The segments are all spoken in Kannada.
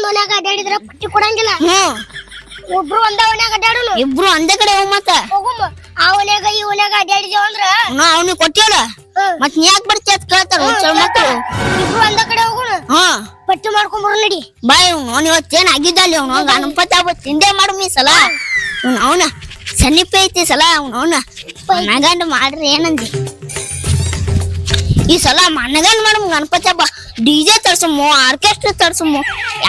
ಓನ್ಯಾಗ ಅಡ್ಡಾಡಿದ್ರ ಪಟ್ಟಿ ಕೊಡಂಗಿಲ್ಲ. ಒಬ್ರು ಒಂದ ಓನ್ಯಾಗ ಅಡ್ಡಾಡೋನು. ಇಬ್ರು ಒಂದೇ ಕಡೆ ಹೋಗ್ ಮತ್ತ ಹೋಗುಮ. ಆ ಓನ್ಯಾಗ ಈ ಓನ್ಯಾಗ ಅಡ್ಡಾಡಿದೇವ ಅಂದ್ರ ಅವ್ನಿಗೆ ಕೊಟ್ಟಿಯಲ್ಲ ಮತ್ ನೀ ಯಾಕೆ ಬರ್ತಿ ಅಂತ ಕೇಳ್ತಾರ ಮಕ್ಕಳು. ಇಬ್ರು ಒಂದ ಕಡೆ ಹೋಗೋಣ. ಪಟ್ಟಿ ಮಾಡ್ಕೊಂಡ್ ಬರೋಣ ನಡಿ. ಬಾಯ್ ಅವ್ನು ಇವತ್ತೇನ್ ಆಗಿದ್ದಲ್ಲಿ ಅವ್ನು ಗಣಪತಿ ಹಬ್ಬ ತಿಂದೆ ಮಾಡು ಈ ಸಲ. ಅವನ ಸನ್ನಿಪ ಐತಿ ಸಲ ಅವನ ಮನಗಂಡ ಮಾಡ್ರಿ ಏನಂದಿ ಈ ಸಲ ಮನಗಂಡ್ ಮಾಡು ಗಣಪತಿ ಹಬ್ಬ. ಡಿಜೆ ತರ್ಸಮ್ಮು ಆರ್ಕೆಸ್ಟ್ರಾ ತರ್ಸಮ್ಮು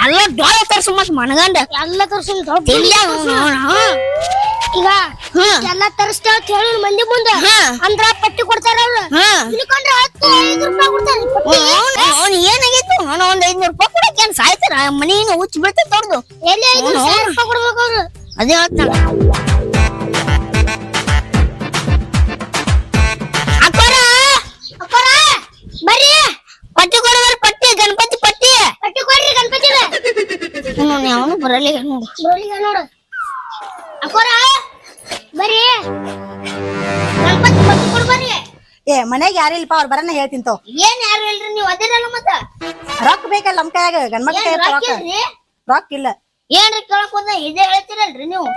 ಎಲ್ಲ ಡೋಳ ತರ್ಸು ಮತ್ ಮನಗಂಡ ಎಲ್ಲ ತರ್ಸ. ಈಗ ಎಲ್ಲಾ ತರಿಸ್ತಾ ಹೇಳಿ ಮಂದಿ ಮುಂದೆ ಅಂದ್ರ ಪಟ್ಟಿ ಕೊಡ್ತಾರ ಅವ್ರು. ಇಳ್ಕೊಂಡ್ರೆ 10-5 ರೂಪಾಯಿ ಕೊಡ್ತಾರ. ಅವ್ನು ಏನಾಗೈತು ನಾನು ಒಂದ್ 500 ರೂಪಾಯಿ ಕೊಡಕ್ಕೆ ಏನ್ ಸಾಯ್ತಾರ ಮನಿನ ಹುಚ್ಚ ಬೀಳ್ತೈತೆ ಅವ್ರದ್ದು. ಎಲ್ಲಿ 500 ರೂಪಾಯಿ ಕೊಡ್ಬೇಕು ಅವ್ರು. ಅದೇ ಹೇಳ್ತಾನ ಅಕ್ಕೋರ ಅಕ್ಕೋರ ಬರ್ರಿ ಪಟ್ಟಿ ಕೊಡುವರ್ ಪಟ್ಟಿ ಗಣಪತಿ ಪಟ್ಟಿ ಪಟ್ಟಿ ಕೊಡ್ರಿ ಗಣಪತಿ. ಅವನು ಬರಲಿ ನೋಡು ನೋಡು ಅಕ್ಕೋರ ಬರ್ರಿ ಗಣಪತಿ ಪಟ್ಟಿ ಕೊಡ್ ಬರ್ರಿ. ಮನೆಗೆ ಯಾರಿಲ್ಪ ಅವ್ರ ಬರನ್ನ ಹೇಳ್ತಿಂತವ್. ಏನ್ ಯಾರು ಇಲ್ರಿ ನೀವ್ ಅದಿರಲ್ಲ ಮತ್ತ ರೊಕ್ಕ ಬೇಕಲ್ಲ ನಮ್ ಕೈಯಾಗ ಗಂಡ್ಮಕ್ಳ ರೊಕ್ಕ ಇಲ್ಲ. ಏನ್ರಿ ಕೇಳಕ್ ಹೋದ ಇದೇ ಹೇಳ್ತಿರಲ್ರಿ ನೀವು.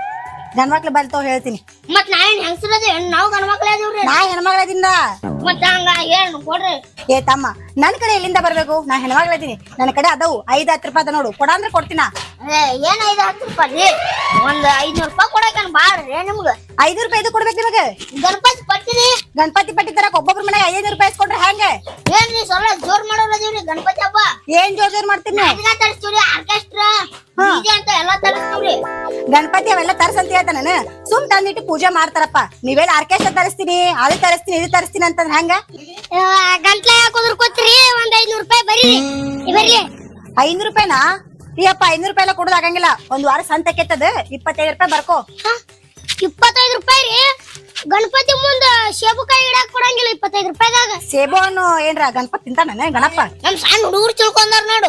ಗಂಡ್ಮಕ್ಳು ಬರ್ತಾವ್ ಹೇಳ್ತೀನಿ. ಮತ್ ನಾವೇನ್ ಹೆಂಗಸರದೇ ನಾವು ಗಂಡ್ಮಕ್ಳ ಅದೀವ್ರಿ. ನಾ ಹೆಣ್ಮಗಳದಿಂದ ಮತ್ತ ಹಂಗ ಏನ್ ಕೊಡ್ರಿ. ತಮ್ಮ ನನ್ ಕಡೆ ಎಲ್ಲಿಂದ ಬರ್ಬೇಕು? ನಾ ಹೆಣ್ಮಗಳದೀನಿ. ನನ್ನ ಕಡೆ ಅದವು 5-10 ರೂಪಾಯಿ ಅದ ನೋಡು. ಕೊಡ ಅಂದ್ರೆ ಕೊಡ್ತೀನ. ಏನ್ 5-10 ರೂಪಾಯಿ ಒಂದ್ 500 ರೂಪಾಯಿ ಕೊಡಕ ಬಾಳ್ರಿ ನಿಮ್ಗ. 5 ರೂಪಾಯಿ ಇದು ಕೊಡ್ಬೇಕು ನಿಮಗ. ಗಣಪತಿ ಪಟ್ಟಿರಿ ಗಣಪತಿ ಪಟ್ಟಿ ತರಕ್ ಒಬ್ಬೊಬ್ರ ಮನೆಗೆ 500 ರೂಪಾಯಿ ಕೊಡ್ರಿ ಹೆಂಗ? ಏನ್ರಿ ಸ್ವಲ್ಪ ಜೋರ್ ಮಾಡೋರದೀವ್ರಿ ಗಣಪತಿ ಹಬ್ಬ. ಏನ್ ಜೋರ್ ಮಾಡ್ತೀನಿ? ತರಿಸ್ತೀವ್ರಿ ಆರ್ಕೆಸ್ಟ್ರಾ ಡಿಜೆ ಅಂತ ಎಲ್ಲಾ ತರಿಸ್ತೀವ್ರಿ. ಗಣಪತಿ ಅವೆಲ್ಲ ತರ್ಸಂತ ಹೇಳ್ತಾನ ನಾನು. ಸುಮ್ ತಂದಿಟ್ಟು ಪೂಜೆ ಮಾಡ್ತಾರಪ್ಪ. ನೀವೆಲ್ಲ ಆರ್ಕೆಸ್ಟ್ರಾ ತರಿಸ್ತೀನಿ ಅದು ತರಿಸ್ತೀನಿ ಇದು ತರಿಸ್ತೀನಿ ಅಂತಂದ್ರೆ ಹೆಂಗ? ಗಂಟ್ಲ ಯಾಕೋದ್ರ ಕೊತ್ರಿ ಒಂದ್ 500 ರೂಪಾಯಿ ಬರ್ರಿ ಬರ್ರಿ. 500 ರೂಪಾಯಿನಾ? ಅಯ್ಯಪ್ಪ 500 ರೂಪಾಯಿ ಎಲ್ಲ ಕೊಡೋದು ಆಗಂಗಿಲ್ಲ. ಒಂದ್ ವಾರ ಸಂತಕ್ಕೆತ್ತದ 25 ರೂಪಾಯಿ ಬರ್ಕೋ. 25 ರೂಪಾಯಿ ರೀ? ಗಣಪತಿ ಮುಂದ ಸೇಬುಕಾಯಿ ಇಡಾಕ್ ಕೊಡಂಗಿಲ್ಲ 25 ರೂಪಾಯಿದಾಗ. ಸೇಬು ಅನ್ನು ಏನ್ರ ಗಣಪತಿ ತಿಂತಾನ ಗಣಪ? ನಮ್ ಸಣ್ಣ ಹುಡುಗರು ತಿಳ್ಕೊಂಡಾರ ನೋಡು.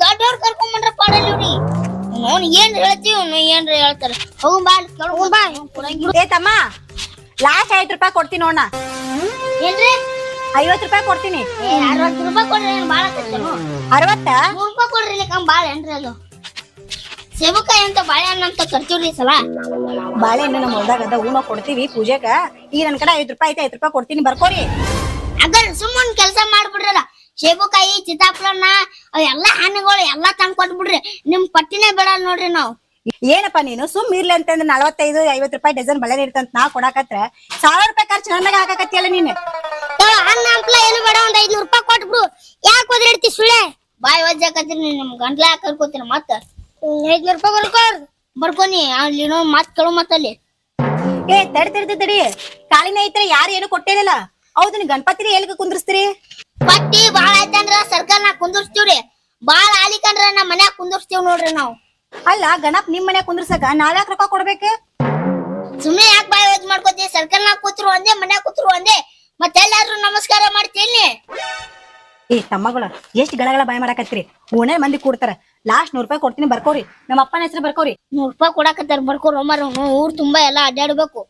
ದೊಡ್ಡವ್ರು ಕರ್ಕೊಂಡ್ ಬಂದ್ರ ಪಾಡಲ್ಲಿ ಅವ್ನು ಏನ್ ಹೇಳ್ತೀವಿ ಏನ್ರ ಹೇಳ್ತಾರ. ಹೋಗ್ ಬಾ ತಮ್ಮ ಲಾಸ್ಟ್ 5 ರೂಪಾಯಿ ಕೊಡ್ತೀನಿ ನೋಡ. ಏನ್ರಿ 50 ರೂಪಾಯಿ ಕೊಡ್ತೀನಿ. 60 ರೂಪಾಯಿ ಕೊಡ್ರಿ. ಏನ್ ಬಾಳ 60 3 ರೂಪಾಯಿ ಕೊಡ್ರಿ. ಬಾಳ ಏನ್ರಿ ಅದು ಸೇಬುಕಾಯಿ ಅಂತ ಬಾಳೆಹಣ್ಣು ಅಂತ ಕರ್ತೀವ್ರಿ ಸಲ. ಬಾಳೆಹಣ್ಣು ನಮ್ಮ ಹೊಲ್ದಾಗ ಅದ ಹೂವ ಕೊಡ್ತೀವಿ ಪೂಜೆಗ. ಈಗ ನನ್ ಕಡೆ 5 ರೂಪಾಯಿ ಐತೆ 5 ರೂಪಾಯಿ ಕೊಡ್ತೀನಿ ಬರ್ಕೋರಿ. ಅಗರ್ ಸುಮ್ಮನ್ ಕೆಲ್ಸ ಮಾಡ್ಬಿಡ್ರಲ್ಲ. ಸೇಬುಕಾಯಿ ಚಿತ್ತಾಫಲನ ಅವೆಲ್ಲಾ ಹಣ್ಣುಗಳು ಎಲ್ಲಾ ತಂದ್ ಕೊಟ್ಬಿಡ್ರಿ. ನಿಮ್ ಪಟ್ಟಿನೇ ಬಿಡಲ್ಲ ನೋಡ್ರಿ ನಾವು. ಏನಪ್ಪಾ ನೀನು ಸುಮ್ ಇರ್ಲಿ ಅಂತಂದ್ರೆ 45-50 ರೂಪಾಯಿ ಡಜನ್ ಬಳೆ ಇರ್ತಂತ ನಾ ಕೊಡಾಕತ್ರ 1000 ರೂಪಾಯಿ ಖರ್ಚು ನನ್ನ ಹಾಕಾಕತ್ತಿಯಲ್ಲ ನೀನು. ಅನ್ನ ಹಂಪ್ಲ ಏನು ಬೇಡ ಒಂದ್ 500 ರೂಪಾಯಿ ಕೊಟ್ಬಿಡು. ಯಾಕೆ ಒದ್ರಾಡ್ತಿ ಸುಳ್ಳೆ ಬಾಯ್ ವಜ್ಜಾಕತ್ತೀನಿ. ನಿಮ್ ಗಂಟ್ಲ ಯಾಕೆ ಕರ್ಕೋತೀನಿ ಮತ್ತ 500 ರೂಪಾಯಿ ಬರ್ಕೋನಿ ಅಲ್ಲಿ ಮತ್ ಕೇಳು ಮತ್ತಲ್ಲಿ. ತಡಿ ಕಾಳಿನ ಐತ್ರ ಯಾರು ಏನು ಕೊಟ್ಟಿರಲ್ಲ. ಹೌದು ನೀ ಗಣಪತಿ ಎಲ್ಗ ಕುಂದ್ರಸ್ತೀರಿ? ಪಟ್ಟಿ ಬಾಳ ಐತಂದ್ರ ಸರ್ಕಲ್ನಾಗ ಕುಂದರ್ಸ್ತೀವ್ರಿ. ಬಾಳ ಆಲಿಕಂದ್ರ ನಮ್ ಮನ್ಯಾಗ ಕುಂದರ್ಸ್ತೀವ್ ನೋಡ್ರಿ ನಾವು. ಅಲ್ಲ ಗಣಪ್ ನಿಮ್ ಮನ್ಯಾಗ ಕುಂದ್ರಸಕ ನಾವ್ಯಾಕ ರೊಕ್ಕ ಕೊಡ್ಬೇಕು? ಸುಮ್ನೆ ಯಾಕೆ ಬಾಯ್ ವಜ್ ಮಾಡ್ಕೋತಿ? ಸರ್ಕಲ್ನಾಗ ಕೂತ್ರು ಒಂದೇ ಮನ್ಯಾಗ ಕೂತ್ರು ಒಂದೇ. ಮತ್ತೆಲ್ಲಾದ್ರೂ ನಮಸ್ಕಾರ ಮಾಡ್ತೀನಿ. ತಮ್ಮಗಳ ಎಷ್ಟ್ ಗಳಗಳ ಬಾಯ್ ಮಾಡಾಕತ್ರಿ? ಓಣೆ ಮಂದಿ ಕೂಡ್ತಾರ. ಲಾಸ್ಟ್ 100 ರೂಪಾಯಿ ಕೊಡ್ತೀನಿ ಬರ್ಕೋರಿ. ನಮ್ಮ ಅಪ್ಪನ ಹೆಸರು ಬರ್ಕೋರಿ. 100 ರೂಪಾಯಿ ಕೊಡಾಕತ್ತಾರ ಬರ್ಕೋರ್ ಒಮ್ಮರ. ಊರ್ ತುಂಬಾ ಎಲ್ಲಾ ಅಡ್ಡಾಡ್ಬೇಕು.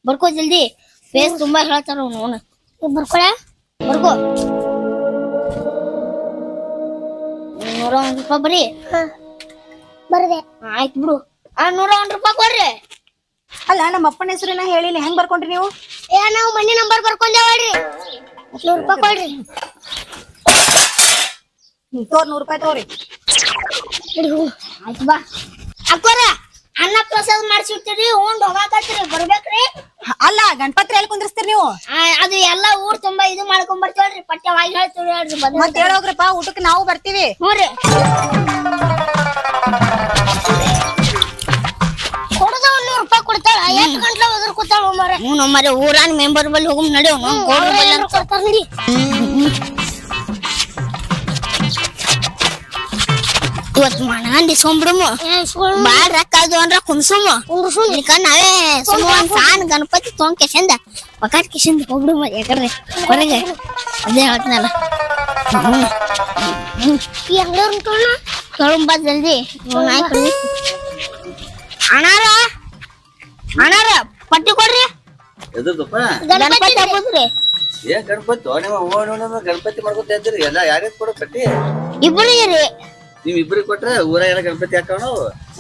ಬರ್ಕೋ ಜಲ್ದಿ. ಫೇಸ್ ತುಂಬಾ ಹೇಳ್ತಾರ ಅವನು. ಬರ್ಕೊಳ ಬರ್ಕೋ. 101 ರೂಪಾಯಿ ಬರೀ ಬರ್ದೆ. ಆಯ್ತು ಬಿಡು. 101 ರೂಪಾಯಿ ಕೊಡ್ರಿ. ಅಲ್ಲ ನಮ್ಮ ಅಪ್ಪನ ಹೆಸರು ಹೇಳಿಲ್ಲ ಹೆಂಗ್ ಬರ್ಕೊಂಡ್ರಿ ನೀವು? ನಾವು ಮನಿ ನಂಬರ್ ಬರ್ಕೊಂಡೇವ್ರಿ. 100 ರೂಪಾಯಿ ಕೊಡ್ರಿ. ತೋರ್ 100 ರೂಪಾಯಿ ತೋರಿ. ಆಯ್ತು ಬಾ ಅಕ್ಕೋರ. ಅನ್ನ ಪ್ರಸಾದ ಮಾಡ್ಸಿರ್ತೀರಿ ಉಂಡ್ ಹೋಗಾಕತ್ರಿ ಬರ್ಬೇಕ್ರಿ. ಅಲ್ಲ ಗಣಪತಿ ಎಲ್ಲಿ ಕುಂದ್ರಸ್ತೀರಿ ನೀವು? ಅದು ಎಲ್ಲಾ ಊರ್ ತುಂಬಾ ಇದು ಮಾಡ್ಕೊಂಡ್ ಬರ್ತೀವಲ್ರಿ. ಪಟ್ಯವಾಗಿ ಹೇಳ್ತೀವಿ ಹೇಳ್ರಿ. ಮತ್ತೆ ಹೇಳೋಗ್ರಪ್ಪ ಊಟಕ್ಕೆ ನಾವು ಬರ್ತೀವಿ. ಹ್ಞೂ ರೀ. ಕೊಡದ 100 ರೂಪಾಯಿ ಕೊಡ್ತಾಳ. 8 ಗಂಟ್ಲ ಹೋದ್ರ ಕೂತಾಳ ಒಮ್ಮರ. ನಮ್ಮರೆ ಊರಾನ್ ಮೆಂಬರ್ ಬಲ್ಲಿ ಹೋಗಮ್ ನಡೆಯೋ ಕೊಡ್ತಾರ ನಡಿ. ಇವತ್ತು ಮನಗಂಡಿ ಸೋಂಬಿಡುಮು ಬಾಳ ರೊಕ್ಕ ಅದು ಅಂದ್ರ ಕುಂಸುಮು ನಾವೇ ಸುಮ್ಮ ಒಂದ್ ಸಾನ್ ಗಣಪತಿ ತೊಗೊಂಡ್ ಕೆಸಂದ ಪಕಾಟ್ ಕೆಸಂದ ಹೋಗ್ಬಿಡುಮ ಯಾಕಂದ್ರೆ ಹೊರಗೆ. ಅದೇ ಹೇಳ್ತನಲ್ಲ ಕೇಳುಂಬ ಜಲ್ದಿ. ಅಣ್ಣಾರ ಅಣ್ಣಾರ ಪಟ್ಟಿ ಕೊಡ್ರಿ. ಗಣಪತಿ ಹಬ್ಬದ್ರಿ. ಗಣಪತಿ ಗಣಪತಿ ಮಾಡ್ಕೊತ ಇದ್ರಿ ಎಲ್ಲ ಯಾರ್ಯಾರು ಕೊಡೋ ಪಟ್ಟಿ? ಇಬ್ರಿಗೆ ರೀ. ನೀವ್ ಇಬ್ರಿಗೆ ಕೊಟ್ರೆ ಊರಾಗ ಗಣಪತಿ ಹಾಕೋಣ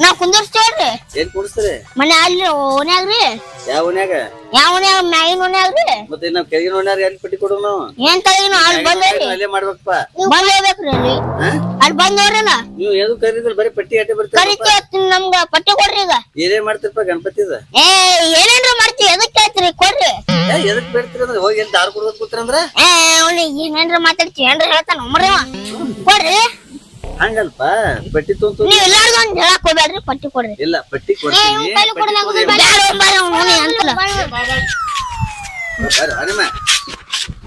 ನಾವ್ ಕುಂದರ್ಸ್ತೇವ್ರಿ ಏನ್ ಕೂಡಿಸ್ತೀರಿ ಮನೆ ಅಲ್ಲಿ ಓನ್ಯಾಗ್ರಿ ಯಾವ ಓನ್ಯಾಗ ಯಾವ ಓನ್ಯಾಗ ಮ್ಯಾಗಿನ ಓನ್ಯಾಗ್ರಿ ಮತ್ತೆ ನಾವ್ ಕೆಳಗಿನ ಓನ್ಯಾರ ಎಲ್ಲಿ ಪಟ್ಟಿ ಕೊಡು ನಾವು ಏನ್ ತಗಿನ ಅಲ್ಲಿ ಬಂದ್ರಿ ಅಲ್ಲೇ ಮಾಡ್ಬೇಕಪ್ಪ ಬಂದ್ ಹೋಗ್ಬೇಕ್ರಿ ಅಲ್ಲಿ ಅಲ್ಲಿ ಬಂದವ್ರಲ್ಲ ನೀವು ಏನು ಕರೀದ್ರ ಬರೀ ಪಟ್ಟಿ ಅಟ್ಟೆ ಬರ್ತೀರ ಕರಿತಿ ನಮ್ಗ ಪಟ್ಟಿ ಕೊಡ್ರಿ ಈಗ ಏನೇನ್ ಮಾಡ್ತಿರಪ್ಪ ಗಣಪತಿದ ಏ ಏನೇನ್ರ ಮಾಡ್ತೀವಿ ಎದಕ್ ಕೇಳ್ತೀರಿ ಕೊಡ್ರಿ ಎದಕ್ ಬೇಡ್ತೀರ ಅಂದ್ರೆ ಹೋಗಿ ಎಲ್ಲಿ ದಾರು ಕೊಡ್ಬೇಕು ಕೂತ್ರಂದ್ರ ಏ ಅವ್ನಿಗೆ ಏನೇನ್ರ ಮಾತಾಡ್ತೀವಿ ಏನ್ರ ಹೇಳ್ತಾನ ಒಮ್ಮರವ ಕೊಡ್ರಿ ಹಂಗಲ್ಪ ಪಟ್ಟಿ ತೊಂತ ನೀವ್ ಎಲ್ಲಾರ್ಗು ಒಂದ್ ಹೇಳಕ್ ಹೋಗ್ಬೇಡ್ರಿ ಪಟ್ಟಿ ಕೊಡ್ರಿ ಇಲ್ಲ ಪಟ್ಟಿ ಕೊಡ್ತೀನಿ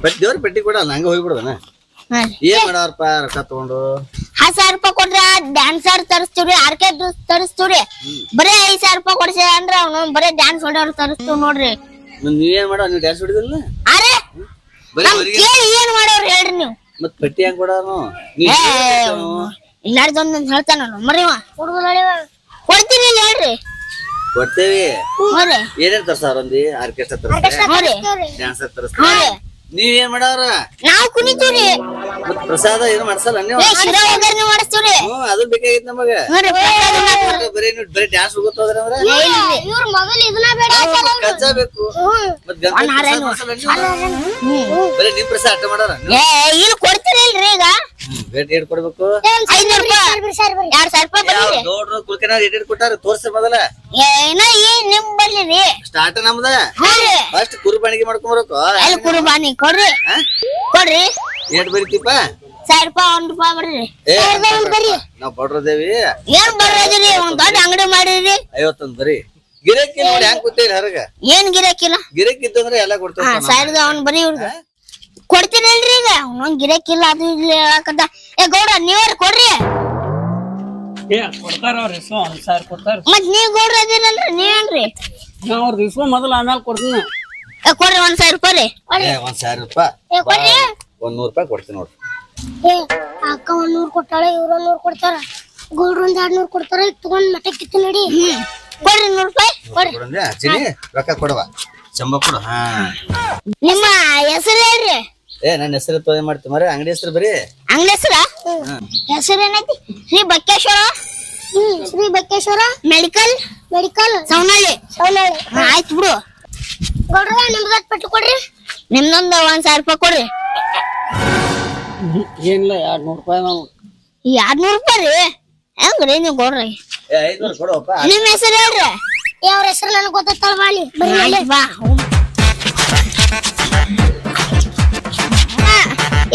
ಪಟ್ಟಿ ದೇವ್ರ ಪಟ್ಟಿ ಕೊಡಲ್ಲ ಹಂಗ ಹೋಗ್ಬಿಡದನ ಏನ್ ಮಾಡವ್ರಪ್ಪ ರೊಕ್ಕ ತಗೊಂಡು 10,000 ರೂಪಾಯಿ ಕೊಡ್ರ ಡ್ಯಾನ್ಸರ್ ತರಿಸ್ತೀವ್ರಿ ಆರ್ಕೆಸ್ಟ್ರಾ ತರಿಸ್ತೀವ್ರಿ ಬರೇ 5,000 ರೂಪಾಯಿ ಕೊಡ್ಸಿ ಅಂದ್ರ ಅವ್ನು ಬರೇ ಡ್ಯಾನ್ಸ್ ಹೊಡೋರು ತರಿಸ್ತೀವ್ ನೋಡ್ರಿ ನೀವೇನ್ ಮಾಡೋ ನೀವು ಡ್ಯಾನ್ಸ್ ಹೊಡಿದಿಲ್ಲ ಅರೆ ಕೇಳಿ ಏನ್ ಮಾಡೋರು ಹೇಳ್ರಿ ನೀವು ಮತ್ ಪಟ್ಟಿ ಹೆಂಗ್ ಕೊಡೋನು ಇಲ್ಲಾರ್ದೊಂದ್ ಹೇಳ್ತಾನ ಮರಿವ ಕೊಡ್ತೀನಿ ಹೇಳ್ರಿ ಕೊಡ್ತೇವಿ ನೋಡ್ರಿ ಏನೇನ್ ತರ್ಸಾರ ಒಂದಿ ಆರ್ಕೆಸ್ಟ್ರಾ ತರ್ಸ್ತಾರೆ ನೋಡ್ರಿ ಡ್ಯಾನ್ಸರ್ ತರ್ಸ್ತಾರೆ ನೀವ್ ಏನ್ ಮಾಡವ್ರ ನಾವ್ ಕುಣಿತೀವ್ರಿ ಮತ್ ಪ್ರಸಾದ ಏನು ಮಾಡ್ಸಲ್ಲ ನೀವು ಶಿರಾ ಒಗ್ಗರ್ಣಿ ಮಾಡಿಸ್ತೀವ್ರಿ ಅದು ಬೇಕಾಗಿತ್ತು ನಮಗ ಬರೀ ನೀವು ಬರೀ ಡ್ಯಾನ್ಸ್ ಹೋಗೋದ್ರ ಅಂದ್ರ ಇವ್ರ ಮೊದಲು ಇದನ್ನ ಬೇಡ ಕಜ್ಜಾ ಬೇಕು ಮತ್ ಬರೀ ನಿಮ್ ಪ್ರಸಾದ ಅಟ್ಟ ಮಾಡಾರ ಇಲ್ಲಿ ಕೊಡ್ತೀರಿಲ್ರಿ ಈಗ ರೇಟ್ ಕೊಡ್ಬೇಕು 500 ರೂಪಾಯಿ 2,000 ರೂಪಾಯಿ ಬರ್ಲಿ ನೋಡ್ರು ಕುಲ್ಕನ ರೇಟ್ ಕೊಟ್ಟಾರ ತೋರ್ಸ ಮೊದಲ ಏನೋ ಏನ್ ನಿಮ್ ಬರ್ಲಿ ಸ್ಟಾರ್ಟ್ ನಮ್ದ ಫಸ್ಟ್ ಕುರುಬಾಣಿಗೆ ಮಾಡ್ಕೊಂಬರಬೇಕು ಎಲ್ಲಿ ಕುರ್ಬಾನಿ ಕೊಡ್ರಿ ಕೊಡ್ರಿ ಏಟ್ ಬರೀತಿಪ್ಪ 1,000 ರೂಪಾಯಿ 1 ರೂಪಾಯಿ ಬರ್ರಿ ನಾವ್ ಬಡ್ರದೇವಿ ಏನ್ ಬರ್ರದ್ರಿ ಒಂದ್ ದೊಡ್ಡ ಅಂಗಡಿ ಮಾಡಿರಿ 51 ಬರೀ ಗಿರಾಕಿ ನೋಡಿ ಹ್ಯಾಂಗ ಕೂತೇರಿ ಹೊರಗ ಏನ್ ಗಿರಾಕಿಲ್ಲ ಗಿರಾಕಿ ಇತ್ತಂದ್ರೆ ಎಲ್ಲ ಕೊಡ್ತೇವೆ 1,000 ಅವ್ನ್ ಬರೀ ಇವ್ರಿಗೆ ಕೊಡ್ತೀರಲ್ರಿ ಈಗ ಅವ್ನೊಂದ್ ಗಿರಾಕಿಲ್ಲ ಅದು ಇಲ್ಲಿ ಹೇಳಕತ್ತ ಏ ಗೌಡ ನೀವ್ಯಾರು ಕೊಡ್ರಿ ಕೊಡ್ತಾರ ಅವ್ರ ಇಸ್ಕೊ 1,000 ಕೊಡ್ತಾರ ಮತ್ ನೀವ್ ಗೌಡ್ರ ಅದಿರಲ್ರಿ ನೀವೇನ್ರಿ ನಾ ಅವ್ರದ್ದು ಇಸ್ಕೊ ಮೊದಲು ಆಮೇಲೆ ಕೊಡ್ತೀನಿ ಕೊಡ್ರಿ 1,000 ರೂಪಾಯಿ ರೀ 1,000 ರೂಪಾಯಿ 100 ರೂಪಾಯಿ ಕೊಡ್ತೀನಿ ನೋಡ್ರಿ ಅಕ್ಕ 100 ಕೊಟ್ಟಾಳೆ ಇವ್ರ 100 ಕೊಡ್ತಾರ ಗೌಡ್ರು 200 ಕೊಡ್ತಾರ ತಗೊಂಡ್ ಮಠಕ್ಕಿತ್ತು ನೋಡಿ ಕೊಡ್ರಿ 100 ರೂಪಾಯಿ ಕೊಡಂದ್ರೆ ಹಚ್ಚಿನಿ ರೊಕ್ಕ ಕೊಡವ ಚಂಬ ಕೊಡು ಹಾ ನಿಮ್ಮ ಹೆಸರು ಹೇಳ್ರಿ ನನ್ನ ಹೆಸರು ತೋದೆ ಮಾಡ್ತಿ ಮರ ಅಂಗಡಿ ಹೆಸರು ಬರೀ ಅಂಗಡಿ ಹೆಸರ ಹೆಸರು ಏನೈತಿ ಶ್ರೀ ಬಕ್ಕೇಶ್ವರ ಶ್ರೀ ಬಕ್ಕೇಶ್ವರ ಮೆಡಿಕಲ್ ಸೌನಳ್ಳಿ ಆಯ್ತು ಬಿಡು ಗೌಡ್ರ ನಿಮ್ದ ಪಟ್ಟು ಕೊಡ್ರಿ ನಿಮ್ದೊಂದು 1,000 ರೂಪಾಯಿ ಕೊಡ್ರಿ ಏನಿಲ್ಲ 200 ರೂಪಾಯಿ ನಾವು 200 ರೂಪಾಯಿ ರೀ ಹೆಂಗ್ರಿ ನೀವು ಗೌಡ್ರಿ 500 ಕೊಡವಪ್ಪ ನಿಮ್ ಹೆಸರು ಹೇಳ್ರಿ ಅವ್ರ ಹೆಸರು ನನಗೆ ಗೊತ್ತಲ್ಲ ಬಾಲಿ ಬಾ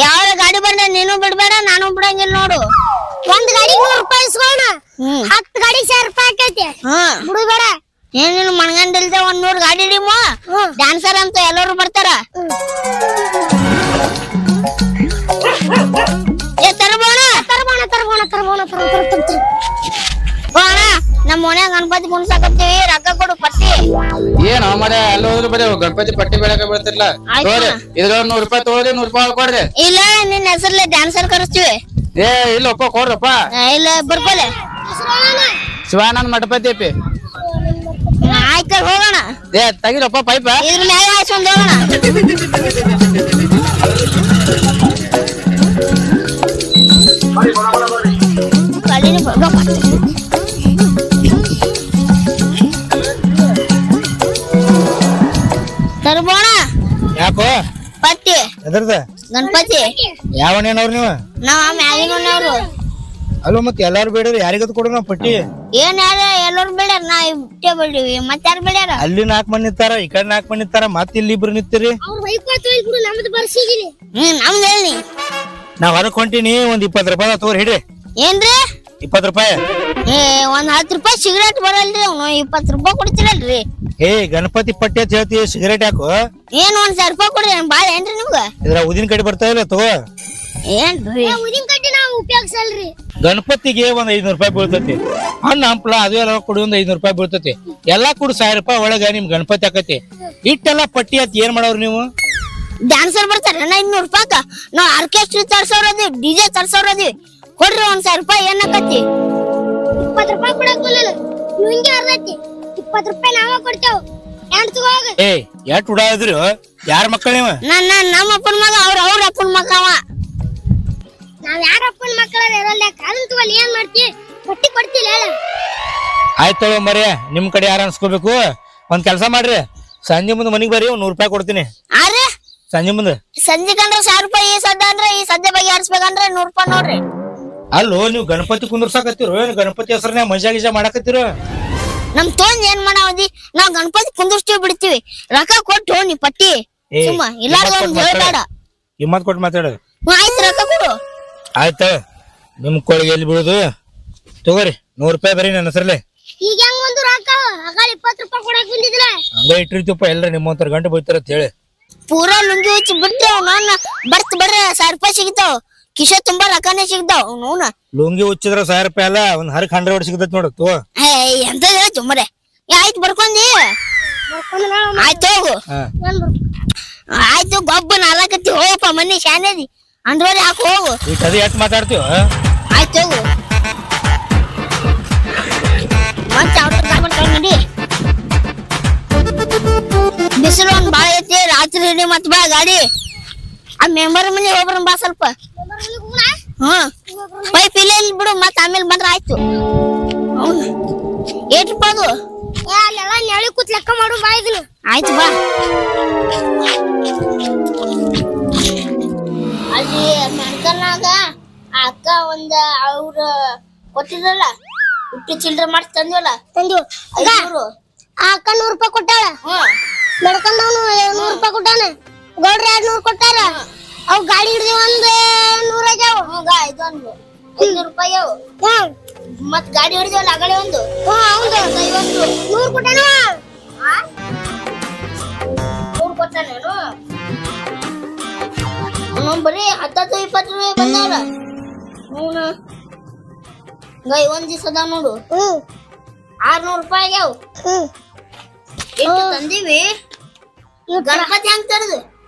ಯಾವ ಗಾಡಿ ಬಂದ್ರೆ ನೀನು ಬಿಡ್ಬೇಡ ನಾನು ಬಿಡಂಗಿಲ್ಲ ನೋಡು ಒಂದ್ ಗಾಡಿ 100 ರೂಪಾಯಿ ಇಸ್ಕೋಣ 10 ಗಾಡಿ 1,000 ರೂಪಾಯಿ ಆಕೈತಿ ಬಿಡಬೇಡ ಏನೇನು ಮಣ್ಗಂಡಿಲ್ದೆ 100 ಗಾಡಿ ಹಿಡಿಮ ಡ್ಯಾನ್ಸರ್ ಅಂತ ಎಲ್ಲರೂ ಬರ್ತಾರ ಏ ತರಬೋಣ ನಮ್ಮ ಮನ್ಯಾಗ ಗಣಪತಿ ಕುಣ್ಸಾಕತ್ತೀವಿ ರೊಕ್ಕ ಕೊಡು ಪಟ್ಟಿ ಏನ್ ಮರ ಅಲ್ಲಿ ಹೋದ್ರು ಬರೀ ಗಣಪತಿ ಪಟ್ಟಿ ಬೆಳಕ ಬೀಳ್ತಿರ್ಲ ತೋರಿ ಇದ್ರ 100 ರೂಪಾಯಿ ತಗೊಳ್ರಿ 100 ರೂಪಾಯಿ ಕೊಡ್ರಿ ಇಲ್ಲ ನಿನ್ನ ಹೆಸರ್ಲೆ ಡ್ಯಾನ್ಸರ್ ಕರೆಸ್ತೀವಿ ಏ ಇಲ್ಲಪ್ಪ ಕೊಡ್ರಪ್ಪ ಇಲ್ಲ ಬರ್ಕೊಲೆ ಶಿವಾನಂದ್ ಮಠಪತಿ ಅಪ್ಪಿ ಆಯ್ತು ಹೋಗೋಣ ಏ ತಗಿರಪ್ಪ ಪೈಪ ಇದ್ರ ಮ್ಯಾಗ ಹಾಸ್ಕೊಂಡ್ ಹೋಗೋಣ ಗಾಡಿನ ತರ್ಬೋಣ ಯಾಕೋ ಪಟ್ಟಿ ಎದ್ರದ ಗಣಪತಿ ಯಾವನೇನವ್ರು ನೀವು ನಾವ್ ಮ್ಯಾಗಿನವ್ರು ಅಲ್ವ ಮತ್ ಎಲ್ಲಾರು ಬೇಡ್ರಿ ಯಾರಿಗತ್ ಕೊಡು ನಾವ್ ಪಟ್ಟಿ ಏನ್ ಯಾರ ಎಲ್ಲರೂ ಬೆಳ್ಯಾರ ನಾ ಇಟ್ಟೆ ಬೆಳಿವಿ ಮತ್ತಾರು ಬೆಳ್ಯಾರ ಅಲ್ಲಿ 4 ಮಂದಿ ನಿಂತಾರ ಈ ಕಡೆ 4 ಮಂದಿ ನಿಂತಾರ ಮತ್ ಇಲ್ಲಿ 2 ನಿಂತಿರಿ ಅವ್ರ ಬೈಕ್ ಬಿಡು ನಮ್ದು ಬರ್ಸಿಗಿರಿ ನಮ್ದು ಹೇಳಿ ನಾವ್ ಹೊರಗ್ ಹೊಂಟಿನಿ ಒಂದ್ 20 ರೂಪಾಯಿ ತಗೋರಿ ಹಿಡ್ರಿ ಏನ್ರಿ 20 ರೂಪಾಯಿ ಏ ಒಂದ್ 10 ರೂಪಾಯಿ ಸಿಗರೇಟ್ ಬರಲ್ರಿ ಅವ್ನು 20 ರೂಪಾಯಿ ಕೊಡ್ತಿರಲ್ರಿ ಏ ಗಣಪತಿ ಪಟ್ಟಿ ಅಂತ ಹೇಳ್ತಿ ಸಿಗರೇಟ್ ಯಾಕೋ ಏನ್ 1,000 ರೂಪಾಯಿ ಕೊಡ್ರಿ ಬಾಳ ಏನ್ರಿ ನಿಮ್ಗ ಇದ್ರ ಉದಿನ ಕಡೆ ಬರ್ತಾವಿಲ್ಲ ತಗೋ ಏನ್ರಿ ಉದಿನ ಕಡ್ಡಿ ನಾವು ಉಪಯೋಗಿಸಲ್ರಿ ಗಣಪತಿಗೆ ಒಂದ್ 500 ರೂಪಾಯಿ ಬೀಳ್ತತಿ ಹಣ್ಣು ಹಂಪ್ಲ ಅದು ಎಲ್ಲ ಕೊಡಿ ಒಂದ್ 500 ರೂಪಾಯಿ ಬೀಳ್ತತಿ ಎಲ್ಲಾ ಕೂಡ 1,000 ರೂಪಾಯಿ ಒಳಗ ನಿಮ್ ಗಣಪತಿ ಆಕತಿ ಇಟ್ಟೆಲ್ಲಾ ಪಟ್ಟಿ ಅಂತ ಏನ್ ಮಾಡವ್ರಿ ನೀವು ಡ್ಯಾನ್ಸರ್ ಬರ್ತಾರ 500 ರೂಪಾಯಿಕ ನಾವ್ ಆರ್ಕೆಸ್ಟ್ರಾ ತರ್ಸೋರದಿ ಡಿಜೆ ತರ್ಸೋರದಿ ಕೊಡ್ರಿ 1,000 ರೂಪಾಯಿ ಏನ್ ಆಕತಿ 20 ರೂಪಾಯಿ ಕೊಡಕ್ ಬರಲ್ಲ ನಿಂಗೆ ಅರ್ಧತಿ 20 ರೂಪಾಯಿ ನಾವ ಕೊಡ್ತೇವ್ ಎಂಟ್ ತಗೋಗ ಏ ಎಟ್ ಉಡಾದ್ರಿ ಯಾರ ಮಕ್ಕಳ ನೀವ ನಮ್ಮ ಅಪ್ಪನ ಮಗ ಅವ್ರ ಅಪ್ಪನ ಮಗ ಅವ ನಾವ್ ಯಾರಪ್ಪನ ಮಕ್ಕಳ ಇರಲ್ಲ ಕಾಲಂತ ಅಲ್ಲಿ ಏನ್ ಮಾಡ್ತಿ ಪಟ್ಟಿ ಕೊಡ್ತಿಲ್ಲ ಆಯ್ತು ಮರಿ ನಿಮ್ ಕಡೆ ಯಾರು ಅನ್ಸ್ಕೋಬೇಕು ಒಂದ್ ಕೆಲಸ ಮಾಡ್ರಿ ಸಂಜೆ ಮುಂದೆ ಮನಿಗ್ ಬರ್ರಿ 100 ರೂಪಾಯಿ ಕೊಡ್ತೀನಿ ಆರೆ ಸಂಜೆ ಮುಂದೆ ಸಂಜೆ ಕಂಡ್ರೆ 1000 ರೂಪಾಯಿ ಈ ಸದ್ದ ಅಂದ್ರೆ ಈ ಸದ್ಯ ಬಗ್ಗೆ ಆರಿಸ್ಬೇಕಂದ್ರೆ 100 ರೂಪಾಯಿ ನೋಡ್ರಿ ಅಲ್ಲೋ ನೀವು ಗಣಪತಿ ಕುಂದ್ರಸಾಕತ್ತೀರೋ ಏನ್ ಗಣಪತಿ ಹೆಸರನ್ನೇ ಮಜಾ ಗಿಜಾ ಮಾಡಾಕತ್ತೀರೋ ನಮ್ ತೋನ್ ಏನ್ ಮಾಡಾವದಿ ನಾವ್ ಗಣಪತಿ ಕುಂದರ್ಸ್ತೀವಿ ಬಿಡ್ತೀವಿ ರೊಕ್ಕ ಕೊಟ್ಟು ನೀ ಪಟ್ಟಿ ಸುಮ್ಮ ಇಲ್ಲಾರ್ದ ಒಂದ್ ಹೇಳ್ಬೇಡ ಹಿಮ್ಮತ್ ಕೊಟ್ಟು ಮಾತಾಡು ಆಯ್ತು ರೊಕ್ಕ ಕೊಡು ಆಯ್ತು ನಿಮ್ ಕೊಳಗೆ ಎಲ್ಲಿ ಬೀಳುದು ತಗೋರಿ 100 ರೂಪಾಯಿ ಬರೀ ನನ್ನ ಹೆಸರಲ್ಲೇ ಈಗ ಹೆಂಗ್ ಒಂದು ರೊಕ್ಕ ಆಗ 20 ರೂಪಾಯಿ ಕೊಡಕ್ ಬಂದಿದ್ರ ಹಂಗ ಇಟ್ಟಿರ್ತೀವಪ್ಪ ಎಲ್ಲರ ನಿಮ್ಮಂತರ ಗಂಟೆ ಬೈತಾರ ಅಂತ ಹೇಳಿ ಪೂರಾ ಲುಂಗಿ ಹಚ್ಚಿ ಬಿಡ್ತೇವ ನಾನು ಬರ್ತ್ ಬರ್ರಿ 1000 ರೂಪಾಯಿ ಸಿಗ್ತಾವ ಕಿಶ ತುಂಬಾ ರೊಕ್ಕನೇ ಸಿಗ್ತಾವ ನೋನ ಲುಂಗಿ ಹುಚ್ಚಿದ್ರ 1000 ರೂಪಾಯಿ ಅಲ್ಲ ಒಂದ್ ಹರಕ್ 100 ಹೊಡ್ ಸಿಗತೈತಿ ನೋಡು ತಗೋ ಎಂತ ಹೇಳ್ತು ಮರೆ ಆಯ್ತು ಬರ್ಕೊಂಡಿ ಆಯ್ತು ಹೋಗು ಆಯ್ತು ಗೊಬ್ಬ ನಾಲ್ಕತ್ತಿ ಹೋಗಪ್ಪ ಮನಿ ಶಾನೇದಿ ಅಂದ್ರೋರಿ ಹಾಕು ಹೋಗು ಈಗ ಅದು ಎಷ್ಟು ಮಾತಾಡ್ತೀವ ಆಯ್ತು ಹೋಗು ಮತ್ತೆ ಅವ್ರ ನಡಿ ಬಿಸಿಲು ಒಂದ್ ಬಾಳ ಐತಿ ರಾತ್ರಿ ಮತ್ ಬಾ ಗಾಡಿ ಆ ಮೆಂಬರ್ ಮನೆ ಹೋಗ್ಬರ ಬಾ ಸ್ವಲ್ಪ ಪೈಪ್ ಇಲ್ಲ ಬಿಡು ಮತ್ ಆಮೇಲೆ ಬಂದ್ರ ಆಯ್ತು ಏಟ್ರಪ್ಪ ಅದು ಅಲ್ಲೆಲ್ಲ ನೆಳಿ ಕೂತ್ ಲೆಕ್ಕ ಮಾಡು ಬಾ ಇದನ್ನು ಆಯ್ತು ಬಾ ಅಲ್ಲಿ ಮೆಣಕಲ್ನಾಗ ಆ ಅಕ್ಕ ಒಂದ ಅವ್ರ ಕೊಟ್ಟಿದ್ರಲ್ಲ ಹುಟ್ಟು ಚಿಲ್ಡ್ರ ಮಾಡಿ ತಂದ್ವಲ್ಲ ತಂದು ಆ ಅಕ್ಕ 100 ರೂಪಾಯಿ ಕೊಟ್ಟಾಳ ನಡ್ಕೊಂಡವನು 100 ರೂಪಾಯಿ ಕೊಟ್ಟಾನ ಗೌಡ್ರ 200 ಕೊಟ್ಟಾರ ಅವ್ ಗಾಡಿ ಹಿಡ್ದಿ ಒಂದ್ 100 ಆಗ್ಯಾವ ಇದೊಂದು 500 ರೂಪಾಯಿ ಅವು ಮತ್ ಗಾಡಿ ಹೊಡಿದವಲ್ಲ ಅಗಳೆ ಒಂದು ಹೌದು 100 ಕೊಟ್ಟಾನ 100 ಕೊಟ್ಟಾನೇನು ಬರೀ 10-20 ರೂಪಾಯಿ ಬಂದವಲ್ಲ ಅವನು ಒಂದ್ ದಿವಸ ಅದಾವ ನೋಡು 600 ರೂಪಾಯಿ ಆಗ್ಯಾವ ಎಷ್ಟು ತಂದೀವಿ ಗಣಪತಿ ಹೆಂಗ್ ತರದು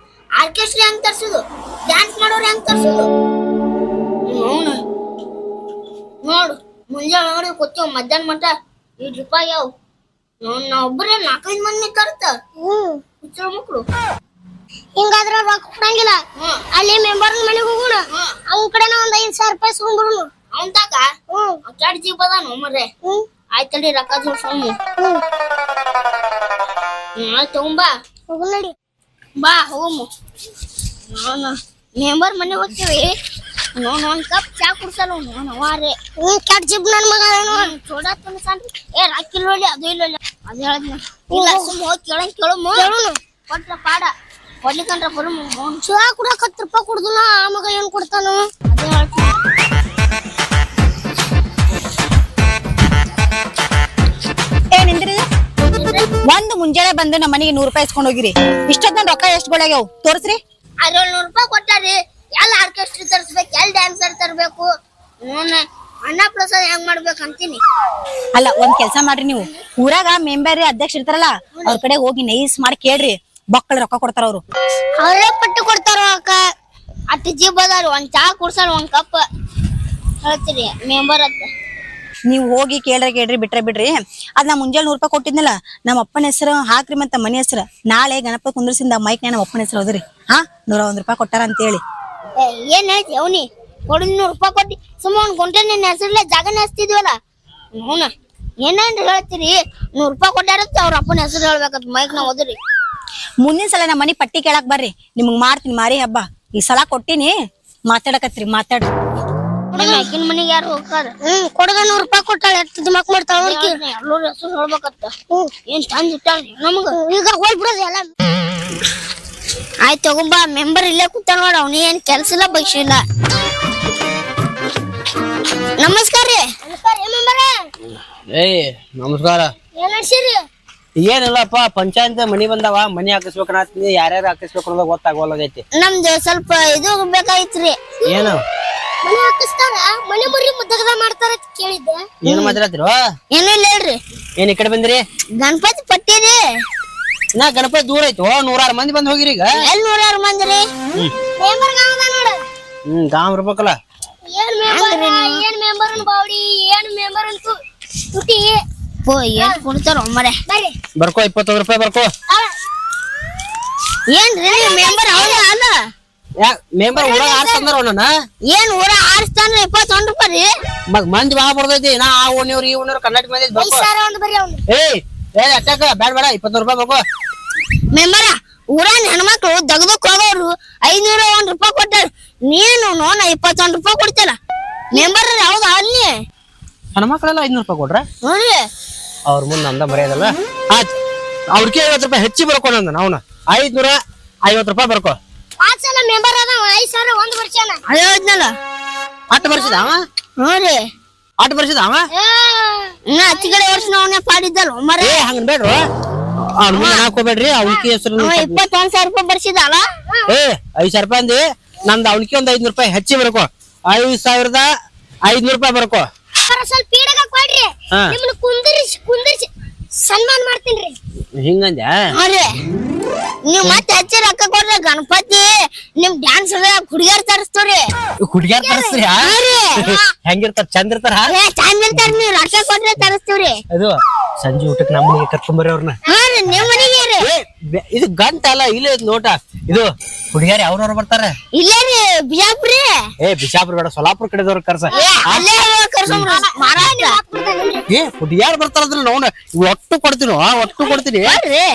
ಆರ್ಕೆಸ್ಟ್ರಾ ಹೆಂಗ್ ತರ್ಸುದು ಡ್ಯಾನ್ಸ್ ಮಾಡೋರು ಹೆಂಗ್ ತರ್ಸುದು ನೋಡು ಮುಂಜಾನೆ ನೋಡಿ ಕೂತೀವ್ ಮಧ್ಯಾಹ್ನ ಮಟ 2 ರೂಪಾಯಿ ಯಾವ ನಾವೊಬ್ಬರೇ 4-5 ಮಂದಿ ತರ್ತ ಹುಚ್ಚರ ಮಕ್ಳು ಹಿಂಗಾದ್ರ ರೊಕ್ಕ ಕೊಡಂಗಿಲ್ಲ ಅಲ್ಲಿ ಮೆಂಬರ್ ಮನೆಗೆ ಹೋಗೋಣ ಅವನ ಕಡೆನ ಒಂದ್ 5,000 ರೂಪಾಯಿ ಇಸ್ಕೊಂಡ್ಬಿಡುನು ಅವನ್ ತಾಕ ಕೆಟ್ಟ ಜೀಪ್ ಅದಾನು ಮರ್ರೆ ಆಯ್ತಡಿ ರೊಕ್ಕ ಜೋಡ್ಸೋಣ ಆಯ್ತು ತಗೊಂಬಾ ಹೋಗು ನಡಿ ಬಾ ಹೋಗಮ್ಮ ಮೆಂಬರ್ ಮನೆ ಹೋಗ್ತೀವಿ ಒಂದ್ ಕಪ್ ಚಾ ಕುಡ್ಸಲ್ಲ ನವಾರೆ ಕೆಟ್ಟ ಜಿಬ್ ನನ್ ಮಗ ಚೋಡಾ ತಿನ್ಸನ್ರಿ ಏ ರಾಕಿಲ್ ನೋಡಿ ಅದು ಇಲ್ಲ ಅದು ಹೇಳದ್ನ ಇಲ್ಲ ಸುಮ್ಮ ಹೋಗಿ ಕೇಳಮ್ಮ ಕೊಟ್ರ ಪಾಡ ಕೊಡ್ಲಿಕ್ಕಂದ್ರ ಬರಮ್ಮ ಚಾ ಕುಡಕ್ 10 ರೂಪಾಯಿ ಕುಡ್ದನ ಆ ಮಗ ಏನ್ ಕೊಡ್ತಾನು ಅದೇ ಹೇಳ್ತೀನಿ ಏ ನಿಂದ್ರಿ ಒಂದ್ ಮುಂಜಾನೆ ಬಂದು ನಮ್ಮ ಮನೆಗೆ 100 ರೂಪಾಯಿ ಇಸ್ಕೊಂಡ್ ಹೋಗಿರಿ ಇಷ್ಟೊತ್ತ ರೊಕ್ಕ ಎಷ್ಟ್ ಗೊಳಗ್ಯಾವ ತೋರ್ಸ್ರಿ 100 ರೂಪಾಯಿ ಕೊಟ್ಟಾರಿ ಎಲ್ಲ ಆರ್ಕೆಸ್ಟ್ರಾ ತರ್ಸ್ಬೇಕು ಎಲ್ ಡ್ಯಾನ್ಸರ್ ತರ್ಬೇಕು ಅಣ್ಣ ಪ್ರಸಾದ್ ಹೆಂಗ್ ಮಾಡ್ಬೇಕು ಅಂತೀನಿ ಅಲ್ಲ ಒಂದ್ ಕೆಲ್ಸ ಮಾಡ್ರಿ ನೀವು ಊರಾಗ ಮೆಂಬರ್ ಅಧ್ಯಕ್ಷ ಇರ್ತಾರಲ್ಲ ಅವ್ರ ಕಡೆ ಹೋಗಿ ನೈಸ್ ಮಾಡಿ ಕೇಳ್ರಿ ಬಕ್ಕಳ ರೊಕ್ಕ ಕೊಡ್ತಾರ ಅವ್ರು ಅವರೇ ಪಟ್ಟು ಕೊಡ್ತಾರ ಅಕ್ಕ ಅಟ್ಟು ಜೀಬ್ ಅದಾರ ಒಂದ್ ಚಾ ಕುಡ್ಸಲ್ಲ ಒಂದ್ ಕಪ್ ಹೇಳ್ತೀರಿ ಮೆಂಬರ್ ಅಂತ ನೀವ್ ಹೋಗಿ ಕೇಳ್ರಿ ಬಿಡ್ರಿ ಅದ್ ನಾ ಮುಂಜಾನೆ 100 ರೂಪಾಯಿ ಕೊಟ್ಟಿದ್ನಲ್ಲ ನಮ್ಮ ಅಪ್ಪನ ಹೆಸರು ಹಾಕ್ರಿ ಮತ್ತ ಮನೆ ಹೆಸರು ನಾಳೆ ಗಣಪತಿ ಕುಂದ್ರಸಿಂದ ಮೈಕ್ ನಮ್ಮ ಅಪ್ಪನ ಹೆಸರು ಹೋದ್ರಿ 101 ರೂಪಾಯಿ ಕೊಟ್ಟಾರ ಅಂತ ಹೇಳಿ ಏನ್ ಹೇಳ್ತಿ ಅವನಿ ಕೊಡಿ 100 ರೂಪಾಯಿ ಕೊಟ್ಟಿ ಸುಮ್ಮ ಒಂದ್ ಗುಂಟೆ ನಿನ್ನ ಹೆಸರಲ್ಲೇ ಜಾಗನ ಹಚ್ತಿದ್ವಲ್ಲ ಅವನ ಏನೇನ್ರಿ ಹೇಳ್ತೀರಿ 100 ರೂಪಾಯಿ ಕೊಟ್ಟಾರತ್ತ ಅವ್ರ ಅಪ್ಪನ ಹೆಸರು ಹೇಳ್ಬೇಕಂತ ಮೈಕ್ ನಾವ್ ಓದ್ರಿ ಮುಂದಿನ ಸಲ ನಮ್ಮ ಮನಿ ಪಟ್ಟಿ ಕೇಳಕ್ ಬರ್ರಿ ನಿಮಗ್ ಮಾಡ್ತೀನಿ ಮಾರಿ ಹಬ್ಬ ಈ ಸಲ ಕೊಟ್ಟಿನಿ ಮಾತಾಡಕತ್ರಿ ಮಾತಾಡ್ರಿ ಅಕ್ಕಿನ ಮನೆಗೆ ಯಾರು ಹೋಗ್ತಾರ ಕೊಡಗ 100 ರೂಪಾಯಿ ಕೊಟ್ಟಾಳ ಎಷ್ಟು ದಿಮಾಕ್ ಮಾಡ್ತಾಳ ಎಲ್ಲರೂ ಹೆಸರು ಹೇಳ್ಬೇಕತ್ತ ಏನ್ ಚಂದ ಇಟ್ಟಾಳ ನಮಗ ಈಗ ಹೋಗ್ಬಿಡೋದು ಎಲ್ಲ ಆಯ್ತು ತಗೊಂಬಾ ಮೆಂಬರ್ ಇಲ್ಲೇ ಕೂತಾನ ನೋಡ ಅವ್ನ ಏನ್ ಕೆಲ್ಸ ಇಲ್ಲ ಬಗ್ಸಿ ಇಲ್ಲ ನಮಸ್ಕಾರ ರೀ ಏಯ್ ನಮಸ್ಕಾರ ಏನ್ ನಡ್ಸಿರಿ ಏನಿಲ್ಲಪ್ಪ ಪಂಚಾಯತ್ ಮನಿ ಬಂದಾವ ಮನಿ ಹಾಕಿಸ್ಬೇಕನ್ನತ್ತೀನಿ ಯಾರ್ಯಾರು ಹಾಕಿಸ್ಬೇಕು ಅನ್ನೋದು ಗೊತ್ತಾಗೋಲಾಗೈತಿ ನಮ್ದು ಸ್ವಲ್ಪ ಇದು ಬೇಕಾಗಿತ್ರಿ ಏನು ಮನೆ ಹಾಕಿಸ್ತಾರ ಮನೆ ಮುರಿ ಮುದ್ದಗದ ಮಾಡ್ತಾರ ಅಂತ ಕೇಳಿದ್ದೆ ಏನ್ ಮಾತಾಡ್ತಿರೋ ಏನೂ ಇಲ್ಲ ಹೇಳ್ರಿ ಏನ್ ಈ ಕಡೆ ಬಂದ್ರಿ ಗಣಪತಿ ಪಟ್ಟಿರಿ ನಾ ಗಣಪತಿ ದೂರ ಐತಿ 106 ಮಂದಿ ಬಂದ್ ಹೋಗಿರಿ ಈಗ ಎಲ್ 106 ಮಂದಿ ರೀ ಮೆಂಬರ್ ಗಾವದ ನೋಡು ಗಾಮ್ ಇರ್ಬೇಕಲ್ಲ ಏನ್ ಮೆಂಬರ್ ಬಾವಡಿ ಏನ್ ಮೆಂಬರ್ ಅಂತೂ ತುಟಿ ಪೋ ಏನ್ ಕೊಡ್ತಾರ ಒಮ್ಮರೆ ಬರ್ರಿ ಬರ್ಕೋ 21 ರೂಪಾಯಿ ಬರ್ಕೋ ಏನ್ರಿ ಮೆಂಬರ್ ಅವನ ಅಲ್ಲ ಮೆಂಬರ್ ಊರಾಗ ಆರ್ಸ್ತಂದ್ರ ಅವನನ್ನ ಏನ್ ಊರ ಆರಿಸ್ತಾನ 21 ರೂಪಾಯಿ ರೀ ಮಂದಿ ಬಾ ಬರ್ತೈತಿ ನಾ ಆ ಓಣಿಯವ್ರು ಈ ಓಣಿಯವ್ರು ಕರ್ನಾಟಕ ಮಂದಿ ಅಟ್ಟಾಕ ಬೇಡ 20 ರೂಪಾಯಿ ಬೇಕು ಮೆಂಬರ ಊರಾನ್ ಹೆಣ್ಮಕ್ಳು ದಗದಕ್ ಹೋಗೋರು 501 ರೂಪಾಯಿ ಕೊಟ್ಟಾರ ನೀನು ನೋನ 21 ರೂಪಾಯಿ ಕೊಡ್ತೀರ ಮೆಂಬರ್ ಯಾವ್ದು ಅಲ್ಲಿ ಹೆಣ್ಮಕ್ಳೆಲ್ಲ 500 ರೂಪಾಯಿ ಕೊಡ್ರ ನೋಡ್ರಿ ಅವ್ರ ಮುಂದೆ ಅಂದ ಮರ್ಯಾದಲ್ಲ ಆಯ್ತು ಅವ್ರಿಗೆ 50 ರೂಪಾಯಿ ಹೆಚ್ಚಿ ಬರ್ಕೊ ನಂದ ಅವನ 550 ರೂಪಾಯಿ ಬರ್ಕೊ 5 ಸಲ ಮೆಂಬರ್ ಅದ 5,000 1 ವರ್ಷನ ಅದೇ ಹೋದ್ನಲ್ಲ ಅಟ್ ಬರ್ಸಿದ ಅವ ನೋಡ್ರಿ ಅಟ್ ಬರ್ಸಿದ ಅವ ಇನ್ನ ಹತ್ತಿ ಕಡೆ ವರ್ಷ ಅವನೇ ಪಾಡಿದ್ದಲ್ಲ ಮರ ಹಂಗ ಬೇಡ್ರು ಅವ್ನ ಮುಂದೆ ಹಾಕೋಬೇಡ್ರಿ ಅವನಿಗೆ ಹೆಸರು 21,000 ರೂಪಾಯಿ ಬರ್ಸಿದಲ್ಲ 5,000 ರೂಪಾಯಿ ಅಂದಿ ನಂದು ಅವನಿಗೆ ಒಂದ್ 500 ರೂಪಾಯಿ ಹೆಚ್ಚಿ ಬರ್ಕೊ 5,500 ರೂಪಾಯಿ ಬರ್ಕೊ ಸ್ವಲ್ಪ ಪೀಡಗ ಕೊಡ್ರಿ ನಿಮ್ಮನ್ನ ಕುಂದಿರಿಸಿ ಸನ್ಮಾನ ಮಾಡ್ತೀನ್ರಿ ಹಿಂಗಂದ್ಯಾ ನೋಡ್ರಿ ನೀವ್ ಮತ್ತೆ ಹೆಚ್ಚಿ ರೊಕ್ಕ ಕೊಡ್ರಿ ಗಣಪತಿ ನಿಮ್ ಡ್ಯಾನ್ಸ್ ಹುಡುಗಿಯರ್ ತರಿಸ್ತವ್ರಿ ಹುಡುಗಿಯಾರ ತರಿಸ್ರಿ ಹೆಂಗಿರ್ತಾರ ಚಂದ ಇರ್ತಾರ ಚಂದ ಇರ್ತಾರ ನೀವ್ ರೊಕ್ಕ ಕೊಡ್ರಿ ತರಿಸ್ತವ್ರಿ ಅದು ಸಂಜೆ ಊಟಕ್ಕೆ ನಮ್ಮ ಮನೆಗೆ ಕರ್ಕೊಂಬರ್ರಿ ಅವ್ರನ್ನ ನಿಮ್ ಮನೆಗೆ ರೀ ಇದು ಗಂಟ ಅಲ್ಲ ಇಲ್ಲೇ ನೋಟ ಇದು ಹುಡುಗಿಯಾರ ಅವ್ರವ್ರು ಬರ್ತಾರ ಇಲ್ಲೇ ರೀ ಬಿಜಾಪುರಿ ಬಿಜಾಪುರ ಬೇಡ ಸೊಲಾಪುರ ಕಡೆದವ್ರ ಕರ್ಸ ಅಲ್ಲೇ ಕರ್ಸೋಮ್ರಿ ಹುಡುಗಿಯಾರ ಬರ್ತಾರದ್ರ ನೋಡ ಒಟ್ಟು ಕೊಡ್ತೀನಿ ಒಟ್ಟು ಕೊಡ್ತೀನಿ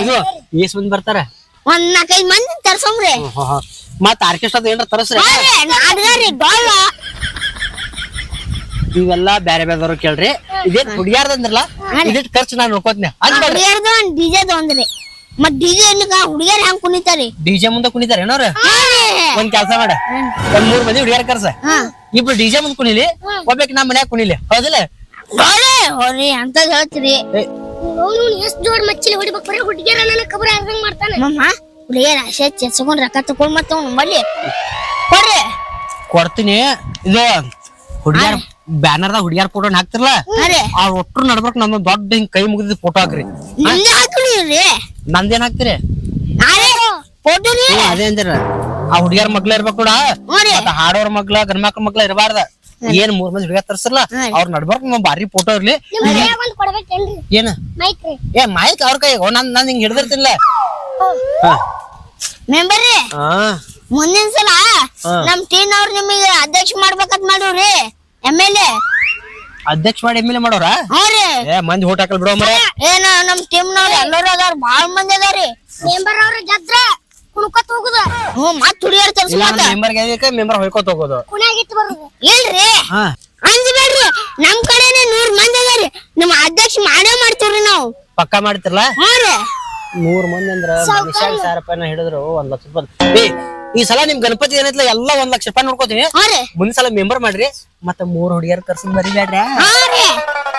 ಇದು ಎಷ್ಟ್ ಮಂದಿ ಬರ್ತಾರ ಒಂದ್ 4-5 ಮಂದಿ ತರ್ಸೋಮ್ರಿ ಮತ್ ಆರ್ಕೆಸ್ಟ್ರಾದ ಏನಾರ ತರಸ್ರಿ ನಾಡ್ಗಾರಿ ಡೊಳ್ಳ ಇವೆಲ್ಲಾ ಬ್ಯಾರೆ ಬೇರೆದವ್ರು ಕೇಳ್ರಿ ಇದೇನ್ ಹುಡುಗಿಯಾರ್ದಂದ್ರಲ್ಲ ಇದಿಟ್ ಖರ್ಚು ನಾನ್ ನೋಡ್ಕೋತೀನಿ ಹುಡುಗಿಯರ್ದು ಒಂದ್ ಡಿಜೆದು ಅಂದ್ರಿ ಮತ್ ಡಿಜೆ ಹುಡುಗಿಯರ್ ಹೆಂಗ್ ಕುಣಿತಾರಿ ಡಿಜೆ ಮುಂದೆ ಕುಣಿತಾರ ಏನವ್ರ ಒಂದ್ ಕೆಲ್ಸ ಮಾಡ ಒಂದ್ 3 ಮಂದಿ ಹುಡುಗಿಯರ್ ಕರ್ಸ ಇಬ್ರು ಡಿಜೆ ಮುಂದ್ ಕುಣಿಲಿ ಒಬ್ಬಕ್ ನಮ್ ಮನ್ಯಾಗ ಕುಣಿಲಿ ಹೌದಿಲ್ಲ ಹೋರಿ ಅಂತ ಹೇಳ್ತೀರಿ ಎಷ್ಟ್ ಜೋಡ್ ಮಚ್ಚಿಲಿ ಹೊಡಿಬೇಕು ಬರೀ ಹುಡುಗಿಯರ ನನ್ನ ಕಬರ ಅರ್ಧಂಗ್ ಮಾಡ್ತಾನೆ ಮಮ್ಮ ಹುಡುಗಿಯರ್ ಆಸೆ ಚೆಸ್ಕೊಂಡ್ ರೊಕ್ಕ ತಕೊಂಡ್ ಮತ್ತ ನಮ್ಮಲ್ಲಿ ಕೊಡ್ರಿ ಕೊಡ್ತೀನಿ ಇದು ಹುಡುಗಿಯರ್ ಬ್ಯಾನರ್ದಾಗ ಹುಡುಗಿಯರ್ ಫೋಟೋ ಹಾಕ್ತಿರ್ಲ ಅವ್ರ ಒಟ್ರು ನಡ್ಬರ್ಕ್ ನಂದು ದೊಡ್ಡ ಹಿಂಗ್ ಕೈ ಮುಗಿದ ಫೋಟೋ ಹಾಕ್ರಿ ನಿಮ್ದೇ ಹಾಕ್ರಿ ನಂದೇನ್ ಹಾಕ್ತಿರಿ ಫೋಟೋ ರೀ ಅದೇ ಅಂದಿರ ಆ ಹುಡುಗಿಯರ್ ಮಗ್ಳ ಇರ್ಬೇಕು ಕೂಡ ಹಾಡೋರ್ ಮಗ್ಳ ಗಂಡ್ಮಕ್ಳ ಮಗ್ಳ ಇರಬಾರ್ದ ಏನ್ 3 ಮಂದಿ ಹುಡುಗಿಯರ್ ತರ್ಸಲ್ಲ ಅವ್ರ ನಡ್ಬರ್ಕ್ ಬಾರಿ ಫೋಟೋ ಇರ್ಲಿ ಏನ ಮೈಕ್ ಅವ್ರ ಕೈ ನಾನ್ ಹಿಂಗ್ ಹಿಡ್ದಿರ್ತಿನ್ಲ ಮೆಂಬರ್ರಿ ಮುಂದಿನ ಸಲ ನಮ್ ಟೀಮ್ ಅವ್ರ ನಿಮಗೆ ಅಧ್ಯಕ್ಷ ಮಾಡ್ಬೇಕಂತ ಮಾಡ್ರಿ MLA ಅಧ್ಯಕ್ಷ ಮಾಡಿ MLA ಮಾಡೋರ ಮಂದಿ ಓಟ್ ಹಾಕಲ್ ಬಿಡೋ ಮರ ಏನ ನಮ್ ಟೀಮ್ ನವ್ರ ಎಲ್ಲರೂ ಅದಾರ ಬಾಳ್ ಮಂದಿ ಅದಾರಿ ಮೆಂಬರ್ ಅವ್ರ ಗೆದ್ರ ಕುಣ್ಕೋತ ಹೋಗುದ ಮತ್ ಹುಡುಗಿಯರ್ ತರ್ಸ್ಬೇಕ ಮೆಂಬರ್ ಹೊಯ್ಕೋತ ಹೋಗೋದು ಕುಣ್ಯಾಗಿತ್ತು ಬರುದು ಇಲ್ರಿ ಅಂಜಬೇಡ್ರಿ ನಮ್ ಕಡೆನೆ 100 ಮಂದಿ ಅದಾರಿ ನಿಮ್ ಅಧ್ಯಕ್ಷ ಮಾಡೇ ಮಾಡ್ತೀವ್ರಿ ನಾವು ಪಕ್ಕ ಮಾಡ್ತಿರ್ಲ 100 ಮಂದಿ ಅಂದ್ರ 1,000 ರೂಪಾಯಿನ ಹಿಡಿದ್ರು 1 ಲಕ್ಷ ರೂಪಾಯಿ ಈ ಸಲ ನಿಮ್ ಗಣಪತಿ ಏನೈತ್ಲ ಎಲ್ಲಾ 1 ಲಕ್ಷ ರೂಪಾಯಿ ನೋಡ್ಕೋತೀನಿ ಮುಂದಿನ ಸಲ ಮೆಂಬರ್ ಮಾಡ್ರಿ ಮತ್ತ 3 ಹುಡುಗಿಯರ್ ಕರ್ಸದ್ ಬರಿಬ್ಯಾಡ್ರಿ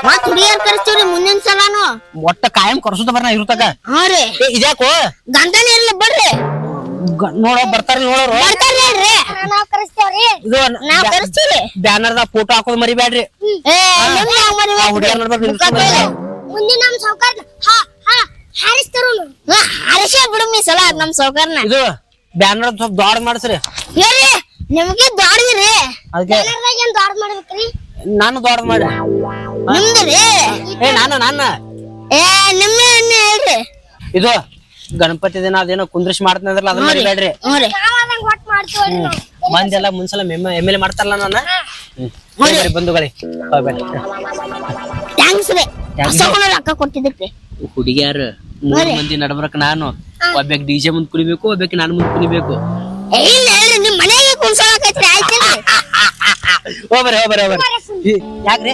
ಮತ್ ಹುಡುಗಿಯರ್ ಕರ್ಸ್ತೀವ್ರಿ ಮುಂದಿನ ಸಲಾನು ಒಟ್ಟ ಕಾಯಂ ಕರ್ಸುದ ಬರ್ನ ಇರುತ್ತಾಗ ಇದ್ಯಾಕೋ ಗಂಟನೆ ಇರ್ಲಿ ಬರ್ರಿ ನೋಡೋ ಬರ್ತಾರ ನೋಡೋರು ನಾವ್ ಕರೆಸ್ತೇವ್ರಿ ಇದು ನಾವ್ ಕರ್ಸ್ತೀವಿ ಬ್ಯಾನರ್ದಾಗ ಫೋಟೋ ಹಾಕೋದ್ ಮರಿಬ್ಯಾಡ್ರಿ ಹುಡುಗಿಯರ್ ನೋಡ್ಬೇಕು ಮುಂದಿನ ನಮ್ ಸೌಕರ್ಯ ಹಾರಿಸ್ತಾರು ಹಾರಿಸೇ ಬಿಡುಮಿ ಸಲ ನಮ್ ಸೌಕರ್ನ ಇದು ಬ್ಯಾನರ್ ಸ್ವಲ್ಪ ದೊಡ್ಡ ಮಾಡ್ಸ್ರಿ ಹೇಳ್ರಿ ನಿಮ್ಗೆ ದೊಡ್ಡದ್ರಿ ಅದಕ್ಕೆ ಏನ್ ದೊಡ್ಡ ಮಾಡ್ಬೇಕ್ರಿ ನಾನು ದೊಡ್ಡ ಮಾಡಿ ನಿಮ್ದ್ರಿ ನಾನು ನಿಮ್ಮ ಹೇಳ್ರಿ ಇದು ಗಣಪತಿ ದಿನ ಅದೇನೋ ಕುಂದ್ರಿಸಿ ಮಾಡ್ತೀನಿ ಅಂದ್ರಲ್ಲ ಅದನ್ನ ಮರಿಬೇಡ್ರಿ ಒಟ್ ಮಾಡ್ತೀವಿ ಮಂದೆಲ್ಲ ಮುಂದ್ಸಲ MLA ಮಾಡ್ತಾರಲ್ಲ ನಾನು ಬಂಧುಗಳೇ ಥ್ಯಾಂಕ್ಸ್ ರೀ ರೊಕ್ಕ ಕೊಟ್ಟಿದ್ದಕ್ಕೆ ಹುಡುಗಿಯಾರ 3 ಮಂದಿ ನಡ್ಬರ್ಕ್ ನಾನು ಒಬ್ಬಕ್ ಡಿಜೆ ಮುಂದ್ ಕುಣಿಬೇಕು ಒಬ್ಬಕ್ ನಾನು ಮುಂದ್ ಕುಣಿಬೇಕು ನಿಮ್ ಮನೆಗೆ ಕುಣ್ಸೋಕೈತ್ರಿ ಆಯ್ತೇನ್ರಿ ಹೋಗ್ಬರ್ರಿ ಯಾಕ್ರಿ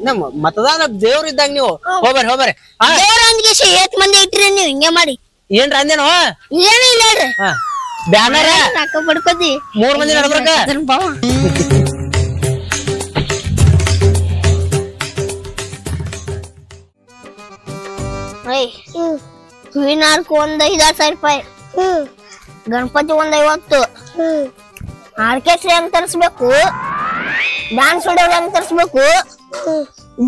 ನಮ್ಮ ಮತದಾನ ದೇವ್ರ ಇದ್ದಾಗ ನೀವು ಹೋಗ್ಬರ್ರಿ ದೇವ್ರಂದ್ಗೆ 8 ಮಂದಿ ಇಟ್ರಿ ನೀವು ಹಿಂಗೆ ಮಾಡಿ ಏನ್ರ ಅಂದೇನೋ ಏನೂ ಇಲ್ಲ ಹೇಳ್ರಿ ಬ್ಯಾನರ್ ರೊಕ್ಕ ಪಡ್ಕೋತಿ 3 ಮಂದಿ ನಡ್ಬರ್ಕ ಹೂವಿನಾರ್ಕು 5,000 ರೂಪಾಯಿ ಗಣಪತಿ 50 ಆರ್ಕೆಸ್ಟ್ರಾ ಹೆಂಗ್ ತರಿಸ್ಬೇಕು ಡ್ಯಾನ್ಸ್ ಹೊಡೋರ್ ಹೆಂಗ್ ತರಿಸ್ಬೇಕು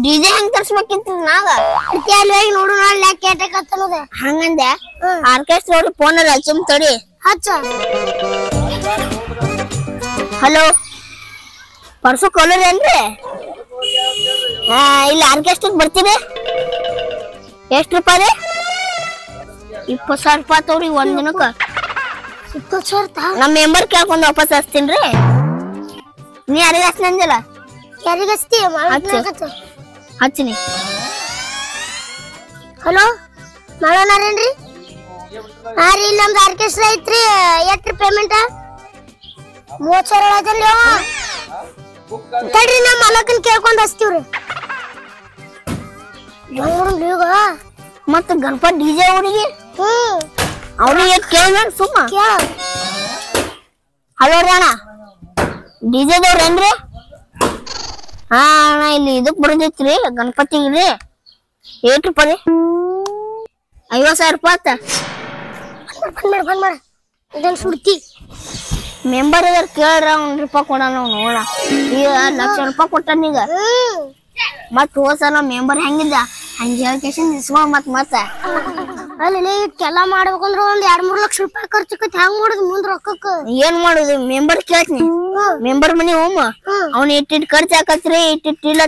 ಡಿಜೆ ಹೆಂಗ್ ತರಿಸ್ಬೇಕಿತ್ತು ನಾಗ ಹೋಗಿ ನೋಡು ಕೇಟಕತ್ತನದ ಹಂಗಂದೆ ಆರ್ಕೆಸ್ಟ್ರಾ ಅವ್ರು ಫೋನ್ ಹಚ್ಚುಮ್ ತಡಿ ಹಚ್ಚ ಹಲೋ ಪರ್ಸು ಕೊಲರ್ ಏನ್ರಿ ಇಲ್ಲಿ ಆರ್ಕೆಸ್ಟ್ರಾ ಬರ್ತೀರಿ ಎಷ್ಟು ರೂಪಾಯಿ ರೀ 20,000 ರೂಪಾಯಿ ತೋರಿ ಒಂದ್ ದಿನಕ್ಕ ನಮ್ ಮೆಂಬರ್ ಕೇಳ್ಕೊಂಡ್ ವಾಪಸ್ ಹಚ್ತೀನ್ರಿ. ನೀ ಯಾರಿಗ ಹಚ್ಚಿಲ್ಲ? ಯಾರಿಗ ಹಚ್ತಿ? ಹಚ್ಚಿನಿ. ಹಲೋ ಮಾಡೋಣಾರೇನ್ರಿ? ಹಾ ರೀ, ಇಲ್ಲಿ ನಮ್ದು ಆರ್ಕೆಸ್ಟ್ರಾ ಐತ್ರಿ. ಎಷ್ಟ್ರಿ ಪೇಮೆಂಟ್? 30,000 ಐತಲ್ರಿ. ತಡ್ರಿ, ನಮ್ಮ ಮಾಲಕನ್ ಕೇಳ್ಕೊಂಡ್ ಹಚ್ತೀವ್ರಿ. ಈಗ ಮತ್ತ ಗಣಪತಿ ಡಿಜೆ ಹುಡುಗಿ ಅವ್ರಿಗೆ ಕೇಳ್ಬೇಡ ಸುಮ್ಮ. ಹಲೋ ರೀ ಅಣ್ಣ, ಡಿಜೆದವ್ರೇನ್ರಿ? ಹಾ ಅಣ್ಣ, ಇಲ್ಲಿ ಇದಕ್ ಬರೋದೈತ್ರಿ ಗಣಪತಿಗ್ರಿ. ಏಟ್ ರೂಪಾಯಿ? 50,000 ರೂಪಾಯಿ. ಬಂದ್ ಮಾಡ ಇದನ್ ಸುಡ್ತಿ. ಮೆಂಬರ್ ಇದಾರ ಕೇಳ್ರ, 1 ರೂಪಾಯಿ ಕೊಡೋಣ ನೋಡ. ಈಗ 1,00,000 ರೂಪಾಯಿ ಕೊಟ್ಟಾನೀಗ. ಮತ್ ಹೋಸಲ ಮೆಂಬರ್ ಹೆಂಗಿದ್ದ ಹಂಗ ಹೇಳ್ಕೇಶನ್ ಇಸ್ಕೊಂಡ್ ಮತ್ತ ಅಲ್ಲಿ ಇಷ್ಟೆಲ್ಲಾ ಮಾಡ್ಬೇಕಂದ್ರ ಒಂದ್ 2-3 ಲಕ್ಷ ರೂಪಾಯಿ ಖರ್ಚಕತ್. ಹೆಂಗ್ ಮಾಡುದು ಮುಂದ್ ರೊಕ್ಕಕ್ಕ? ಏನ್ ಮಾಡುದು? ಮೆಂಬರ್ ಕೇಳ್ತೀನಿ. ಮೆಂಬರ್ ಮನಿ ಹೋಮ ಅವ್ನ ಇಟ್ಟಿಟ್ ಖರ್ಚು ಹಾಕತ್ರಿ, ಇಟ್ಟಿಲ್ಲ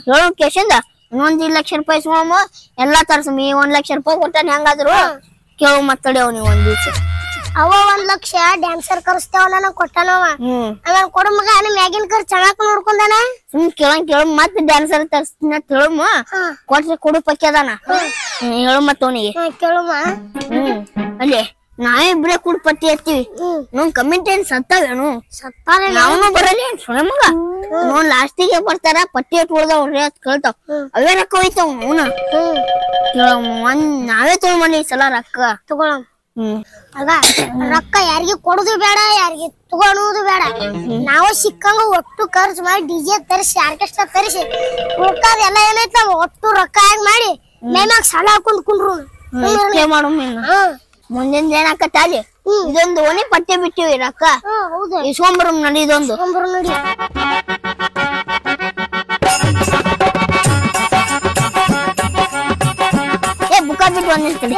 ಹೇಳೋ ಕೇಶಂದ ಇನ್ನೊಂದ್ 1 ಲಕ್ಷ ರೂಪಾಯಿ ಇಸ್ಕೊಂಬ ಎಲ್ಲಾ ತರ್ಸಮಿ. 1 ಲಕ್ಷ ರೂಪಾಯಿ ಕೊಟ್ಟಾನ. ಹೆಂಗಾದ್ರು ಕೇಳು ಮತ್ತಡಿ ಅವ್ನಿಗೆ ಒಂದ್ ದಿವ್ಸ. ಅವ 1 ಲಕ್ಷ ಡ್ಯಾನ್ಸರ್ ಕರ್ಸ್ತೇವ ನನಗ್ ಕೊಟ್ಟಾನವ. ಆಮೇಲೆ ಕೊಡ ಮಗ ಮ್ಯಾಗಿನ ಖರ್ಚು ಚೆನ್ನಾಗ್ ನೋಡ್ಕೊಂಡಾನ. ಸುಮ್ ಕೇಳ ಮತ್ ಡ್ಯಾನ್ಸರ್ ತರ್ಸ್ತೀನಿ ಅಂತ ಹೇಳಮ್ಮ. ಕೊಟ್ರೆ ಕೊಡು ಪಕ್ಕಿ ಅದಾನ ಹೇಳು ಮತ್ತ ಅವನಿಗೆ. ಕೇಳಮ್ಮ. ಅಲ್ಲಿ ನಾವಿಬ್ರೇ ಕೂಡ ಪಟ್ಟಿ ಹತ್ತೀವಿ. ನೋಡ್ ಕಮೆಂಟ್ ಏನ್ ಸತ್ತಾವೇನು? ನಾವನು ಬರಲಿ ಸುಳೆ ಮಗ. ನೋಡ್ ಲಾಸ್ಟಿಗೆ ಬರ್ತಾರ ಪಟ್ಟಿ ಹಟ್ಕೊಳ್ದಾವ್ ಅಂತ ಕೇಳ್ತಾವ್. ಅವೇ ರೊಕ್ಕ ಹೋಯ್ತಾವ್. ಅವನ ನಾವೇ ತಗೊಂಡ್ಬಂದಿ ಸಲ ರೊಕ್ಕ ತಗೊಳಮ್. ಆಗ ರೊಕ್ಕ ಯಾರಿಗೆ ಕೊಡುದು ಬೇಡ, ಯಾರಿಗೆ ತಗೊಳುದು ಬೇಡ. ನಾವು ಸಿಕ್ಕಂಗ ಒಟ್ಟು ಖರ್ಚು ಮಾಡಿ ಡಿಜೆ ತರಿಸಿ ಆರ್ಕೆಸ್ಟ್ರಾ ತರಿಸಿ ಉಳ್ಕಾದ ಎಲ್ಲ ಏನೈತ್ ನಾವ್ ಒಟ್ಟು ರೊಕ್ಕ ಹೆಂಗ್ ಮಾಡಿ ಮೇಮ್ಯಾಗ ಸಾಲ ಹಾಕೊಂಡ್ ಕುಂಡ್ರು ಮಾಡು. ಮುಂದಿನ ಏನಾಕತ್ತ ಅಲ್ಲಿ ಇದೊಂದು ಓಣಿ ಪಟ್ಟೆ ಬಿಟ್ಟಿವಿ ರೊಕ್ಕ. ಇಸ್ಕೊಂಬರು ನಡಿ, ಇದೊಂದು ನಡಿ. ಬುಕ್ಕ ಬಿಟ್ಟು ಒಂದಿಸ್ತೀನಿ.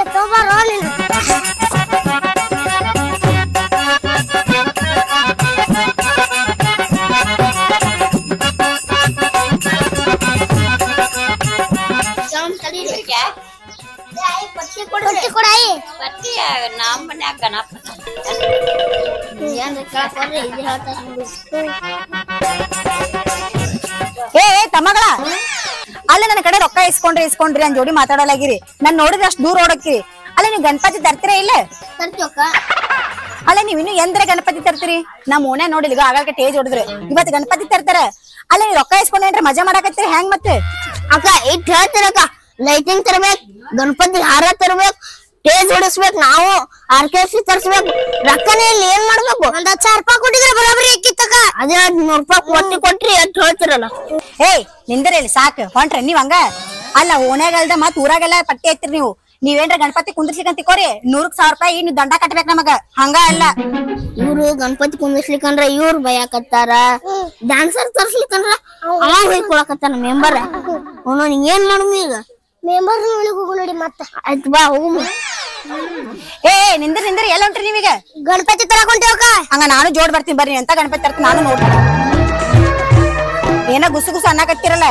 ತಮ್ಮಗಳ ಅಲ್ಲ ನನ್ನ ಕಡೆ ರೊಕ್ಕ ಇಸ್ಕೊಂಡ್ರಿ ಅಂತ ಜೋಡಿ ಮಾತಾಡಲಾಗಿರಿ. ನಾನ್ ನೋಡಿದ್ರೆ ಅಷ್ಟ್ ದೂರ ಓಡಕ್ಕಿರಿ. ಅಲ್ಲ ನೀವ್ ಗಣಪತಿ ತರ್ತೀರಾ ಇಲ್ಲ? ಅಲ್ಲ ನೀವ್ ಇನ್ನು ಎಂದ್ರೆ ಗಣಪತಿ ತರ್ತೀರಿ? ನಮ್ ಓಣೆ ನೋಡಿಲ್ಲ ಈಗ ಆಗಾಗ ಟೇಜ್ ಹೊಡಿದ್ರು. ಇವತ್ ಗಣಪತಿ ತರ್ತಾರ. ಅಲ್ಲ ನೀವ್ ರೊಕ್ಕ ಇಸ್ಕೊಂಡ್ರೆ ಮಜಾ ಮಾಡಾಕತ್ತೀರಿ ಹೆಂಗ್ ಮತ್ತೆ? ಅಕ್ಕ ಇಟ್ ಹೇಳ್ತೀರಕ್ಕ, ಲೈಟಿಂಗ್ ತರ್ಬೇಕ್, ಗಣಪತಿ ಹಾರ ತರ್ಬೇಕ್, ಟೇಜ್ ಹೊಡಿಸ್ಬೇಕು, ನಾವು ಆರ್ಕೆಸ್ಟ್ರಾ ತರ್ಸ್ಬೇಕು. ರೊಕ್ಕನೇ ಇಲ್ಲಿ ಏನ್ ಮಾಡ್ಬೇಕು? 1,000 ರೂಪಾಯಿ ಕೊಟ್ಟಿದ್ರೆ ಬರೋಬರಿ ಆಕಿತ್ತಕ್ಕ. ಅದೇ 100 ರೂಪಾಯಿ ಕೊಟ್ರಿ ಅಂತ ಹೇಳ್ತಿರಲ್ಲ. ಏಯ್ ನಿಂದ್ರೆ ಇಲ್ಲಿ ಸಾಕು ಹೊಂಟ್ರ ನೀವ್ ಹಂಗ. ಅಲ್ಲ ಓಣ್ಯಾಗಲ್ದ ಮತ್ ಊರಾಗೆಲ್ಲ ಪಟ್ಟಿ ಐತಿರಿ ನೀವು. ನೀವೇನ್ರ ಗಣಪತಿ ಕುಂದ್ರಿಸ್ಲಿಕ್ಕಂತ ತಿಕೋರಿ 100,000 ರೂಪಾಯಿ ನೀವ್ ದಂಡ ಕಟ್ಬೇಕ್ ನಮಗ. ಹಂಗ ಅಲ್ಲ, ಇವ್ರು ಗಣಪತಿ ಕುಂದಿಸ್ಲಿಕ್ಕಂದ್ರ ಇವ್ರು ಭಯಕತ್ತಾರ, ಡ್ಯಾನ್ಸರ್ ತರ್ಸ್ಲಿಕ್ಕಂದ್ರ ಅವ ಹೊಯ್ಕೊಳಕತ್ತಾನ ಮೆಂಬರ್. ಅವನು ಏನ್ ಮಾಡುಮ್ ಈಗ? ಮೆಂಬರ್ ಹೋಗು ನೋಡಿ ಮತ್ತ. ಆಯ್ತು ಬಾ ಹೋಗು. ಏ ನಿಂದ್ರಿ ಎಲ್ಲ ಹೊಂಟ್ರಿ ನೀವೀಗ? ಗಣಪತಿ ತರಕೊಂತೇವಕ್ಕ. ಹಂಗ ನಾನು ಜೋಡ್ ಬರ್ತೀನಿ ಬರ್ರಿ. ಎಂತ ಗಣಪತಿ ತರ್ತೀನಿ ನಾನು ನೋಡ್ತೀನಿ. ಏನ ಗುಸು ಅನ್ನಕತ್ತಿರಲ್ಲ.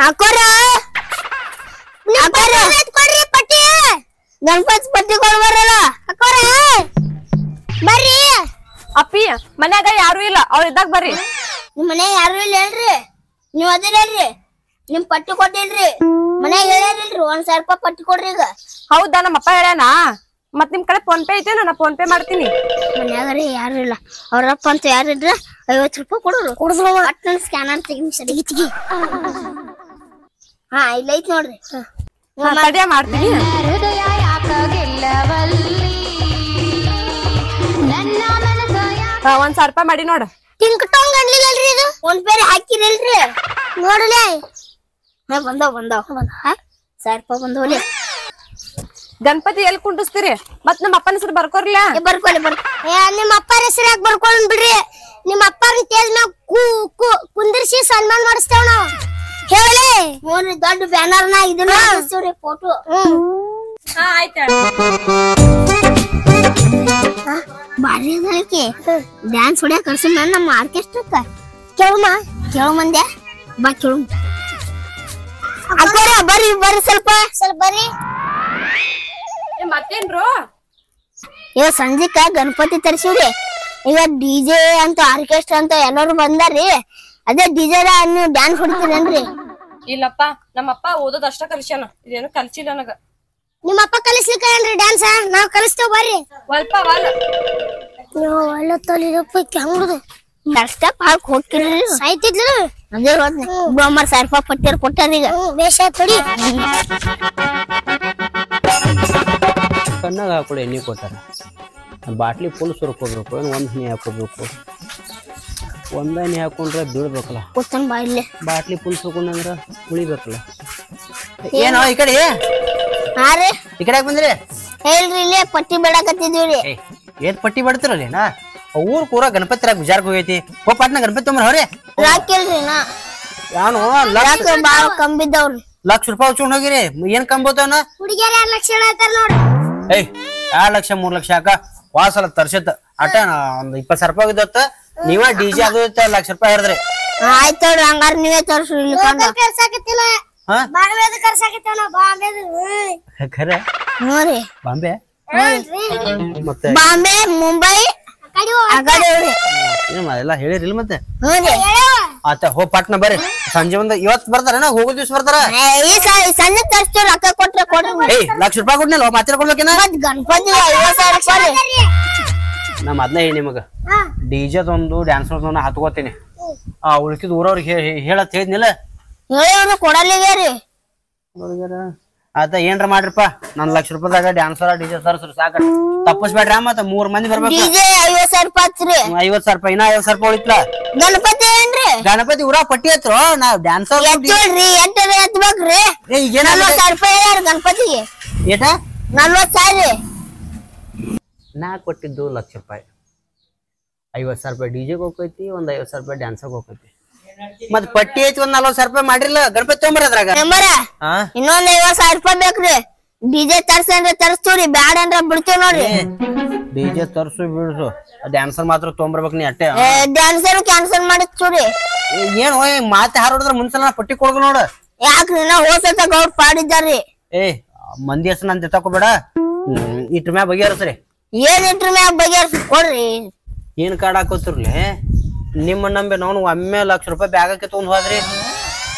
ಅಕ್ಕೋರ ಕೊಡ್ರಿ ಪಟ್ಟಿ. ಗಣಪತಿ ಪಟ್ಟಿ ಕೊಡ್ಬಾರಲ್ಲ ಅಕ್ಕೋರ ಬರ್ರಿ. ಅಪ್ಪಿ ಮನ್ಯಾಗ ಯಾರು ಇಲ್ಲ, ಅವ್ರ ಇದ್ದಾಗ ಬರ್ರಿ. ನಿಮ್ ಮನ್ಯಾಗ ಯಾರು ಇಲ್ಲ ಹೇಳ್ರಿ? ನೀವ್ ಅದಿರಲ್ರಿ? ನಿಮ್ ಪಟ್ಟಿ ಕೊಟ್ಟಿಲ್ರಿ? ಮನ್ಯಾಗ ಹೇಳ್ಯಾರಿಲ್ರಿ 1,000 ರೂಪಾಯಿ ಪಟ್ಟಿ ಕೊಡ್ರಿ ಈಗ. ಹೌದಾ, ನಮ್ಮಪ್ಪ ಹೇಳ್ಯಾನ. ಮತ್ ನಿಮ್ ಕಡೆ ಫೋನ್ ಪೇ ಐತೆ, ನಾನು ಫೋನ್ ಪೇ ಮಾಡ್ತೀನಿ. ಮನ್ಯಾಗ್ರಿ ಯಾರು ಇಲ್ಲ, ಅವ್ರಪ್ಪ ಅಂತ ಯಾರಿದ್ರ 50 ರೂಪಾಯಿ ಕೊಡೋರು. ಕೊಡಿದ್ರು ಸ್ಕ್ಯಾನರ್ ತೆಗಿ ಸರಿಗಿ. ಹಾ ಇಲ್ಲ ಐತ್ ನೋಡ್ರಿ. ತಡಿಯ ಮಾಡ್ತೀನಿ. ಒಂದ್ 1,000 ರೂಪಾಯಿ ಮಾಡಿ ನೋಡ. ಟಿಂಕ್ ಟಾಂಗ್ ಅನ್ಲಿಲ್ಲಲ್ರಿ ಇದು? ಫೋನ್ ಪೇ ಹಾಕಿರಲ್ರಿ? ನೋಡಲೇ ಬಂದಾವ್ 1,000 ರೂಪಾಯಿ ಬಂದವಲ್ಲಿ. ಗಣಪತಿ ಎಲ್ಲಿ ಕುಂಡಿಸ್ತೀರಿ? ಮತ್ ನಮ್ಮ ಅಪ್ಪನ ಹೆಸರು ಬರ್ಕೋರ್ಲ? ಬರ್ಕೊಳ್ಳಿ ನಿಮ್ಮ ಅಪ್ಪರ ಹೆಸರು ಯಾಕೆ ಬರ್ಕೊಂಡ್ ಬಿಡ್ರಿ. ನಿಮ್ಮ ಅಪ್ಪನ ತೇಜ್ ಮ್ಯಾಗ ಕುಂದಿರ್ಸಿ ಸನ್ಮಾನ ಮಾಡಿಸ್ತೇವ್ ನಾವು. ಹೇಳಿ ನೋಡ್ರಿ ದೊಡ್ಡ ಬ್ಯಾನರ್ ನ ಇದನ್ನ ಹಾಕಿಸ್ತೀವ್ರಿ ಫೋಟೋ. ಹಾ ಆಯ್ತ. ಬಾರಿ ಅದಕ್ಕೆ ಡ್ಯಾನ್ಸ್ ಹೊಡ್ಯಾಕ ಕರ್ಸಮ್ಮ ನಮ್ಮ ಆರ್ಕೆಸ್ಟ್ರಕ್ಕ ಕೇಳು ಮಂದ್ಯ ಬಾ ಕೇಳು ಅಕ್ಕೋರ ಬರ್ರಿ ಸ್ವಲ್ಪ ಬರ್ರಿ ಮತ್ತೇನ್ರು ಇವ ಸಂಜಿಕ ಗಣಪತಿ ತರ್ಸಿವ್ರಿ ಈಗ ಡಿಜೆ ಅಂತ ಆರ್ಕೆಸ್ಟ್ರಾ ಅಂತ ಎಲ್ಲಾರು ಬಂದಾರಿ ಅದೇ ಡಿಜೆ ನೀವು ಡ್ಯಾನ್ಸ್ ಹೊಡಿತೀರೇನ್ರಿ ಇಲ್ಲಪ್ಪ ನಮ್ಮಪ್ಪ ಓದೋದ್ ಅಷ್ಟ ಕಲಿಸ್ಯಾನ ಇದೇನು ಕಲ್ಸಿಲ್ಲ ನನಗ ನಿಮ್ಮ ಅಪ್ಪ ಕಲಿಸ್ಲಿಕ್ಕ ಏನ್ರಿ ಡ್ಯಾನ್ಸ್ ನಾವ್ ಕಲಿಸ್ತೇವ್ ಬರ್ರಿ ಸ್ವಲ್ಪ ವಾಲ ಒಳ್ಳೆ ತಲಿರಪ್ಪ ಹೆಂಗುದು ಸ್ಟೆಪ್ ಹಾಕ್ ಹೋಗ್ತಿರಿ ಸಾಯ್ತಿದ್ಲು ಅದೇ ಹೋದ್ನಿ ಒಮ್ಮರ್ 1000 ರೂಪಾಯಿ ಕೊಟ್ಟಾರ ಈಗ ವೇಷ ತೊಡಿ ಕಣ್ಣಾಗ ಹಾಕೊಡಿ ಎಣ್ಣೆ ಕೊಟ್ಟಾರ ಬಾಟ್ಲಿ ಫುಲ್ ಸುರ್ಕೋಬೇಕು ಏನು ಒಂದ್ ಹನಿ ಹಾಕೋಬೇಕು ಒಂದ ಹನಿ ಹಾಕೊಂಡ್ರೆ ಬೀಳ್ಬೇಕಲ್ಲ ಕೂತನ್ ಬಾ ಇಲ್ಲೇ ಬಾಟ್ಲಿ ಫುಲ್ ಸುರ್ಕೊಂಡ್ರ ಉಳಿಬೇಕಲ್ಲ ಏನೋ ಈ ಕಡೆ ಹಾ ರೀ ಈ ಕಡೆ ಬಂದ್ರಿ ಹೇಳ್ರಿ ಇಲ್ಲೇ ಪಟ್ಟಿ ಬೇಡಕತ್ತಿದ್ವಿ ಏನ್ ಪಟ್ಟಿ ಬಡ್ತಿರಲ್ಲ ನಾ ಊರ್ ಕೂರ ಗಣಪತಿ ರಾಕ್ ವಿಚಾರಕ್ ಹೋಗೈತಿ ಪಾಟ್ನ ಗಣಪತಿ ತೊಂಬರ್ ಅವ್ರಿ ರಾಕಿಲ್ರಿ ನಾ ಯಾನು ಯಾಕ ಬಾಳ ಕಂಬಿದ್ದವ್ರಿ ಲಕ್ಷ ರೂಪಾಯಿ ಹಚ್ಕೊಂಡ್ ಹೋಗಿರಿ ಏನ್ ಕಂಬೋತವನ ಹುಡುಗಿಯರ 2 ಲಕ್ಷ ಹೇಳ್ತಾರ ನೋಡ್ರಿ ಏಯ್ 2 ಲಕ್ಷ 3 ಲಕ್ಷ ಹಾಕ ವಾಸಲ ತರ್ಸತ್ ಅಟ ಒಂದ್ 20,000 ರೂಪಾಯಿ ಆಗಿದ್ದತ್ತ ನೀವ ಡಿಜೆ ಅದು $1 ಲಕ್ಷ ಹಿಡಿದ್ರಿ ಆಯ್ತು ನೋಡ್ರಿ ಹಂಗಾರ ನೀವೇ ತೋರ್ಸ್ರಿ ಇಲ್ಲಿ ಕೊಂಡು ಕರ್ಸಾಕತ್ತಿಲ್ಲ ಬಾಂಬೆದ ಕರ್ಸಾಕತ್ತೇವ ಬಾಂಬೆದ ಖರೆ ನೋಡ್ರಿ ಬಾಂಬೆ ಮತ್ತೆ ಬಾಂಬೆ ಮುಂಬೈ ಅಗಡೆ ಎಲ್ಲ ಹೇಳಿರಿಲ್ಲ ಮತ್ತೆ ನೋಡ್ರಿ ಆತ ಹೋ ಪಟ್ನ ಬರ್ರಿ ಸಂಜೆ ಒಂದ್ ಇವತ್ ಬರ್ತಾರ ಹೋಗೋ ದಿವ್ಸ ಬರ್ತಾರ ಈ ಸಂಜೆ ತರ್ಸ್ತೀವಿ ರೊಕ್ಕ ಕೊಟ್ರೆ ಕೊಡ್ರಿ ಏಯ್ $1 ಲಕ್ಷ ಕೊಡ್ನಿಲ್ಲ ಮಾತ್ರ ಕೊಡ್ಬೇಕೇನ ಗಣಪತಿ 50,000 ರೂಪಾಯಿ ನಾ ಮೊದ್ಲೇ ಹೇಳಿ ನಿಮಗ ಡಿಜೆದೊಂದು ಡ್ಯಾನ್ಸ್ ಒಂದು ಹತ್ಕೋತೀನಿ ಉಳ್ಕಿದ್ ಊರವ್ರಿಗೆ ಹೇಳತ್ ಹೇಳಿದ್ನಿಲ್ಲ ಹೇಳಿ ಕೊಡಲಿಗ್ಯಾರಿ ಆತ ಏನ್ರ ಮಾಡ್ರಿಪ್ಪ $1 ಲಕ್ಷ ರೂಪಾಯಿದಾಗ ಡ್ಯಾನ್ಸರ್ ಡಿಜೆ ತರ್ಸ್ರಿ ಸಾಕ ತಪ್ಪಸ್ಬೇಡ್ರಿ ಮತ್ತ 3 ಮಂದಿ ಬರ್ಬೇಕು ಡಿಜೆ 50,000 ರೂಪಾಯಿ ಹಚ್ಚ್ರಿ 50,000 ರೂಪಾಯಿ ಇನ್ನ 50,000 ರೂಪಾಯಿ ಉಳಿತ್ಲ ಗಣಪತಿ ಏನ್ರಿ ಗಣಪತಿ ಊರ ಪಟ್ಟಿ ಹತ್ರ ನಾವ್ ಡ್ಯಾನ್ಸರ್ ಎತ್ತೋಳ್ರಿ ಎಂಟರ ಎತ್ಬೇಕ್ರಿ ಈಗೇನ 40,000 ರೂಪಾಯಿ ಹೇಳ್ಯಾರ ಗಣಪತಿಗೆ ಏಟ 40,000 ನಾ ಕೊಟ್ಟಿದ್ದು $1 ಲಕ್ಷ 50,000 ರೂಪಾಯಿ ಡಿಜೆಗೆ ಹೋಗೈತಿ ಒಂದ್ 50,000 ರೂಪಾಯಿ ಡ್ಯಾನ್ಸರ್ಗೆ ಹೋಗೈತಿ ಮತ್ ಪಟ್ಟಿ ಐತಿ ಒಂದ್ 40,000 ರೂಪಾಯಿ ಮಾಡಿರ್ಲ ಗಣಪತಿ ತೊಗೊಂಬರ ಅದ್ರಾಗ ಇನ್ನೊಂದ್ 50,000 ರೂಪಾಯಿ ಬೇಕ್ರಿ ಡಿಜೆ ತರ್ಸಂದ್ರ ತರ್ಸ್ತೀವ್ರಿ ಬ್ಯಾಡ ಅಂದ್ರ ಬಿಡ್ತೇವ್ ನೋಡ್ರಿ ಡಿಜೆ ತರ್ಸು ಬಿಡ್ಸು ಡ್ಯಾನ್ಸರ್ ಮಾತ್ರ ತೊಗೊಂಬರ್ಬೇಕು ನೀ ಅಟ್ಟೆ ಡ್ಯಾನ್ಸರ್ ಕ್ಯಾನ್ಸಲ್ ಮಾಡಿಸ್ತೀವ್ರಿ ಏನ್ ಮಾತೆ ಹಾರೋದ್ರ ಮುಂಚೆ ಪಟ್ಟಿ ಕೊಡ್ದು ನೋಡ ಯಾಕ್ರಿ ನಾ ಹೋಸತ ಗೌಡ್ ಪಾಡಿದ್ದಾರ್ರಿ ಏ ಮಂದಿ ಹೆಸರು ನನ್ ತಕೋಬೇಡ ಇಟ್ರ ಮ್ಯಾಗ ಬಗೆಹರಿಸ್ರಿ ಏನ್ ಇಟ್ರ ಮ್ಯಾಗ ಬಗೆಹರಿಸಿ ಕೊಡ್ರಿ ಏನ್ ಕಾರ್ಡ್ ಹಾಕೋತಿರ್ಲಿ ನಿಮ್ಮ ನಂಬಿ ನಾವು ಒಮ್ಮೆ $1 ಲಕ್ಷ ರೂಪಾಯಿ ಬ್ಯಾಗಕ್ಕೆ ತಗೊಂಡ್ ಹೋದ್ರಿ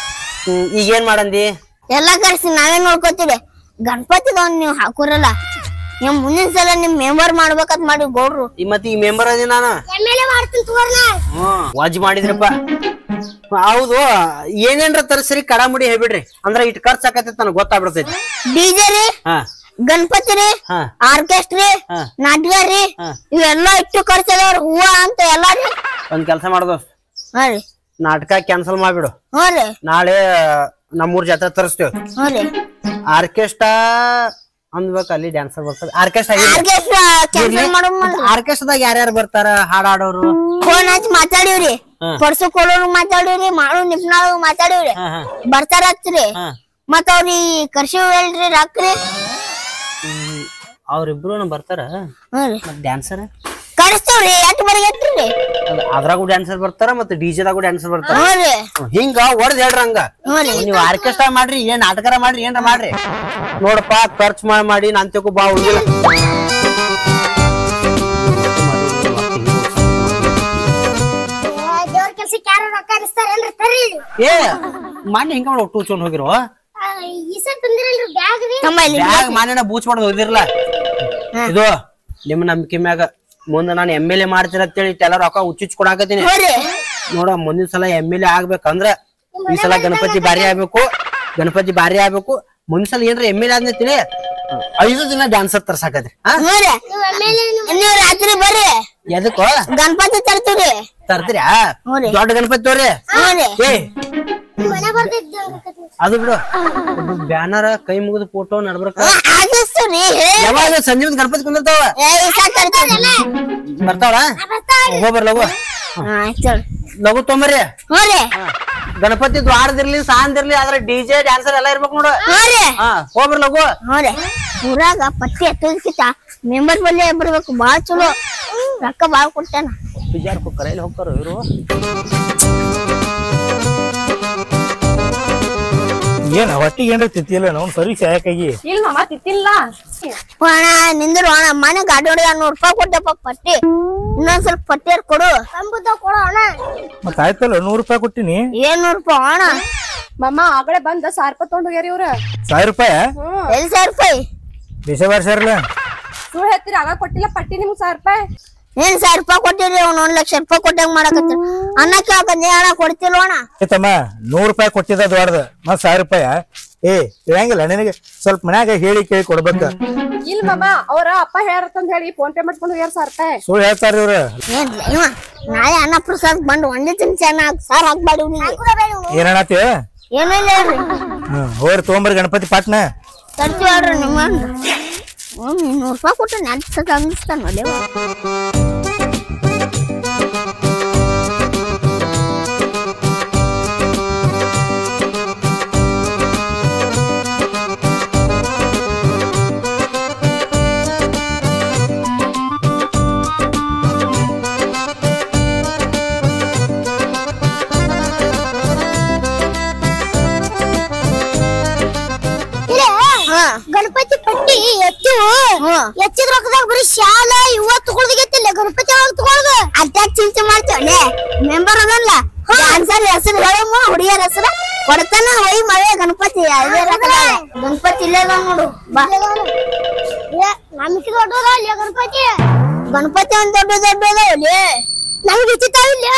ಈಗ ಏನ್ ಮಾಡಂದಿ ಎಲ್ಲಾ ಕರ್ಸಿ ನಾವೇ ನೋಡ್ಕೋತೀವಿ ಗಣಪತಿದ ಒಂದ್ ನೀವ್ ಹಾಕೋರಲ್ಲ ನಿಮ್ ಮುಂದಿನ ಸಲ ನಿಮ್ ಮೆಂಬರ್ ಮಾಡ್ಬೇಕಂತ ಮಾಡಿ ಗೌಡ್ರು ಮತ್ ಈ ಮೆಂಬರ್ ಅದಿ ನಾನು ಎಮ್ಮೆಲೆ ಮಾಡ್ತೀನಿ ತಗೋರ್ನ ವಾಜ್ ಮಾಡಿದ್ರಪ್ಪ ಹೌದು ಏನೇನ್ರ ತರ್ಸ್ರಿ ಕಡಾಮುಡಿ ಹೇಳ್ಬಿಡ್ರಿ ಅಂದ್ರ ಇಟ್ ಖರ್ಚ್ ಆಕತೈತಿ ನನಗ್ ಗೊತ್ತಾಗ್ಬಿಡ್ತೈತಿ ಡಿಜೆ ರೀ ಗಣಪತಿ ರೀ ಆರ್ಕೆಸ್ಟ್ರಿ ನಾಟಕ ರೀ ಇವೆಲ್ಲ ಇಟ್ಟು ಖರ್ಚದವ್ರ ಹೂವ ಅಂತ ಎಲ್ಲ ರೀ ಒಂದ್ ಕೆಲ್ಸ ಮಾಡ್ದೋ ಹಾ ರೀ ನಾಟಕ ಕ್ಯಾನ್ಸಲ್ ಮಾಡ್ಬಿಡು ಹ್ಞೂ ರೀ ನಾಳೆ ನಮ್ಮೂರ್ ಜಾತ್ರೆ ತರಿಸ್ತೇವ್ ಹ್ಞೂ ರೀ ಆರ್ಕೆಸ್ಟ್ರಾ ಅಂದ್ಬೇಕ ಅಲ್ಲಿ ಡ್ಯಾನ್ಸರ್ ಬರ್ತಾರೆ ಆರ್ಕೆಸ್ಟ್ರಾ ಕ್ಯಾನ್ಸಲ್ ಮಾಡೋಣ ಆರ್ಕೆಸ್ಟ್ರಾದಾಗ ಯಾರ್ಯಾರು ಬರ್ತಾರ ಹಾಡಾಡೋರು ಫೋನ್ ಹಚ್ಚಿ ಮಾತಾಡಿವ್ರಿ ಪರ್ಸು ಕೊಡೋರು ಮಾತಾಡಿವ್ರಿ ಮಾಡು ನಿಪ್ನಾಳು ಮಾತಾಡಿವ್ರಿ ಬರ್ತಾರ ಹಚ್ಚ್ರಿ ಮತ್ತ ಅವ್ರಿಗೆ ಕರ್ಸಿವ್ ಹೇಳ್ರಿ ರಾಕ್ರಿ ಅವ್ರಿಬ್ರು ಬರ್ತಾರ ಡ್ಯಾನ್ಸರ್ ಕಳಿಸ್ತೇವ್ರಿ ಎಟ್ ಬರಗೆಟ್ರಿ ಅದ್ರಾಗೂ ಡ್ಯಾನ್ಸರ್ ಬರ್ತಾರ ಮತ್ತೆ ಡಿಜೆದಾಗೂ ಡ್ಯಾನ್ಸರ್ ಬರ್ತಾರ ಹ್ಞೂ ರೀ ಹಿಂಗ ಹೊಡೆದ್ ಹೇಳ್ರಿ ಹಂಗ ನೀವ್ ಆರ್ಕೆಸ್ಟ್ರಾ ಮಾಡ್ರಿ ಏನ್ ನಾಟಕ ಮಾಡ್ರಿ ಏನ್ರ ಮಾಡ್ರಿ ನೋಡಪ್ಪ ಖರ್ಚ್ ಮಾಡಿ ನಾನ್ ತೆಗೋ ಬಾ ಉಳಿದಿಲ್ಲ ದೇವ್ರ ಕೆಲ್ಸಕ್ಕೆ ಯಾರು ರೊಕ್ಕ ಹರಿಸ್ತಾರೇನ್ರಿ ತರ್ರಿ ಏ ಮಾಡಿ ಹಿಂಗ ಮಾಡಿ ಒಟ್ಟು ಉಚ್ಕೊಂಡ್ ಹೋಗಿರೋ ಈ ಸಲ ತಂದಿರಲ್ರಿ ಬ್ಯಾಗ್ ರೀ ಬ್ಯಾಗ್ ಮಾನೇನ ಬೂಚ್ ಮಾಡೋದು ಹೋದಿರ್ಲ ಇದು ನಿಮ್ ನಂಬಿಕೆ ಮ್ಯಾಗ ಮುಂದ ನಾನು MLA ಮಾಡ್ತೀರ ಅಂತೇಳಿ ಎಲ್ಲ ರೊಕ್ಕ ಉಚ್ಚುಚ್ ಕೊಡಾಕತ್ತೀನಿ ನೋಡ ಮುಂದಿನ ಸಲ MLA ಆಗ್ಬೇಕಂದ್ರ ಈ ಸಲ ಗಣಪತಿ ಭಾರಿ ಆಗ್ಬೇಕು ಮುಂದಿನ ಸಲ ಏನ್ರ MLA ಆದ್ನತಿನಿ 5 ದಿನ ಡ್ಯಾನ್ಸರ್ ತರ್ಸಾಕತ್ರಿ ನೀವ್ ರಾತ್ರಿ ಬರ್ರಿ ಎದಕ್ಕೋ ಗಣಪತಿ ತರ್ತೀವ್ರಿ ತರ್ತೀರಾ ದೊಡ್ಡ ಗಣಪತಿ ತೋರಿ ಏ ಅದು ಬಿಡು ಬ್ಯಾನರ್ ಕೈ ಮುಗಿದ ಫೋಟೋ ನಡ್ಬರ್ಕ ಯಾವಾಗ ಸಂಜೆ ಗಣಪತಿ ಕುಂದಿರ್ತಾವ ಬರ್ತಾವ ಹೋಗ್ಬರ್ ಲಗು ಲಗು ತೊಂಬರ್ರಿ ಗಣಪತಿ ದ್ವಾರದಿರ್ಲಿ ಸಾಂದಿರ್ಲಿ ಆದ್ರೆ ಡಿಜೆ ಡ್ಯಾನ್ಸರ್ ಎಲ್ಲಾ ಇರ್ಬೇಕು ನೋಡು ಹೋಗ್ಬರ್ ಲಗು ಊರಾಗ ಪಟ್ಟಿ ಎತ್ತೋದಕ್ಕಿಂತ ಮೆಂಬರ್ ಬಲ್ಲಿ ಬರ್ಬೇಕು ಬಾಳ ಚಲೋ ರೊಕ್ಕ ಬಾಳ ಕೊಡ್ತಾನ ಬಿಜಾರ್ಕು ಕರೆಯಲ್ಲಿ ಹೋಗ್ತಾರ ಇವರು ಏನ್ ಹೊಟ್ಟಿಗೆ ಏನ್ರ ತಿತ್ತಿಲ್ಲ ನಾವು ಸರಿ ಸಾಯಕಾಗಿ ಇಲ್ಲ ಮಾಮ ತಿತ್ತಿಲ್ಲ ಅಣ್ಣ ನಿಂದ್ರು ಅಣ್ಣ ಮನೆ ಗಾಡಿ ಹೊಡೆದ 100 ರೂಪಾಯಿ ಕೊಟ್ಟಪ್ಪ ಪಟ್ಟಿ ಇನ್ನೊಂದ್ ಸ್ವಲ್ಪ ಪಟ್ಟಿಯರ್ ಕೊಡು ಕೊಡು ಅಣ್ಣ ಮತ್ತ ಆಯ್ತಲ್ಲ 100 ರೂಪಾಯಿ ಕೊಟ್ಟಿನಿ 100 ರೂಪಾಯಿ ಅಣ್ಣ ಮಾಮ ಆಗಳೆ ಬಂದ 1000 ರೂಪಾಯಿ ತಗೊಂಡ್ ಹೋಗ್ಯಾರ ಇವ್ರ 1000 ರೂಪಾಯಿ ಎಲ್ಲಿ 1000 ರೂಪಾಯಿ ದೇಶ ಬಾರ್ಸಾರಲ್ಲ ಸುಳ್ಳು ಹೇಳ್ತೀರಿ ಆಗ ಕೊಟ್ಟಿಲ್ಲ ಪಟ್ಟಿ ನಿಮ್ಗೆ 1000 ರೂಪಾಯಿ ಏನ್ 1000 ರೂಪಾಯಿ ಕೊಟ್ಟಿರಿ ಅವ್ನು 1 ಲಕ್ಷ ರೂಪಾಯಿ ಕೊಟ್ಟಂಗ್ ಮಾಡಕತ್ತ ಅಣ್ಣ ಕೇಳಕಂದೆ ಅಣ್ಣ ಕೊಡ್ತಿಲ್ವ ಅಣ್ಣ ತಮ್ಮ 100 ರೂಪಾಯಿ ಕೊಟ್ಟಿದ್ದ ದೊಡ್ಡದ ಮತ್ 1000 ರೂಪಾಯಿ ಇರಂಗಿಲ್ಲ ನಿನಗೆ ಸ್ವಲ್ಪ ಮನ್ಯಾಗ ಹೇಳಿ ಕೇಳಿ ಕೊಡ್ಬೇಕ ಇಲ್ಲ ಮಾಮ ಅವ್ರ ಅಪ್ಪ ಹೇಳ್ರಂತ ಹೇಳಿ ಫೋನ್ ಪೇ ಮಾಡ್ಕೊಂಡು ಹೋಗ್ಯಾರ 1000 ರೂಪಾಯಿ ಸುಳ್ಳು ಹೇಳ್ತಾರ ಇವ್ರ ಏನ್ಲ ಇವ ನಾಳೆ ಅನ್ನ ಪ್ರಸಾದ್ ಬಂದು ಒಂದೇ ತಿನ್ಸಣ ಸಾರ್ ಹಾಕ್ಬೇಡಿ ಏನಣತಿ ಏನಿಲ್ಲ ಹೇಳ್ರಿ ಹೋರಿ ತೊಗೊಂಬರ್ರಿ ಗಣಪತಿ ಪಾಟ್ನ ತರ್ತೀವಿ ಹೇಳ್ರಿ ನಿಮ್ಮ 100 ರೂಪಾಯಿ ಕೊಟ್ಟು ನೆನ್ಸ ಅಂದಿಸ್ತಾನ ಗಣಪತಿ ಪಟ್ಟಿ ಹೆಚ್ಚಿದ ರೊಕ್ಕದಾಗ ಬರೀ ಶಾಲ ಇವತ್ತು ತಗೊಳ್ದಿಲ್ಲ ಗಣಪತಿ ಒಳಗ್ ತಗೊಳ್ದು ಅಟ್ಯಾಗ ಚಿಂತೆ ಮಾಡ್ತೇವಲೆ ಮೆಂಬರ್ ಅದಲ್ಲ ಡ್ಯಾನ್ಸರ್ ಹೆಸರು ಹೇಳಮ್ಮ ಹುಡುಗಿಯರ ಹೆಸರು ಕೊಡ್ತಾನ ಒಯ್ ಮಳೆ ಗಣಪತಿ ಗಣಪತಿ ಇಲ್ಲೇ ನೋಡು ಬಾ ನಮ್ಗೆ ದೊಡ್ಡದ ಅಲ್ಲಿ ಗಣಪತಿ ಗಣಪತಿ ಒಂದ್ ದೊಡ್ಡದ ಅಲ್ಲಿ ನಮ್ಗೆ ಇಚ್ಚಿತಾವಿಲ್ಲ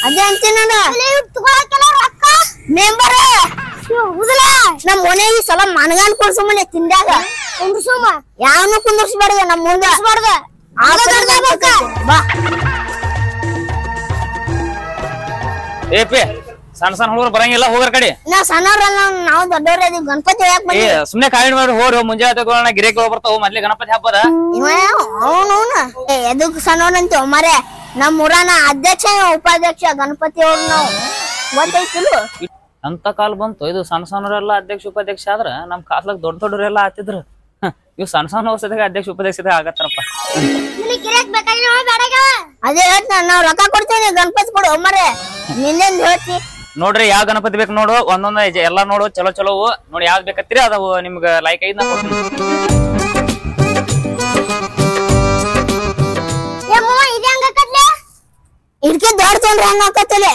ಅದೇ ಅಂತೀನಿ ನಾನು ರೊಕ್ಕ ಮೆಂಬರ್ ನಮ್ ಮನೆಗೆ ಸಲ ಮನಗಾನ್ ಕೊಡ್ಸಮನೆ ತಿಂದಾಗ ಕುಂದ್ರಸಮ ಯಾವನು ಕುಂದ್ರಸ್ಬಾರ್ದ ನಮ್ ಮುಂದೆ ಬಾ ಏಪಿ ಸಣ್ಣ ಸಣ್ಣ ಹುಡುಗರು ಬರಂಗಿಲ್ಲ ಹೋಗರ ಕಡೆ ನಾ ಸಣ್ಣವ್ರಲ್ಲ ನಾವು ದೊಡ್ಡವ್ರ ಇದೀವಿ ಗಣಪತಿ ಯಾಕೆ ಬಂದಿ ಸುಮ್ನೆ ಕಾಯಿ ಮಾಡಿ ಹೋರಿ ಮುಂಜಾನೆ ತಗೋಣ ಗಿರೇಕಿ ಬರ್ತಾವ ಮೊದ್ಲೇ ಗಣಪತಿ ಹಬ್ಬದ ಅವನವನ ಎದಕ್ ಸಣ್ಣವನಂತ ಮರೆ ನಮ್ ಊರನ ಅಧ್ಯಕ್ಷ ಉಪಾಧ್ಯಕ್ಷ ಗಣಪತಿ ಅವ್ರು ನಾವು ಗೊತ್ತೈತಿಲ್ಲ ಅಂತ ಕಾಲ ಬಂತು ಇದು ಸಣ್ಣ ಸಣ್ಣವರೆಲ್ಲ ಅಧ್ಯಕ್ಷ ಉಪಾಧ್ಯಕ್ಷ ಆದ್ರ ನಮ್ ಕಾಸ್ಲಾಗ ದೊಡ್ಡ ದೊಡ್ಡವರೆಲ್ಲ ಆತಿದ್ರು ಇವ್ ಸಣ್ಣ ಸಣ್ಣ ವರ್ಷದಾಗ ಅಧ್ಯಕ್ಷ ಉಪಾಧ್ಯಕ್ಷ ಆಗತ್ತಾರಪ್ಪ ಅದೇ ಹೇಳ್ತ ನಾವ್ ರೊಕ್ಕ ಕೊಡ್ತೇನೆ ಗಣಪತಿ ಕೊಡು ಮರೆ ನಿಂದೇನ್ ಹೇಳ್ತಿ ನೋಡ್ರಿ ಯಾವ ಗಣಪತಿ ಬೇಕು ನೋಡು ಒಂದೊಂದ್ ಎಲ್ಲಾ ನೋಡು ಚಲೋ ಚಲೋ ನೋಡಿ ಯಾವ್ದ್ ಬೇಕತ್ತೀರಿ ಅದಾವು ನಿಮ್ಗ ಲೈಕ್ ಐದ್ ನಾ ಕೊಡ್ತೀನಿ ಇದಕ್ಕೆ ದೊಡ್ಡ ತೊಂದ್ರೆ ಹೆಂಗ ಹಾಕತ್ತಲೆ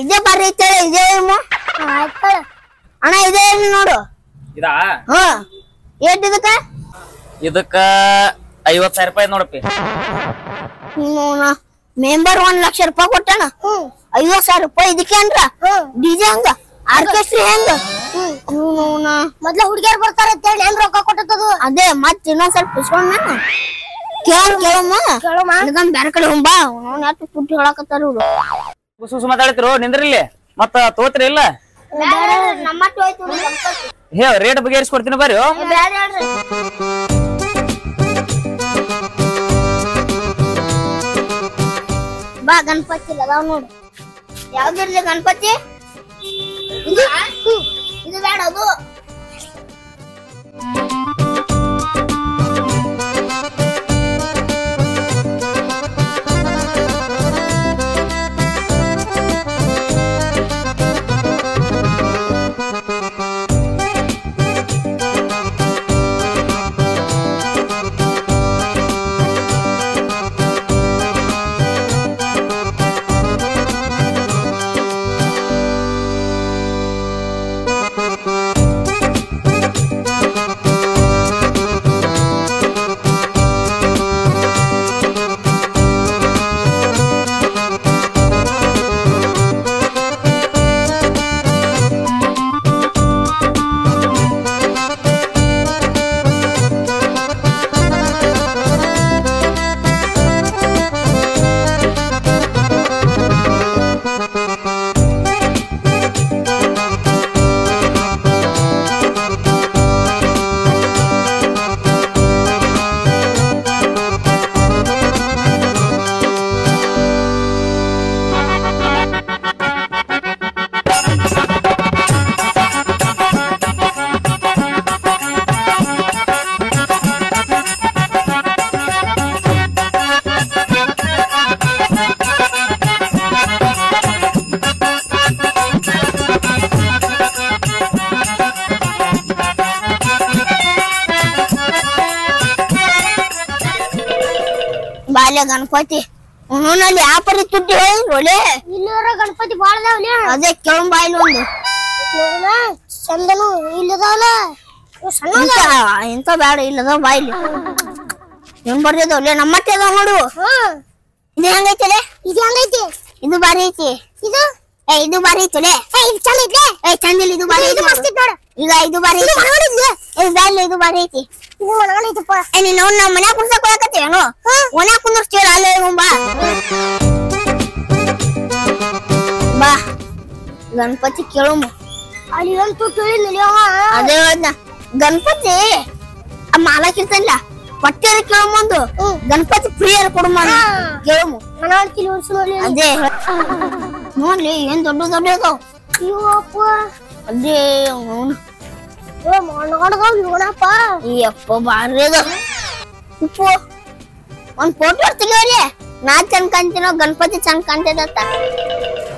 ಇದೇ ಬರ್ರಿ ಇದೇ ಅಣ್ಣ ಇದೇ ನೋಡು ಇದಾ ಏಟ್ ಇದಕ್ಕ 50,000 ರೂಪಾಯಿ ನೋಡಪ್ಪಿ ಮೆಂಬರ್ 1 ಲಕ್ಷ ರೂಪಾಯಿ ಕೊಟ್ಟಾನ 50,000 ರೂಪಾಯಿ ಇದಕ್ಕೆ ಅಂದ್ರ ಡಿಜೆ ಹಂಗ ಆರ್ಕೆಸ್ಟ್ರಾ ಹೆಂಗ ಮೊದ್ಲ ಹುಡುಗಿಯರ್ ಬರ್ತಾರ ಅಂತೇಳಿ ಹೆಂಗ್ ರೊಕ್ಕ ಕೊಟ್ಟದು ಅದೇ ಮತ್ ಇನ್ನೊಂದ್ ಸ್ವಲ್ಪ ಇಸ್ಕೊಂಡ್ ನಾನು ಕೇಳಮ್ಮ ಬೇರೆ ಕಡೆ ಹೋಗ್ಬಾ ಯಾಕೆ ಪುಟ್ಟಿ ಹೇಳಕತ್ತಾರ ಇವ್ರು ಸುಸು ಮಾತಾಡ್ತಿರು ನಿಂದ್ರಿಲ್ಲಿ ಮತ್ತ ತೋತ್ರಿ ಇಲ್ಲ ಹೇ ರೇಟ್ ಬಗೆಹರಿಸ್ಕೊಡ್ತೀನಿ ಬರ್ರಿ ಬಾ ಗಣಪತಿ ಅದಾವ ನೋಡು ಯಾವ್ದಿರ್ಲಿ ಗಣಪತಿ ಇದು ಬೇಡ ಅದು ಒಳ್ಳೆ ಗಣಪತಿ ಅವನಲ್ಲಿ ಯಾವ ಪರಿ ತುಟ್ಟಿ ಹೇಳಿದ್ರು ಒಳ್ಳೆ ಇಲ್ಲಿವರ ಗಣಪತಿ ಬಾಳ ಅದಾವಲ್ಲ ಅದೇ ಕೆಳಂಬಾಯಿಲ್ ಒಂದು ಚಂದನು ಇಲ್ಲದಾವಲ್ಲ ಇಂತ ಬೇಡ ಇಲ್ಲದ ಬಾಯಿಲಿ ಏನ್ ಬರ್ತಿದ ಒಳ್ಳೆ ನಮ್ಮತ್ತೆ ಅದಾವ ನೋಡು ಇದು ಹೆಂಗೈತಲೆ ಇದು ಹೆಂಗೈತಿ ಇದು ಬಾರಿ ಐತಿ ಇದು ಇದು ಬಾರಿ ಐತಲೆ ಇದು ಚಂದ ಐತಿ ಚಂದ ಇಲ್ಲ ಇದು ಬಾರಿ ಇದು ಮಸ್ತ್ ಐತಿ ನೋಡು ಈಗ ಇದು ಬಾರಿ ಐತಿ ಇದು ಬಾರಿ ಐತಿ ಇದು ಮನಗಂಡೈತಪ್ಪ ನೀನು ನಮ್ಮ ಮನ್ಯಾಗ ಕುಂದ್ರಕ್ ಹೋಗಕತ್ತೇನು ಮನ್ಯಾಗ ಕುಂದ್ರಸ್ತೀವಲ್ಲ ಅಲ್ಲೇ ಬಾ ಬಾ ಗಣಪತಿ ಕೇಳಮ್ಮ ಅಲ್ಲಿ ಅಂತೂ ಕೇಳಿಲ್ಲ ಅದೇ ಗಣಪತಿ ಮಾಲಕಿರ್ತಲ್ಲ ಪಟ್ಟೆರ ಕೇಳಮ್ಮಂದು ಗಣಪತಿ ಪ್ರಿಯರ ಕೊಡಮ್ಮ ಕೇಳಮ್ಮ ಮನಗಂಡ್ತಿಲಿ ವರ್ಷ ನೋಡಿ ಅದೇ ನೋಡ್ಲಿ ಏನ್ ದೊಡ್ಡ ದೊಡ್ಡ ಅದಾವ ಇವಪ್ಪ ಅದೇ ಅವನು ಮನಗಂಡದವ್ ಇವನಪ್ಪ ಈ ಅಪ್ಪ ಬಾರಿ ಅದ ಉಪ್ಪು ಒಂದ್ ಫೋಟೋ ತೆಗಿಯೋರಿ ನಾ ಚಂದ ಕಾಣ್ತೀನೋ ಗಣಪತಿ ಚಂದ ಕಾಣ್ತದತ್ತ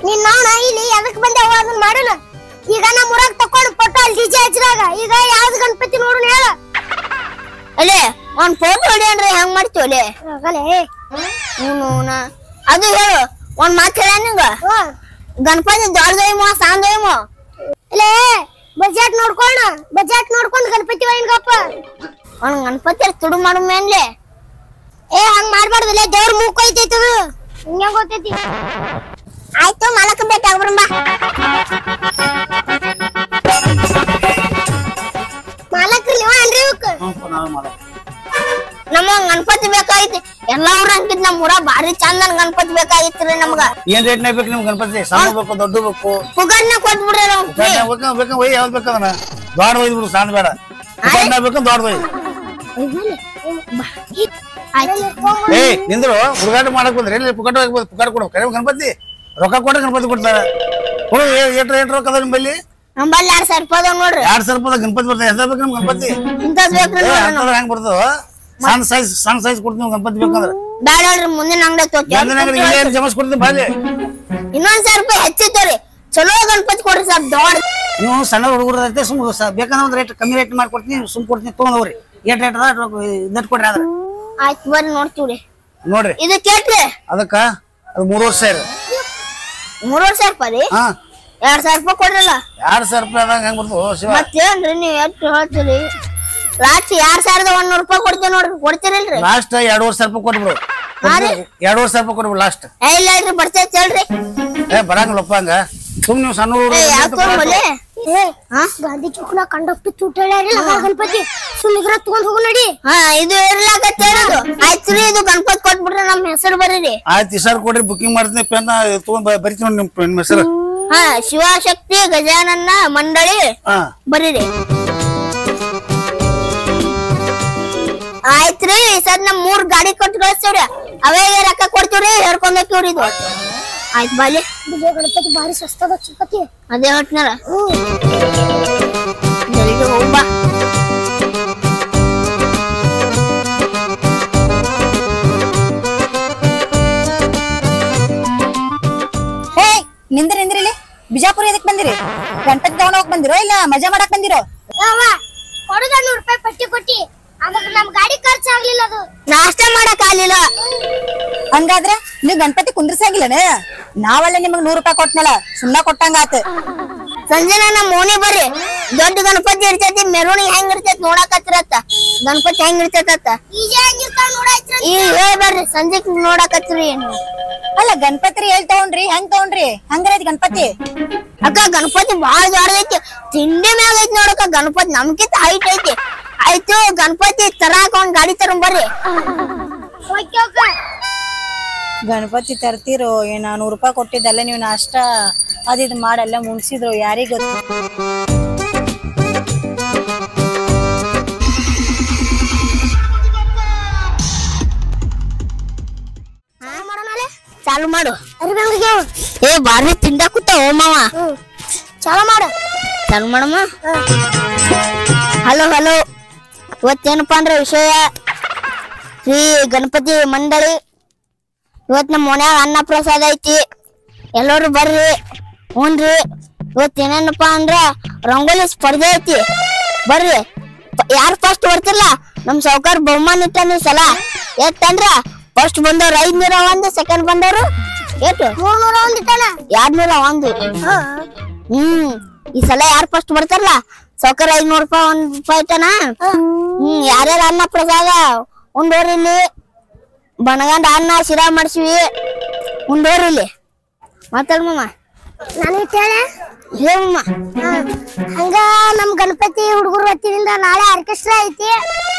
ನೀನ್ ನೋಡ ಇಲ್ಲಿ ಎದಕ್ ಬಂದೆ ಅದನ್ನ ಮಾಡೋಣ ಈಗ ನಮ್ಮ ಊರಾಗ ತಕೊಂಡು ಫೋಟೋ ಅಲ್ಲಿ ಡಿಜೆ ಹಚ್ಚಿದಾಗ ಈಗ ಯಾವ್ದು ಗಣಪತಿ ನೋಡೋಣ ಹೇಳ ಅಲ್ಲೇ ಒಂದ್ ಫೋಟೋ ಹೊಡಿಯನ್ರಿ ಹೆಂಗ್ ಮಾಡ್ತೀವಲೆ ಆಗಲೇ ಅದು ಹೇಳು ಒಂದ್ ಮಾತು ಹೇಳ ನಿಂಗ ಗಣಪತಿ ದೊಡ್ಡದೇಮೋ ಸಾಂದೇಮೋ ಇಲ್ಲೇ ಬಜೆಟ್ ನೋಡ್ಕೊಂಡು ಗಣಪತಿ ಒಯ್ಯನ್ಗಪ್ಪ ಅವ್ನ ಗಣಪತಿ ತುಡು ಮಾಡು ಮೇನ್ಲೆ ಹಂಗ್ ಮಾಡ್ಬಾರ್ದಲ್ಲ ದೇವ್ರ ಮೂಕ್ ಐತೈತಿ ಅದು ಹಿಂಗ ಗೊತ್ತೈತಿ ಆಯ್ತು ಮಾಲಕ ಭೇಟಿ ಆಗ್ಬರಂಬ ಮಾಲಕ್ರಿ ನೀವ ಅನ್ರಿ ಇವಕ್ಕ ನಮಗ ಗಣಪತಿ ಬೇಕಾಗಿತ್ತು ಎಲ್ಲಾ ಊರ ಅಂಕಿದ್ ನಮ್ ಊರ ಬಾರಿ ಚಂದನ್ ಗಣಪತಿ ಬೇಕಾಗಿತ್ರಿ ನಮ್ಗ ಏನ್ ರೇಟ್ನ ಬೇಕು ನಿಮ್ಗೆ ಗಣಪತಿ ಸಣ್ಣ ಬೇಕು ದೊಡ್ಡ ಬೇಕು ಪುಗರ್ನ ಕೊಟ್ಬಿಡ್ರಿ ಬೇಕು ಒಯ್ ಯಾವ್ದು ಬೇಕದನ ದೊಡ್ಡ ಒಯ್ದು ಬಿಡು ಸಣ್ಣ ಬೇಡ ಬೇಕು ದೊಡ್ಡ ಒಯ್ ಏ ನಿಂದ್ರು ಹುಡುಗಾಟ ಮಾಡಕ್ ಬಂದ್ರಿ ಎಲ್ಲಿ ಪುಕಟ ಪುಕಾಟ ಕೊಡು ಕರೆ ಗಣಪತಿ ರೊಕ್ಕ ಕೊಟ್ರೆ ಗಣಪತಿ ಕೊಡ್ತಾರ ಕೊಡು ಏಟ್ ರೊಕ್ಕ ಅದ ನಿಮ್ಮಲ್ಲಿ ನಮ್ಮಲ್ಲಿ 2000 ರೂಪಾಯಿ ಅದಾವ ನೋಡ್ರಿ 2000 ರೂಪಾಯಿ ಗಣಪತಿ ಬರ್ತಾವ ಎಂತ ಬೇಕು ನಿಮ್ ಗಣಪತಿ ಇಂತದ್ ಬೇಕ್ರಿ ಹೆಂಗ್ ಬರ್ತದ ಸಣ್ಣ ಸೈಜ್ ಕೊಡ್ತೀನಿ ಗಣಪತಿ ಬೇಕಂದ್ರ ಬ್ಯಾಡ ಹೇಳ್ರಿ ಮುಂದಿನ ಅಂಗಡಿ ತೋತಿ ಜಮಸ್ ಕೊಡ್ತೀನಿ ಬಾಲಿ ಇನ್ನೊಂದ್ 1000 ರೂಪಾಯಿ ಹೆಚ್ಚಿತ್ತರಿ ಚಲೋ ಗಣಪತಿ ಕೊಡ್ರಿ ಸರ್ ದೊಡ್ಡ ನೀವು ಸಣ್ಣ ಹುಡುಗರು ಐತೆ ಸುಮ್ ಬೇಕಂದ್ರೆ ಒಂದ್ ರೇಟ್ ಕಮ್ಮಿ ರೇಟ್ ಮಾಡ್ಕೊಡ್ತೀನಿ ಸುಮ್ ಕೊಡ್ತೀನಿ ತೊಗೊಂಡವ್ರಿ ಏಟ್ ರೇಟ್ ಅದ ಇದಟ್ ಕೊಡ್ರಿ ಅದ್ರ ಆಯ್ತು ಬರ್ರಿ ನೋಡ್ತೀವ್ರಿ ನೋಡ್ರಿ ಇದು ಕೇಳ್ರಿ ಅದಕ್ಕ ಅದು 3 ವರ್ಷ 3000 ರೂಪಾಯಿ ರೀ ಹಾ 2000 ರೂಪಾಯಿ ಕೊಡ್ರಲ್ಲ 2000 ರೂಪಾಯಿ ಅದಾಗ ಹೆಂಗ್ ಬರ್ತೋ ಶಿವ ಮತ್ತೇನ್ರಿ ನೀವ್ ಎಷ್ಟು ಹೇಳ್ತೀರಿ ಲಾಸ್ಟ್ 2100 ರೂಪಾಯಿ ಕೊಡ್ತೀವಿ ನೋಡ್ರಿ ಕೊಡ್ತೀರಿಲ್ರಿ ಲಾಸ್ಟ್ 2,500 ರೂಪಾಯಿ ಕೊಟ್ಬಿಡು 2,500 ರೂಪಾಯಿ ಕೊಟ್ಬಿಡು ಲಾಸ್ಟ್ ಇಲ್ಲ ಇಲ್ರಿ ಬರ್ತೈತಿ ಹೇಳ್ರಿ ಬರಂಗಿಲ್ಲಪ್ಪ ಹಂಗ ಸುಮ್ ನೀವು ಸಣ್ಣ ಹುಡುಗರು ಗಾಂಧಿ ಚೌಕ್ನ ಕಂಡಕ್ಟರ್ ತೂಟ ಗಣಪತಿ ಸುಮ್ಮಿಗ್ರ ತಗೊಂಡ್ ಹೋಗು ನಡಿ ಇದು ಇರ್ಲಾಕತ್ತ ಹೇಳುದು ಆಯ್ತು ಇದು ಗಣಪತಿ ಕೊಟ್ಬಿಟ್ರೆ ನಮ್ ಹೆಸರು ಬರೀರಿ ಆಯ್ತು ಸರ್ ಕೊಡ್ರಿ ಬುಕಿಂಗ್ ಮಾಡ್ತೀನಿ ಪೆನ್ ತಗೊಂಡ್ ಬರಿತೀನಿ ನೋಡಿ ನಿಮ್ ಹೆಸರು ಶಿವಶಕ್ತಿ ಗಜಾನನ ಮಂಡಳಿ ಬರೀರಿ ಆಯ್ತ್ರಿ ಸರ್ ನಮ್ 3 ಗಾಡಿ ಕೊಟ್ಟು ಕಳಿಸ್ತೇವ್ರಿ ಅವೇ ರೊಕ್ಕ ಕೊಡ್ತೀವ್ರಿ ಹೇಳ್ಕೊಂಡ್ ಹೋಗ್ತೀವ್ರಿ ಇದು ಆಯ್ತು ಬಾಲಿ ವಿಜಯ ಗಣಪತಿ ಬಾರಿ ಸಸ್ತದ ಚಿಕ್ಕತಿ ಅದೇ ಹೊಟ್ನಾರ ಜಲ್ದಿ ಹೋಗ್ಬಾ ನಿಂದ್ರಿ ಬಿಜಾಪುರ ಎದಕ್ ಬಂದಿರಿ ಗಣಪತಿ ತಗೊಂಡ್ ಹೋಗ್ ಬಂದಿರೋ ಇಲ್ಲ ಮಜಾ ಮಾಡಕ್ ಬಂದಿರೋ ಕೊಡುದ 100 ರೂಪಾಯಿ ಪಟ್ಟಿ ಕೊಟ್ಟಿ ಅದಕ್ಕೆ ನಮ್ ಗಾಡಿ ಖರ್ಚಾಗ್ಲಿಲ್ಲ ಅದು ನಾಷ್ಟ ಮಾಡಕ್ ಆಗ್ಲಿಲ್ಲ ಹಂಗಾದ್ರ ನೀವ್ ಗಣಪತಿ ಕುಂದ್ರಸಾಗಿಲ್ಲನ ನಾವಲ್ಲ ನಿಮಗ್ 100 ರೂಪಾಯಿ ಕೊಟ್ನಲ್ಲ ಸುಮ್ನ ಕೊಟ್ಟಂಗ ಆತ ಸಂಜೆ ನಮ್ಮ ಮೋನಿ ಬರ್ರಿ ದೊಡ್ಡ ಗಣಪತಿ ಇರ್ತೈತಿ ಮೆರವಣಿಗೆ ಹೆಂಗ್ ಇರ್ತೈತಿ ನೋಡಕತ್ತಿರತ್ತ ಗಣಪತಿ ಹೆಂಗ್ ಇರ್ತೈತ ಈಗ ಹೇಳ್ಬರ್ರಿ ಸಂಜೆ ನೋಡಕತ್ರಿ ಏನು ಅಲ್ಲ ಗಣಪತಿ ಎಲ್ ತಗೊಂಡ್ರಿ ಹೆಂಗ್ ತಗೊಂಡ್ರಿ ಹಂಗಾರೈತಿ ಗಣಪತಿ ಅಕ್ಕ ಗಣಪತಿ ಬಾಳ ದೊಡ್ಡದೈತಿ ತಿಂಡಿ ಮ್ಯಾಗ ಐತಿ ನೋಡಕ್ಕ ಗಣಪತಿ ನಮ್ಕಿಂತ ಹೈಟ್ ಐತಿ ಆಯ್ತು ಗಣಪತಿ ತರಾಕ ಒಂದ್ ಗಾಡಿ ತಗೊಂಡ್ ಬರ್ರಿ ಗಣಪತಿ ತರ್ತಿರೋ ಏನ 100 ರೂಪಾಯಿ ಕೊಟ್ಟಿದ್ದಲ್ಲ ನೀವು ನಾಷ್ಟ ಅದಿದ್ ಮಾಡಲ್ಲ ಮುನ್ಸಿದ್ರು ಯಾರಿಗ ಗೊತ್ತು ಚಾಲು ಮಾಡು ಏ ಬಾರಿ ತಿಂಡಾಕುತ್ತ ಓ ಮಾವ ಚಾಲು ಮಾಡು ಚಾಲು ಮಾಡಮ್ಮ ಹಲೋ ಹಲೋ ಇವತ್ತೇನಪ್ಪಾ ಅಂದ್ರೆ ವಿಷಯ ಶ್ರೀ ಗಣಪತಿ ಮಂಡಳಿ ಇವತ್ ನಮ್ಮ ಮನ್ಯಾಗ ಅನ್ನ ಪ್ರಸಾದ ಐತಿ ಎಲ್ಲರೂ ಬರ್ರಿ ಹ್ಞೂನ್ರಿ ಇವತ್ತೇನೇನಪ್ಪಾ ಅಂದ್ರ ರಂಗೋಲಿ ಸ್ಪರ್ಧೆ ಐತಿ ಬರ್ರಿ ಯಾರು ಫಸ್ಟ್ ಬರ್ತಿಲ್ಲ ನಮ್ ಸಾವ್ಕಾರ ಬಹುಮಾನ ಇಟ್ಟಾನ ಈ ಸಲ ಎತ್ತಂದ್ರ ಫಸ್ಟ್ ಬಂದವ್ರು 501, ಸೆಕೆಂಡ್ ಬಂದವ್ರು ಎಷ್ಟು 301 ಇಟ್ಟಣ 201. ಈ ಸಲ ಯಾರು ಫಸ್ಟ್ ಬರ್ತಾರಲ್ಲ ಸೌಕರ್ 500 ರೂಪಾಯಿ 1 ರೂಪಾಯಿ ಇಟ್ಟನ. ಯಾರ್ಯಾರ ಅನ್ನ ಪ್ರಸಾದ ಉಂಡೋರಿ ಇಲ್ಲಿ ಬಣಗಂಡ ಅನ್ನ ಶಿರಾ ಮಾಡ್ಸಿವಿ ಉಂಡೋರಿ ಇಲ್ಲಿ. ಮಾತಾಡ ಮಾಮ. ನಾನು ಇಟ್ಟೇಳೆ ಹೇಳಮ್ಮ. ಹಂಗ ನಮ್ ಗಣಪತಿ ಹುಡುಗರು ವತಿಯಿಂದ ನಾಳೆ ಆರ್ಕೆಸ್ಟ್ರಾ ಐತಿ,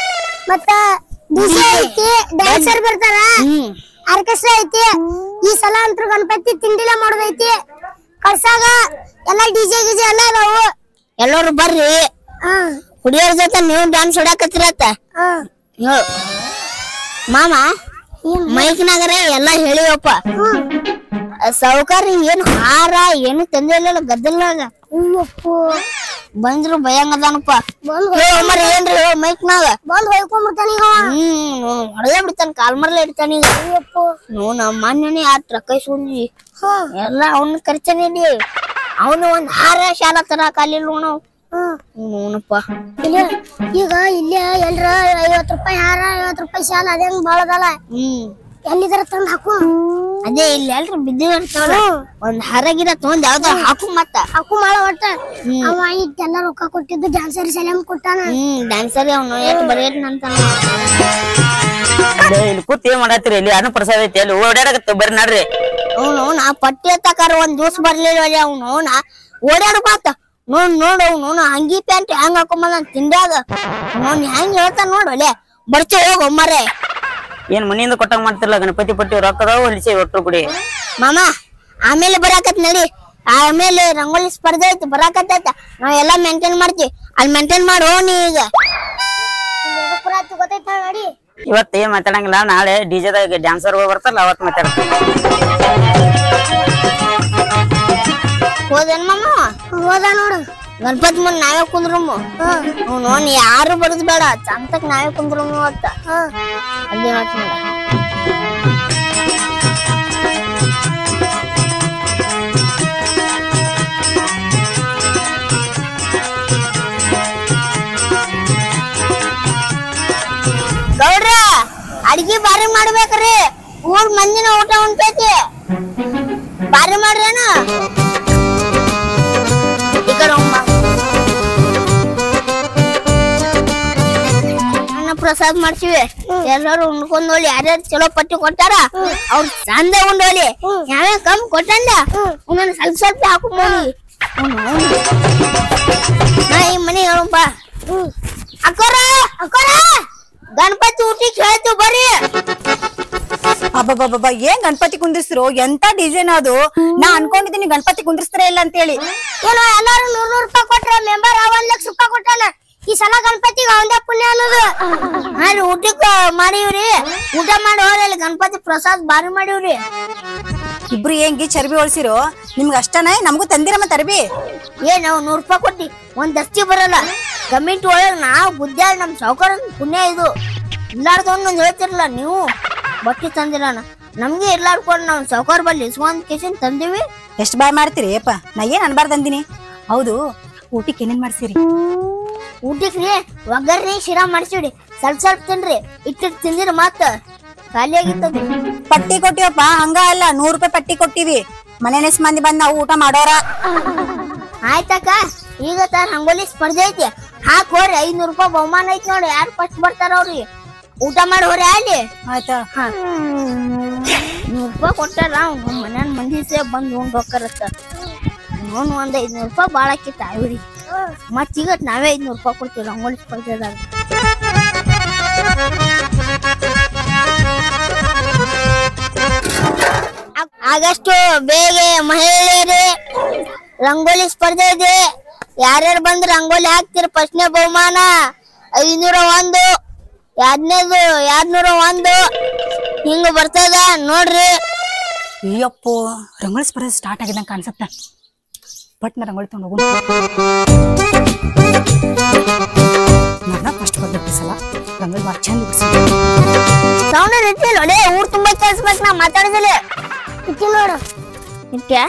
ಮತ್ತ ಡಿಜೆ ಐತಿ, ಡ್ಯಾನ್ಸರ್ ಬರ್ತಾರ, ಆರ್ಕೆಸ್ಟ್ರಾ ಐತಿ. ಈ ಸಲ ಅಂತೂ ಗಣಪತಿ ತಿಂಡಿಲ ಮಾಡೋದೈತಿ. ಕಳ್ಸಾಗ ಎಲ್ಲ ಡಿಜೆ ಗಿಜೆ ಎಲ್ಲ ಅದಾವು. ಎಲ್ಲರೂ ಬರ್ರಿ. ಹುಡುಗಿಯರ ಜೊತೆ ನೀವು ಡ್ಯಾನ್ಸ್ ಹೊಡ್ಯಾಕತ್ತಿರತ್ತ. ಮಾಮ ಮೈಕ್ನಾಗರೆ ಎಲ್ಲಾ ಹೇಳಿವಪ್ಪ. ಸೌಕರ್ಯ ಏನು ಹಾರ ಏನು ತಂದಿಲ್ಲ ಗದ್ದಲ್ನಾಗ. ಬಂದ್ರು ಭಯಂಗದಾನಪ್ಪ. ಏನ್ರಿ ಮೈಕ್ನಾಗ ಬಂದ್ ಹೊಯ್ಕೊಂಡ್ಬಿಡ್ತಾನ ಈಗ. ಹೊಡೆದೇ ಬಿಡ್ತಾನ, ಕಾಲ್ ಮರ್ಲೆ ಇಡ್ತಾನ ಈಗ. ನಮ್ಮ ಮಾನ್ಯನೇ ಆ ಟ್ರಕ್ಕೈಸ್ಕೊಂಡಿ ಎಲ್ಲ ಅವನ್ನ ಕರ್ಚನಿ. ಅವನು ಒಂದ್ ಹಾರ ಶಾಲಾ ತರ ಕಾಲಿಲ್ಲ ನಾವು. ಈಗ ಇಲ್ಲೇ ಎಲ್ರ 50 ರೂಪಾಯಿ ಹಾರ 50 ರೂಪಾಯಿ ಶಾಲ ಅದೇಂಗ್ ಬಾಳದಲ್ಲ. ಎಲ್ಲಿದಾರ ತಂದ್ ಹಾಕು. ಅದೇ ಇಲ್ಲಿ ಎಲ್ರು ಬಿದ್ದಿ ಇರ್ತಾವಲ್ಲ ಒಂದ್ ಹಾರ ಗಿಡ ತಗೊಂಡ್ ಯಾವ್ದಾರ ಹಾಕು. ಮತ್ತ ಹಾಕು ಮಾಡ ಒಟ್ಟ ಅವ ಇಟ್ಟೆಲ್ಲ ರೊಕ್ಕ ಕೊಟ್ಟಿದ್ದು ಡ್ಯಾನ್ಸರ್ ಸೆಲೆಮ್ ಕೊಟ್ಟಾನ. ಡ್ಯಾನ್ಸರ್ ಅವನು ಎಷ್ಟು ಬರೀ ಅಂತ ಇಲ್ಲಿ ಕೂತ್ ಏನ್ ಮಾಡತ್ತೀರಿ? ಇಲ್ಲಿ ಅನ್ನ ಪ್ರಸಾದ ಐತಿ, ಅಲ್ಲಿ ಓಡಾಡಕತ್ತ ಬರ್ರಿ ನಡ್ರಿ. ಅವನು ನಾ ಪಟ್ಟಿ ಎತ್ತಕಾರ ಒಂದ್ ದಿವ್ಸ ಬರ್ಲಿಲ್ಲ ಅವನು ಓಡಾಡ ಬಾತ ನೋಡ್ ಅವನು ಅಂಗಿ ಪ್ಯಾಂಟ್ ಹೆಂಗ್ ಹಾಕೊಂಬಂದ ತಿಂಡ್ಯಾಗ ನೋಡ್ ಹೆಂಗ್ ಹೇಳ್ತಾನ ನೋಡಲೆ. ಬರ್ತಿ ಹೋಗ ಒಮ್ಮರೆ. ಏನ್ ಮನಿಯಿಂದ ಕೊಟ್ಟಂಗ ಮಾಡ್ತಿರ್ಲ ಗಣಪತಿ ಪಟ್ಟಿ ರೊಕ್ಕದಾವ ಹೊಲಿಸಿ ಒಟ್ಟು ಗುಡಿ. ಮಾಮ ಆಮೇಲೆ ಬರಾಕತ್ ನಡಿ. ಆಮೇಲೆ ರಂಗೋಲಿ ಸ್ಪರ್ಧೆ ಐತಿ ಬರಾಕತ್ತೈತ. ನಾವ್ ಎಲ್ಲಾ ಮೇಂಟೈನ್ ಮಾಡ್ತೀವಿ. ಅಲ್ಲಿ ಮೇಂಟೈನ್ ಮಾಡೋ ನೀ ಈಗ. ಗೊತ್ತೈತ ನೋಡಿ. ಇವತ್ ಏನ್ ಮಾತಾಡಂಗಿಲ್ಲ, ನಾಳೆ ಡಿಜೆದಾಗ ಡ್ಯಾನ್ಸರ್ ಬರ್ತಾರಲ್ಲ ಅವತ್ ಮಾತಾಡ್ತೀವಿ. ಹೋದೇನ್ ಮಾಮ? ಹೋದ ನೋಡು. ಗಣಪತಿ ಮುಂದ್ ನಾವೇ ಕುಂದ್ರಮ್ಮ. ನೋನ್ ಯಾರು ಬರುದ್ ಬೇಡ, ಚಂತಕ್ ನಾವೇ ಕುಂದ್ರಮ್ಮ ಅಂತ ಅದೇ ಹೇಳ್ತೀನಿ. ಗೌಡ್ರ ಅಡ್ಗಿ ಬಾರಿ ಮಾಡ್ಬೇಕ್ರಿ. ಊರ್ ಮಂದಿನ ಊಟ ಉಂಟೈತಿ, ಬಾರಿ ಮಾಡ್ರೇನ. ಅನ್ನ ಪ್ರಸಾದ್ ಮಾಡ್ತೀವಿ. ಎಲ್ಲಾರು ಉಣ್ಕೊಂಡ್ ಹೋಲಿ. ಯಾರ್ಯಾರು ಚಲೋ ಪಟ್ಟಿ ಕೊಟ್ಟಾರ ಅವ್ರ ಚಂದ ಉಂಡೋಲಿ. ಯಾವ್ಯಾವ ಕಮ್ಮಿ ಕೊಟ್ಟಂದ ಒಂದೊಂದ್ ಸ್ವಲ್ಪ ಸ್ವಲ್ಪ ಹಾಕೊಂಬೋಲಿ. ನಾ ಈ ಮನೆ ಹೇಳಪ್ಪ. ಅಕ್ಕೋರ ಅಕ್ಕೋರ ಗಣಪತಿ ಊಟಿಗೆ ಹೇಳ್ತೀವಿ ಬರ್ರಿ. ಅಬ್ಬಬ್ಬಬ್ಬ ಏನ್ ಗಣಪತಿ ಕುಂದಿಸ್ರು? ಎಂತ ಡಿಸೈನ್ ಅದು. ನಾ ಅನ್ಕೊಂಡಿದ್ದೀನಿ ಗಣಪತಿ ಕುಂದಿಸ್ತಾರ ಇಲ್ಲ ಅಂತ ಹೇಳಿ. ಏನೋ ಎಲ್ಲಾರು 100 ರೂಪಾಯಿ ಕೊಟ್ರೆ ಮೆಂಬರ್ 1 ಲಕ್ಷ ರೂಪಾಯಿ ಕೊಟ್ಟಾನ. ಈ ಸಲ ಗಣಪತಿಗೆ ಅವಂದ ಪುಣ್ಯ ಅನ್ನೋದು. ಊಟಕ್ಕ ಮಾಡಿವ್ರಿ. ಊಟ ಮಾಡಿ ಹೋದಲ್ಲಿ ಗಣಪತಿ ಪ್ರಸಾದ್ ಬಾರಿ ಮಾಡಿವ್ರಿ. ಇಬ್ರು ಹೆಂಗಿ ಚರ್ಬಿ ಹೊಳ್ಸಿರೋ? ನಿಮ್ಗೆ ಅಷ್ಟನ? ನಮಗೂ ತಂದಿರಮ್ಮ ತರ್ಬಿ. ನಾವು 100 ರೂಪಾಯಿ ಕೊಟ್ಟಿ ಒಂದ್ ದಸ್ತಿ ಬರಲ್ಲ. ಕಮಿಟಿ ಒಳಗ್ ನಾವ್ ಬುದ್ಧಿ ನಮ್ ಸಾವುಕಾರ ಪುಣ್ಯ ಇದು. ಇಲ್ಲಾರ್ದೊಂದ್ ಹೇಳ್ತಿರಲ್ಲ ನೀವು ಬಟ್ಟಿ ತಂದಿರೋಣ. ನಮ್ಗೆ ಇರ್ಲಾರ್ಕೊಂಡು ನಾವ್ ಸಾವುಕಾರ ಬಲ್ಲಿ ಇಸ್ಕೊಂಡ್ ಕೇಸಿನ್ ತಂದಿವಿ. ಎಷ್ಟ್ ಬಾಯ್ ಮಾಡ್ತೀರಿ ಅಪ್ಪ? ನಾ ಏನ್ ಅನ್ಬಾರ್ದು ಅಂದಿನಿ. ಹೌದು, ಊಟಕ್ಕೆ ಏನೇನ್ ಮಾಡ್ಸಿರಿ? ಊಟಕ್ರಿ ಒಗ್ಗರ್ನಿ ಶಿರಾ ಮಾಡ್ಸಿವ್ರಿ. ಸ್ವಲ್ಪ ಸ್ವಲ್ಪ ತಿನ್ರಿ, ಇಟ್ಟು ತಿಂದಿರ ಮತ್ತ ಖಾಲಿ ಆಗಿತ್ತದ. ಪಟ್ಟಿ ಕೊಟ್ಟಿವಪ್ಪ. ಹಂಗ ಅಲ್ಲ, 100 ರೂಪಾಯಿ ಪಟ್ಟಿ ಕೊಟ್ಟಿವಿ. ಮನೆನೆಸ್ ಮಂದಿ ಬಂದ್ ನಾವು ಊಟ ಮಾಡೋರ. ಆಯ್ತಕ್ಕ. ಈಗ ರಂಗೋಲಿ ಸ್ಪರ್ಧೆ ಐತಿ, ಹಾಕೋರಿ. 500 ರೂಪಾಯಿ ಬಹುಮಾನ ಐತಿ ನೋಡಿ. ಯಾರು ಫಸ್ಟ್ ಬರ್ತಾರ ಅವ್ರಿಗೆ ಊಟ ಮಾಡಿ ಹೋರಿ ಅಲ್ಲಿ. ಆಯ್ತಾ? 100 ರೂಪಾಯಿ ಕೊಟ್ಟಾರ. ಮನ್ಯಾನ ಮಂದಿ ಬಂದ್ ಉಂಡ್ ಹೋಗ್ತಾರತ್ತ. ನೋನ್ ಒಂದ್ 500 ರೂಪಾಯಿ ಬಾಳ ಆಕಿತ್ತ ಅವ್ರಿ. ಮತ್ ಈಗ ನಾವೇ 500 ರೂಪಾಯಿ ಕೊಡ್ತೀವಿ ರಂಗೋಲಿ ಸ್ಪರ್ಧೆದಾಗ. ಆಗಸ್ಟ್ ಬೇಗ ಮಹಿಳೆಯರೇ ರಂಗೋಲಿ ಸ್ಪರ್ಧೆ ಇದೆ. ಯಾರ್ಯಾರು ಬಂದ್ ರಂಗೋಲಿ ಹಾಕ್ತಿರ ಫಸ್ಟ್ನೇ ಬಹುಮಾನ 501, 2ನೇದು 201 ಹಿಂಗ ಬರ್ತದ ನೋಡ್ರಿ. ಅಯ್ಯಪ್ಪೋ, ರಂಗೋಲಿ ಸ್ಪರ್ಧೆ ಸ್ಟಾರ್ಟ್ ಆಗಿದಂಗ ಕಾಣಿಸತ್ತ. ಪಟ್ನ ರಂಗೋಲಿ ತಗೊಂಡು ಹೋಗು. ನನ್ನ ಫಸ್ಟ್ ಬಂದಿಸಲ್ಲ ರಂಗೋಲಿ ಬಾಳ ಚಂದ ಬಿಡಿಸಿದ್ದೆ. ಸೌಂಡ್ ಇಟ್ಟಿಲ್ಲ ಒಳ್ಳೆ ಊರ್ ತುಂಬಾ ಕೇಳಿಸ್ಬೇಕು. ನಾ ಮಾತಾಡಿದಿಲ್ಲ ಇಟ್ಟಿ ನೋಡು. ಇಟ್ಟ್ಯಾ?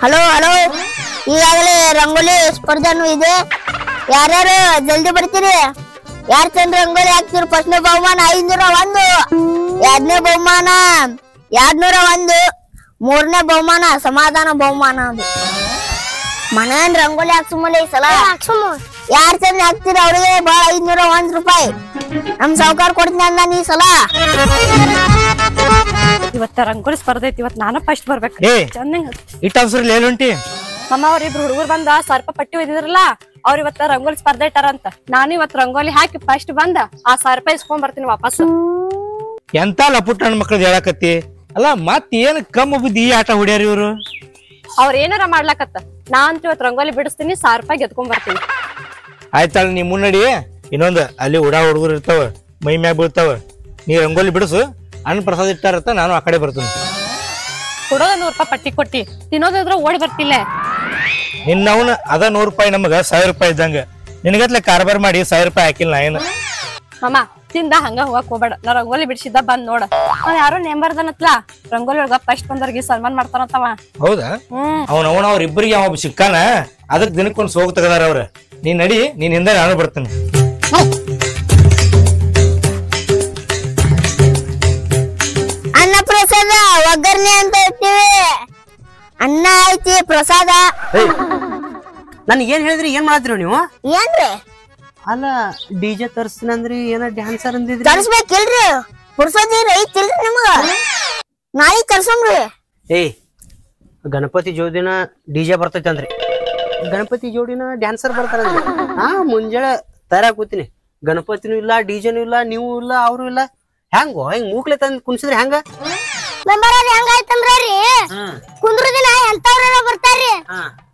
ಹಲೋ ಹಲೋ, ಈಗಾಗಲೇ ರಂಗೋಲಿ ಸ್ಪರ್ಧೆನೂ ಇದೆ. ಯಾರ್ಯಾರು ಜಲ್ದಿ ಬರ್ತೀರಿ? ಯಾರ್ ಚಂದ ರಂಗೋಲಿ ಹಾಕ್ತಿರು ಫಸ್ಟ್ನೇ ಬಹುಮಾನ 501, ಎರಡನೇ ಬಹುಮಾನ 201, ಮೂರನೇ ಬಹುಮಾನ ಸಮಾಧಾನ ಬಹುಮಾನ. ಅದು ಮನೇನ್ ರಂಗೋಲಿ ಹಾಕ್ಸುಮಲ್ಲ ಈ ಸಲ ಯಾರ್ ಚಂದ ಹಾಕ್ತಿರ ಅವ್ರಿಗೆ ಬಾಳ 501 ರೂಪಾಯಿ ನಮ್ ಸಾವುಕಾರ ಕೊಡ್ತೀನಿ ಅಂದ ಈ ಸಲ. ಇವತ್ತ ರಂಗೋಲಿ ಸ್ಪರ್ಧೆ ಐತಿ, ಇವತ್ ನಾನು ಫಸ್ಟ್ ಬರ್ಬೇಕು. ಇಟ್ಟ ಅವಸರ ಏನುಂಟಿ ಮಮ್ಮ ಅವ್ರಿಬ್ರು ಹುಡುಗರು ಬಂದ ಸ್ವಲ್ಪ ಪಟ್ಟಿ ಒಯ್ದಿದ್ರಲ್ಲ, ಅವ್ರ ಇವತ್ತ ರಂಗೋಲಿ ಸ್ಪರ್ಧೆ ಇಟ್ಟಾರಂತ. ನಾನು ಇವತ್ ರಂಗೋಲಿ ಹಾಕಿ ಫಸ್ಟ್ ಬಂದ ಆ 1000 ರೂಪಾಯಿ ಇಸ್ಕೊಂಡ್ ಬರ್ತೀನಿ ವಾಪಸ್. ಎಂತ ಲಪುಟ್ ನನ್ನ ಮಕ್ಳದ್ ಹೇಳಕತ್ತಿ ಅಲ್ಲ, ಮತ್ ಏನ್ ಕಮ್ಮ ಬುದ್ಧಿ ಈ ಆಟ ಹೊಡ್ಯಾರ ಇವ್ರು. ಅವ್ರ ಏನಾರ ಮಾಡ್ಲಕತ್ತ, ನಾ ಅಂತ ಇವತ್ ರಂಗೋಲಿ ಬಿಡಿಸ್ತೀನಿ, 1000 ರೂಪಾಯಿ ಗೆದ್ಕೊಂಡ್ ಬರ್ತೀನಿ. ಆಯ್ತಾಳ ನೀ ಮುನ್ನಡಿ. ಇನ್ನೊಂದ್ ಅಲ್ಲಿ ಉಡಾ ಹುಡುಗರು ಇರ್ತಾವ, ಮೈ ಮ್ಯಾಗ ಬೀಳ್ತಾವ. ನೀ ರಂಗೋಲಿ ಬಿಡಿಸು, ಅನ್ನ ಪ್ರಸಾದ ಇಟ್ಟಾರತ್ತ, ನಾನು ಆ ಕಡೆ ಬರ್ತೀನಿ. ಕೊಡೋದ 100 ರೂಪಾಯಿ ಪಟ್ಟಿ ಕೊಟ್ಟಿ, ತಿನ್ನೋದ್ರ ಓಡಿ ಬರ್ತಿಲ್ಲ. ನಿನ್ನವನ ಅದ 100 ರೂಪಾಯಿ ನಮಗ 1000 ರೂಪಾಯಿ ಇದ್ದಂಗ. ನಿನಗತ್ಲೆ ಕಾರ್ಬಾರ್ ಮಾಡಿ 1000 ರೂಪಾಯಿ ಹಾಕಿಲ್ಲ ನಾ ಏನು. ಮಮ್ಮ ತಿಂದ ಹಂಗ ಹೋಗಕ್ ಹೋಗ್ಬೇಡ, ನಾ ರಂಗೋಲಿ ಬಿಡಿಸಿದ್ದ ಬಂದ್ ನೋಡ. ಅವ್ನ ಯಾರೋ ನೆಂಬರ್ದನತ್ಲ ರಂಗೋಲಿ ಒಳಗ ಫಸ್ಟ್ ಬಂದವ್ರಿಗೆ ಸನ್ಮಾನ ಮಾಡ್ತಾರಂತವ. ಹೌದಾ? ಅವನವನ ಅವ್ರ ಇಬ್ಬರಿಗೆ ಅವ ಸಿಕ್ಕಾನ, ಅದಕ್ ದಿನಕ್ಕೊಂದ್ ಸೋಗ್ ತಗದಾರ ಅವ್ರ. ನೀನ್ ನಡಿ, ನೀನ್ ಹಿಂದೆ ನಾನು ಬರ್ತೀನಿ. ಅನ್ನ ಪ್ರಸಾದ ಒಗ್ಗರ್ಣೆ ಅಂತ ಇರ್ತೀವಿ. ಅನ್ನ ಐತಿ ಪ್ರಸಾದ. ನನ್ಗೆ ಏನ್ ಹೇಳಿದ್ರಿ, ಏನ್ ಮಾಡತ್ರಿ ನೀವು? ಏನ್ರಿ ಅಲ್ಲ ಡಿಜೆ ತರ್ಸ್ತೀನಂದ್ರಿ, ಏನ ಡ್ಯಾನ್ಸರ್ ಅಂದಿದ್ರಿ. ತರ್ಸ್ಬೇಕಿಲ್ರಿ, ಪುರ್ಸೋದಿರಿ ಐತಿಲ್ರಿ ನಿಮಗ, ನಾಳೆ ತರ್ಸಮ್ರಿ. ಗಣಪತಿ ಜೋಡಿನ ಡಿಜೆ ಬರ್ತೈತಿ ಅಂದ್ರಿ, ಗಣಪತಿ ಜೋಡಿನ ಡ್ಯಾನ್ಸರ್ ಬರ್ತಾರಂದ್ರಿ. ಮುಂಜಾನೆ ತಯಾರ ಕೂತೀನಿ, ಗಣಪತಿನೂ ಇಲ್ಲ, ಡಿಜೆನೂ ಇಲ್ಲ, ನೀವು ಇಲ್ಲ, ಅವರು ಇಲ್ಲ. ಹೆಂಗೋ ಹೆಂಗ್ ಮೂಕ್ಲೆ ತಂದ್ ಕುಣಿಸಿದ್ರಿ ಹೆಂಗ? ಹೆಂಗಾಯ್ತಂದ್ರಿ ಕುಂದ್ರ ದಿನ ಎಂತವ್ರ ಬರ್ತಾರ್ರಿ,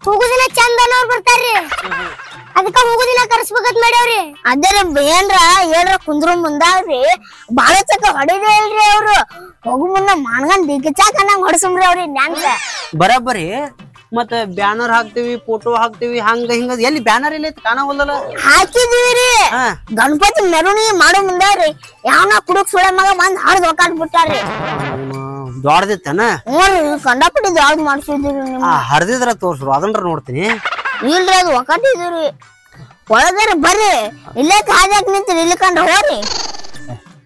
ಹೋಗು ದಿನ ಚಂದನವ್ರ ಬರ್ತಾರ್ರಿ, ಅದಕ್ಕ ಹೋಗು ದಿನ ಕರ್ಸ್ಬೇಕಂತ ಮಾಡ್ಯಾವ್ರಿ. ಅದೇ ಏನ್ರ ಹೇಳ್ರ ಕುಂದ್ರು ಮುಂದಾವ್ರಿ, ಬಾಳ ಚಕ್ಕ ಹೊಡಿದೇ ಇಲ್ರಿ ಅವ್ರು. ಹೋಗು ಮುನ್ನ ಮಾನ್ಗನ್ ದಿಗ್ಚಾಕ ನಂಗ್ ಹೊಡ್ಸಮ್ರಿ ಅವ್ರಿ ಡ್ಯಾನ್ಸ್. ಬರಬ್ಬರಿ. ಮತ್ತ ಬ್ಯಾನರ್ ಹಾಕ್ತಿವಿ, ಫೋಟೋ ಹಾಕ್ತಿವಿ, ಹಂಗ ಹಿಂಗ ಎಲ್ಲಿ ಬ್ಯಾನರ್ ಇಲ್ಲ ಕಾಣವಲ್ಲಲ್ಲ. ಹಾಕಿದೀವಿ ಗಣಪತಿ ಮೆರವಣಿಗೆ ಮಾಡೋ ಮುಂದಾವ್ರಿ ಯಾವನ ಕುಡುಕ್ ಸುಳೆ ಮಗ ಬಂದ್ ಹಾಡ್ದ್ ಒಕ್ಕಾಟ್ ಬಿಟ್ಟಾರ್ರಿ. ದೊಡ್ಡದಿತ್ತನ? ಕಂಡಪಟ್ಟಿ ದೊಡ್ಡ ಮಾಡ್ಸಿದ್ರಿ. ಹರ್ದಿದ್ರ ತೋರ್ಸ್ರು, ಅದನ್ರ ನೋಡ್ತೀನಿ. ಇಲ್ರಿ ಅದು ಒಕ್ಕಟ್ಟಿದ್ರಿ ಒಳಗಾರ ಬರ್ರಿ, ಇಲ್ಲೇ ಕಾದ್ಯಾಕ್ ನಿಂತ್ರಿ, ಇಲ್ಲಿ ಕಂಡ್ರ ಹೋರಿ.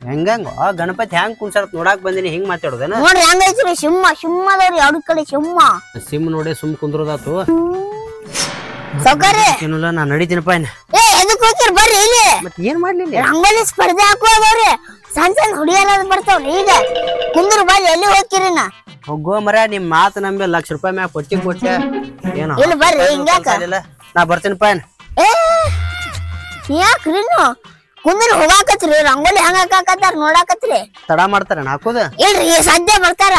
ಹೆಂಗಂಗ ಗಣಪತಿ ಹೆಂಗ್ ಕುಣ್ಸಾರತ್ ನೋಡಾಕ್ ಬಂದಿನಿ, ಹಿಂಗ್ ಮಾತಾಡೋದೇನ? ನೋಡ್ರಿ ಹೆಂಗೈತ್ರಿ ಸಿಂಹದವ್ರಿ, ಎರಡು ಕಡೆ ಸಿಂಹ. ಸಿಮ್ ನೋಡಿ ಸುಮ್ ಕುಂದ್ರದಾತು. ಸೌಕರ್ಯ ಏನಿಲ್ಲ, ನಾ ನಡಿತೀನಪ್ಪ. ಎದಕ್ ಹೋಗ್ತೀರಿ ಬರ್ರಿ ಇಲ್ಲಿ. ಮತ್ ಏನ್ ಮಾಡ್ಲಿಲ್ಲ? ರಂಗೋಲಿ ಸ್ಪರ್ಧೆ ಹಾಕೋದವ್ರಿ, ಸಣ್ಣ ಸಣ್ಣ ಹುಡುಗಿಯರ ಬರ್ತಾವ್ರಿ. ಈಗ ಕುಂದ್ರ ಬರ್ರಿ, ಎಲ್ಲಿ ಹೋಗ್ತೀರಿ? ನಾ ಹೋಗೋ ಮರ, ನಿಮ್ ಮಾತು ನಮ್ಗೆ 1 ಲಕ್ಷ ರೂಪಾಯಿ ಮ್ಯಾಗ ಪಟ್ಟಿ ಕೊಟ್ಟೆ. ಏನು ಇಲ್ಲಿ ಬರ್ರಿ, ಹಿಂಗ್ಯಾಕ? ನಾ ಬರ್ತೀನಪ್ಪ. ಯಾಕ್ರಿ ಕುಂದ್ರ ಹೋಗಾಕತ್ರಿ, ರಂಗೋಲಿ ಹಂಗ ಹಾಕಾಕತ್ತಾರ ನೋಡಾಕತ್ರಿ. ತಡ ಮಾಡ್ತಾರ ಹಾಕೋದ? ಇಲ್ರಿ ಸದ್ಯ ಬರ್ತಾರ.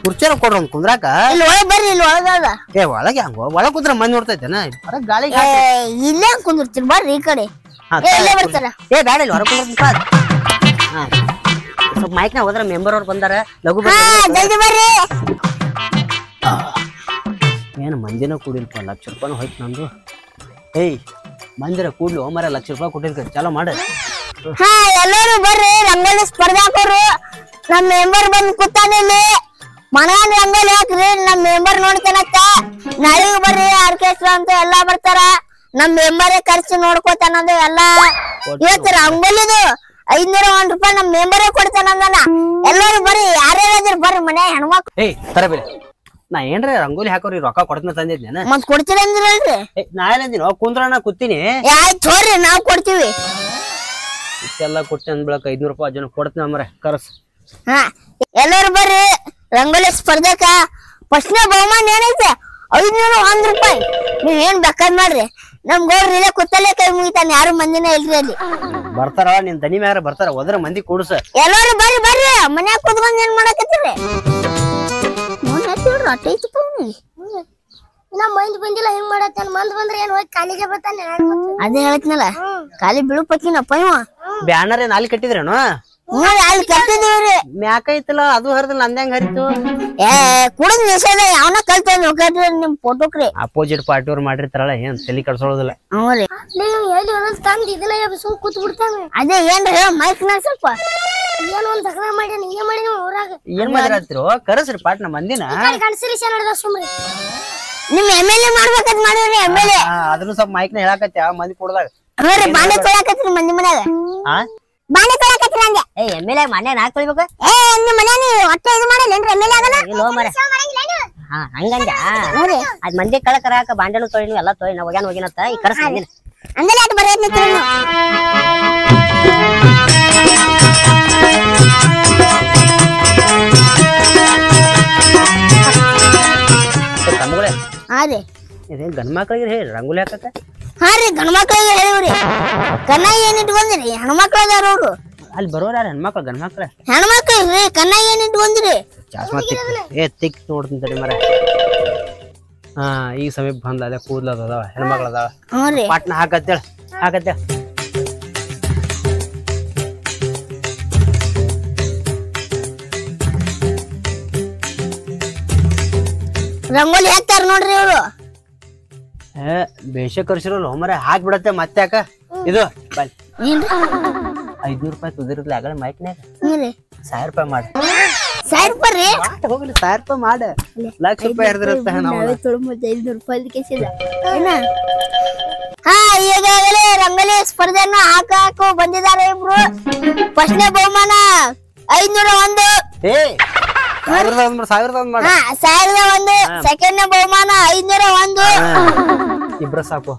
ಕುರ್ಚಾರ ಕೊಡ್ರ ಒಂದ್ ಕುಂದ್ರಾಕ. ಇಲ್ಲಿ ಒಳಗ್ ಬರ್ರಿ, ಇಲ್ಲಿ ಒಳಗಾದ. ಒಳಗೆ ಹಂಗ ಒಳಗ್ ಕುಂದ್ರ ಮಂದಿ ನೋಡ್ತೈತೆನ? ಗಾಳಿ ಇಲ್ಲೇ ಕುಂದಿರ್ತೀರಿ ಬರ್ರಿ ಈ ಕಡೆ. ಇಲ್ಲೇ ಬರ್ತಾರ. ಗಾಡಿ ಹೊರ ಕುಂದ್ರ ಸ್ವಲ್ಪ ಮೈಕ್ನ ಹೋದ್ರ ಮೆಂಬರ್ ಅವ್ರು ಬಂದಾರ, ಲಘು ಜಲ್ದಿ ಬರ್ರಿ. ಏನ್ ಮಂದಿನ ಕೂಡಿಲ್ಪ, 1 ಲಕ್ಷ ರೂಪಾಯಿ ಹೋಯ್ತು ನಂದು. ಮಂದಿರ ಕೂಡ್ಲು ಮರ 1 ಲಕ್ಷ ರೂಪಾಯಿ ಕೊಟ್ಟಿದ್ಕ ಚಾಲೋ ಮಾಡ. ಎಲ್ಲರೂ ಬರ್ರಿ, ರಂಗೋಲಿ ಸ್ಪರ್ಧೆ ಹಾಕೋರು. ನಮ್ ಮೆಂಬರ್ ಬಂದ್ ಕೂತಾನಿಲ್ಲಿ, ಮನಾನ್ ರಂಗೋಲಿ ಹಾಕ್ರಿ, ನಮ್ ಮೆಂಬರ್ ನೋಡ್ತಾನತ್ತ. ನಾಳೆಗೂ ಬರ್ರಿ, ಆರ್ಕೆಸ್ಟ್ರಾ ಅಂತ ಎಲ್ಲಾ ಬರ್ತಾರ. ನಮ್ ಮೆಂಬರೇ ಖರ್ಚು ನೋಡ್ಕೋತಾನಂದ ಎಲ್ಲಾ. ಇವತ್ತು ರಂಗೋಲಿದು 501 ರೂಪಾಯಿ ನಮ್ ಮೆಂಬರೇ ಕೊಡ್ತಾನಂದನ. ಎಲ್ಲರೂ ಬರ್ರಿ, ಯಾರ್ಯಾರ ಬರ್ರಿ, ಮನೆ ಹೆಣ್ಮಕ್ಳು. ತರಬೇಡಿ, ನಾ ಏನ್ರ ರಂಗೋಲಿ ಹಾಕೋರಿ ರೊಕ್ಕ ಕೊಡ್ತೀನಿ ತಂದಿದ್ನೇನ? ಮತ್ ಕೊಡ್ತೀರಿ ಅಂದ್ರಲ್ರಿ? ನಾಳೆ ಅಂದಿನ ಕುಂದ್ರಣ ಕೂತೀನಿ. ಆಯ್ತು ಹೋರಿ, ನಾವ್ ಕೊಡ್ತೀವಿ. ಇಷ್ಟೆಲ್ಲ ಕೊಡ್ತೀನಿ ಅಂದ್ಬಿಳಕ 500 ರೂಪಾಯಿ ಜನ ಕೊಡ್ತೀನಿ ಅಮ್ರೆ ಕರ್ಸ್. ಎಲ್ಲರೂ ಬರ್ರಿ ರಂಗೋಲಿ ಸ್ಪರ್ಧೆಕ. ಫಸ್ಟ್ನೇ ಬಹುಮಾನ ಏನೈತೆ 501 ರೂಪಾಯಿ. ನೀವ್ ಏನ್ ಬೇಕಾದ್ ಮಾಡ್ರಿ, ನಮ್ ಗೌಡ್ರ ಇಲ್ಲೇ ಕುತ್ತಲ್ಲೇ ಕೈ ಮುಗಿತಾನೆ, ಯಾರು ಮಂದಿನ ಇಲ್ರಿ ಅಲ್ಲಿ. ಬರ್ತಾರ ನಿನ್ ದನಿ ಮ್ಯಾರ ಬರ್ತಾರ, ಹೋದ್ರ ಮಂದಿ ಕೂಡ್ಸ. ಎಲ್ಲರೂ ಬರ್ರಿ ಬರ್ರಿ, ಮನ್ಯಾಗ ಕುತ್ಕೊಂಡ್ ಏನ್ ಮಾಡಕತ್ತೀರಿ? ಮಂದಿ ಬಂದಿಲ್ಲ, ಹೆಂಗ್ ಮಾಡತ್ತ? ಮಂದ್ ಬಂದ್ರೆ ಏನ್ ಹೋಗಿ ಕಾಲಿಗೆ ಬರ್ತಾನೆ. ಅದೇ ಹೇಳ್ತೀನಲ್ಲ, ಕಾಲಿ ಬೀಳು ಪಕ್ಕಿನಪ್ಪ ಇವ. ಬ್ಯಾನರ್ ಏನ್ ಅಲ್ಲಿ ಕಟ್ಟಿದ್ರೇನು? ಅಲ್ಲಿ ಕಟ್ಟಿದೀವ್ರಿ. ಮ್ಯಾಕ ಐತಲ್ಲ, ಅದು ಹರಿದಿಲ್ಲ, ಅಂದಂಗ ಹರಿತು. ಕುಡಿದ್ ನಿಷೇಧ ಯಾವನ ಕಲ್ತ ನಿಮ್ ಫೋಟೋಕ್ರಿ. ಅಪೋಸಿಟ್ ಪಾರ್ಟಿ ಅವ್ರು ಮಾಡಿರ್ತಾರಲ್ಲ, ಏನ್ ತಲೆ ಕಡ್ಸೋದಿಲ್ಲ. ಕೂತ್ ಬಿಡ್ತಾನೆ. ಅದೇ ಏನ್ರಿ ಮೈಕ್ ನ ಸ್ವಲ್ಪ ಏನೋ ಒಂದ್ ತಗದ ಮಾಡ್ಯಾನ, ಏನ್ ಮಾಡಿನ ಊರಾಗ? ಏನ್ ಮಾಡಿರತ್ರು? ಕರಸ್ರಿ ಪಾಟ್ನ ಮಂದಿನ. ನಿಮ್ MLA ಮಾಡ್ಬೇಕಂತ ಮಾಡಿವ್ರಿ. MLA ಅದನ್ನು ಸ್ವಲ್ಪ ಮೈಕ್ನ ಹೇಳಾಕತ್ಯ ಮಂದಿ ಕೊಡದಾಗ. ನೋಡ್ರಿ ಬಾಂಡೆ ತೊಳಕತ್ರಿ ಮಂದಿ ಮನ್ಯಾಗ ಆ ಬಾಂಡೆ ತೊಳಕತ್ರಿ ಅಂದೆ ಏ ಎಮ್ಮೆಲೆ ಮನೆ ನಾಕ್ ತೊಳಿಬೇಕು ಏ ನಿಮ್ ಮನ್ಯಾಗ ನೀ ಒಟ್ಟೆ ಇದು ಮಾಡಲ್ಲೇನ್ರಿ ಎಮ್ಮೆಲೆ ಆಗಲ್ಲ ಇಲ್ಲೋ ಮರ ಹಾ ಹಂಗಂದ ಅದ್ ಮಂದಿ ಕಳಕರಾಕ ಬಾಂಡೆನು ತೊಳಿ ಎಲ್ಲ ತೊಳಿ ನಾ ಹೋಗ್ಯಾನತ್ತ ಈ ಕರ್ಸ ಬಂದಿನ ಹಂಗಲ್ಲ ಅದು ಬರೋದ್ ನಿಂತ್ರಿ ತಮ್ಮಗಳೇ ಹಾ ರೀ ಇದೇನ್ ಗಂಡ್ ಮಕ್ಳಿಗೆ ಹೇಳಿ ರಂಗೋಲಿ ಹಾಕಕ್ಕ ಹಾ ರೀ ಗಂಡ ಮಕ್ಳಿಗೆ ಹೇಳಿವ್ರಿ ಕನ್ನ ಏನ್ ಇಟ್ಕೊಂಡ್ರಿ ಹೆಣ್ಮಕ್ಳು ಅದಾರ ಅವ್ರು ಅಲ್ಲಿ ಬರೋರ ಯಾರು ಹೆಣ್ಮಕ್ಳು ಗಂಡ್ ಮಕ್ಳ ಹೆಣ್ಮಕ್ಳ್ರಿ ಕನ್ನ ಏನ್ ಇಟ್ಕೊಂಡ್ರಿ ಚಾಸ್ಮಾ ತಿಕ್ ನೋಡ್ತೀನಿ ತಡಿ ಮರ ಹಾ ಈಗ ಸಮೀಪ ಬಂದ ಅದೇ ಕೂದ್ಲ ಅದಾವ ಹೆಣ್ಮಕ್ಳು ಅದಾವ ಹ್ಞೂ ರೀ ಪಾಟ್ನ ಹಾಕತ್ತೇಳ ರಂಗೋಲಿ ಹಾಕ್ತಾರ ನೋಡ್ರಿ ಇವ್ರು ಬೇಷ ಕರ್ಸಿರಲ್ಲ ಮರ ಹಾಕಿ ಬಿಡತ್ತೆ ಮತ್ತೆ ಯಾಕ ಇದು ಬಲ್ ಏನ್ರಿ 500 ರೂಪಾಯಿ ತುದಿರ್ಲಿ ಆಗಲ್ಲ ಮೈಕ್ನ್ಯಾಗ ಹ್ಞೂ ರೀ 1000 ರೂಪಾಯಿ ಮಾಡಿ 1000 ರೂಪಾಯಿ ರೀ ಹೋಗ್ಲಿ 1000 ರೂಪಾಯಿ ಮಾಡ ಲಕ್ಷ ರೂಪಾಯಿ ಹಿಡಿದಿರತ್ತ ನಾವು 500 ರೂಪಾಯಿ ಕೇಸಿಲ್ಲ ಏನ ಹಾ ಈಗಾಗಲೇ ರಂಗೋಲಿ ಸ್ಪರ್ಧೆಯನ್ನು ಹಾಕು ಬಂದಿದ್ದಾರೆ ಇಬ್ರು ಫಸ್ಟ್ನೇ ಬಹುಮಾನ 501 ಏ 1000 ಮಾಡ ಹಾ 1001 ಸೆಕೆಂಡ್ನೇ ಬಹುಮಾನ 501 ಇಬ್ರ ಸಾಕು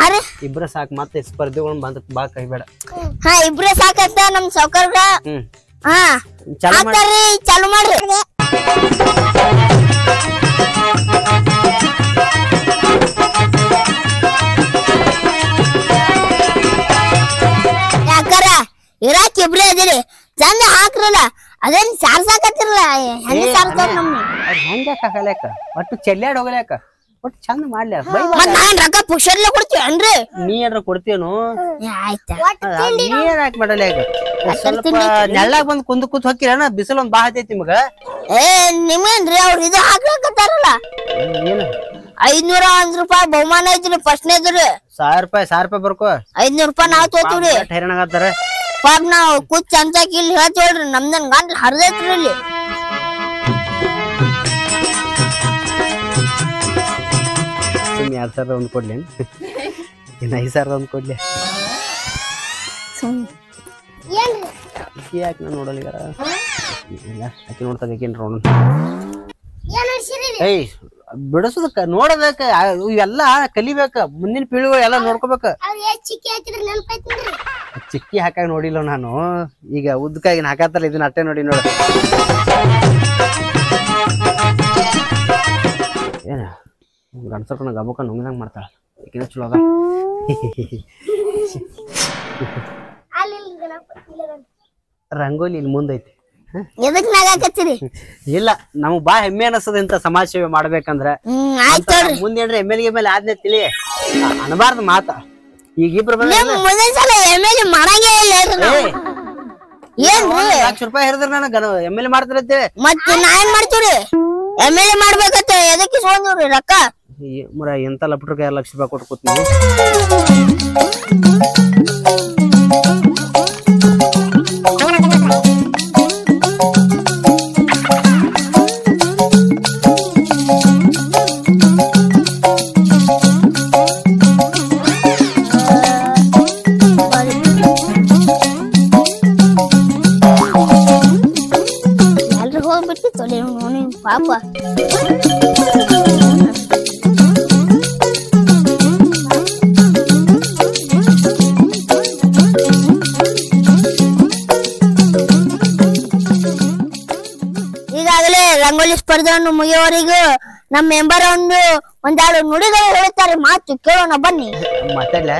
ಅರೆ ಇಬ್ರ ಸಾಕು ಮತ್ತೆ ಸ್ಪರ್ಧೆಗಳು ಬಂದ ಬಾ ಕೈ ಬೇಡ ಹಾ ಇಬ್ರೇ ಸಾಕಂತ ನಮ್ ಸೌಕರ್ಯ ಹಾ ಚಾಲು ಹಾಕ್ತಾರ್ರಿ ಚಾಲು ಮಾಡ್ರಿ ಯಾಕಾರ ಇರಾಕ್ ಇಬ್ರೇ ಅದಿರಿ ಚಂದ ಹಾಕ್ರಲ್ಲ ಅದೇನ್ ಸಾರ್ಸಾಕತ್ತಿರಲ್ಲ ಹೆಂಗ್ ಸಾರ್ತಾರ ನಮ್ನ ಹೆಂಗ ಹಾಕಲ್ಯಾಕ ಒಟ್ಟು ಚೆಲ್ಲಾಡ್ ಹೋಗಲ್ಯಾಕ ಒಟ್ಟು ಚಂದ ಮಾಡ್ಲ್ಯಾ ಮತ್ ನಾನ್ ರೊಕ್ಕ ಪುಕ್ಷರ್ಲೆ ಕೊಡ್ತೀವನ್ರಿ ನೀ ಏನ್ರ ಕೊಡ್ತೀವನು ಆಯ್ತಾ ನೀ ಏನ್ ಹಾಕಿ ಮಾಡಲ್ಯಾಕ ಸ್ವಲ್ಪ ನೆಳ್ಳಾಗ ಬಂದ್ ಕೂತ್ ಹೊಕ್ಕಿರಣ ಬಿಸಿಲು ಒಂದ್ ಬಾ ಹತ್ತೈತಿ ನಿಮಗ ಏ ನಿಮ್ಗೇನ್ರಿ ಅವ್ರ ಇದು ಹಾಕ್ಲಕತ್ತಾರಲ್ಲ ಏನ 501 ರೂಪಾಯಿ ಬಹುಮಾನ ಐತ್ರಿ ಫಸ್ಟ್ನೇದ್ರಿ 1000 ರೂಪಾಯಿ ಬರ್ಕೋ 500 ರೂಪಾಯಿ ನಾವ್ ತೋತೀವ್ರಿ ಹೈರಾಣಾಗತ್ತಾರ ಪಾಪ ನಾವ್ ಕೂತ್ ಚಂಚಾಕಿ ಇಲ್ಲಿ ಹೇಳ್ತೇವ್ರಿ ನಮ್ದನ್ ಗಂಟ್ಲ ಹರಿದೈತ್ರಿ ಇಲ್ಲಿ ಸುಮ್ 2000 ಒಂದ್ ಕೊಡ್ಲಿ ಇನ್ 5000 ಒಂದ್ ಕೊಡ್ಲಿ ಯಾಕೆ ನಾ ನೋಡಲ್ಲ ಇಲ್ಲ ಆಕಿ ನೋಡ್ತಾಗ ಆಕಿನ್ ನೋಡೋಣ ಏಯ್ ಬಿಡಿಸೋದಕ್ಕ ನೋಡೋದಕ್ಕ ಇವೆಲ್ಲ ಕಲಿಬೇಕ ಮುಂದಿನ ಪೀಳಿಗೆಗಳು ಎಲ್ಲ ನೋಡ್ಕೋಬೇಕ ಚಿಕ್ಕಿ ಹಾಕಾಗ ನೋಡಿಲ್ಲ ನಾನು ಈಗ ಉದ್ದಕ್ಕಾಗಿ ಹಾಕತ್ತಲ್ಲ ಇದನ್ನ ಅಟ್ಟೆ ನೋಡಿ ನೋಡ ಏನ ಗಂಡಸರ್ಕೊಂಡ ಗಬಕ್ಕ ನುಂಗಿದಂಗ ಮಾಡ್ತಾಳ ಈಗಿನ ಚಲೋ ಅದ ರಂಗೋಲಿ ಇಲ್ಲಿ ಮುಂದೈತಿ ಎದಕ್ ನಾಗಾಕತ್ತೀರಿ ಇಲ್ಲ ನಮಗ್ ಬಾ ಹೆಮ್ಮೆ ಅನಸ್ತದ ಇಂತ ಸಮಾಜ ಸೇವೆ ಮಾಡ್ಬೇಕಂದ್ರ ಮುಂದೇನ್ರಿ ಎಮ್ಮೆಲ್ಗೆ ಮೇಲೆ ಆದ್ನೇ ತಿಳಿ ಅನ್ಬಾರ್ದು ಮಾತ ಈಗ ಇಬ್ರು ಮುಂದಿನ ಸಲ ಎಮ್ಮೆಲ್ಲೆ ಮಾಡಂಗೇ ಇಲ್ಲ ಏನ್ರಿ ಲಕ್ಷ ರೂಪಾಯಿ ಹಿಡಿದ್ರ ನನಗ ಎಮ್ಮೆಲ್ಲೆ ಮಾಡ್ತಾರಂತೇಳಿ ಮತ್ತ ನಾ ಏನ್ ಮಾಡ್ತೀವ್ರಿ ಎಮ್ಮೆಲ್ಲೆ ಮಾಡ್ಬೇಕತ್ತ ಎದಕ್ಕೆ ಇಸ್ಕೊಂಡ್ರಿ ರೊಕ್ಕ ಮುರ ಎಂತ ಲಪಟ್ರಿಗೆ 2 ಲಕ್ಷ ರೂಪಾಯಿ ಕೊಟ್ಟು ಕೂತ್ನಿ ಎಲ್ರಿಗೂ ಹೋಗ್ಬಿಟ್ಟು ತೊಲೆ ಪಾಪ ಈಗಾಗಲೇ ರಂಗೋಲಿ ಸ್ಪರ್ಧೆಯನ್ನು ಮುಗಿಯುವವರೆಗೂ ನಮ್ಮ ಮೆಂಬರ್ ಒಂದೆರಡು ನುಡಿಗಳು ಹೇಳ್ತಾರೆ ಮಾತು ಕೇಳೋಣ ಬನ್ನಿ ಮಾತಾಡ್ರಿ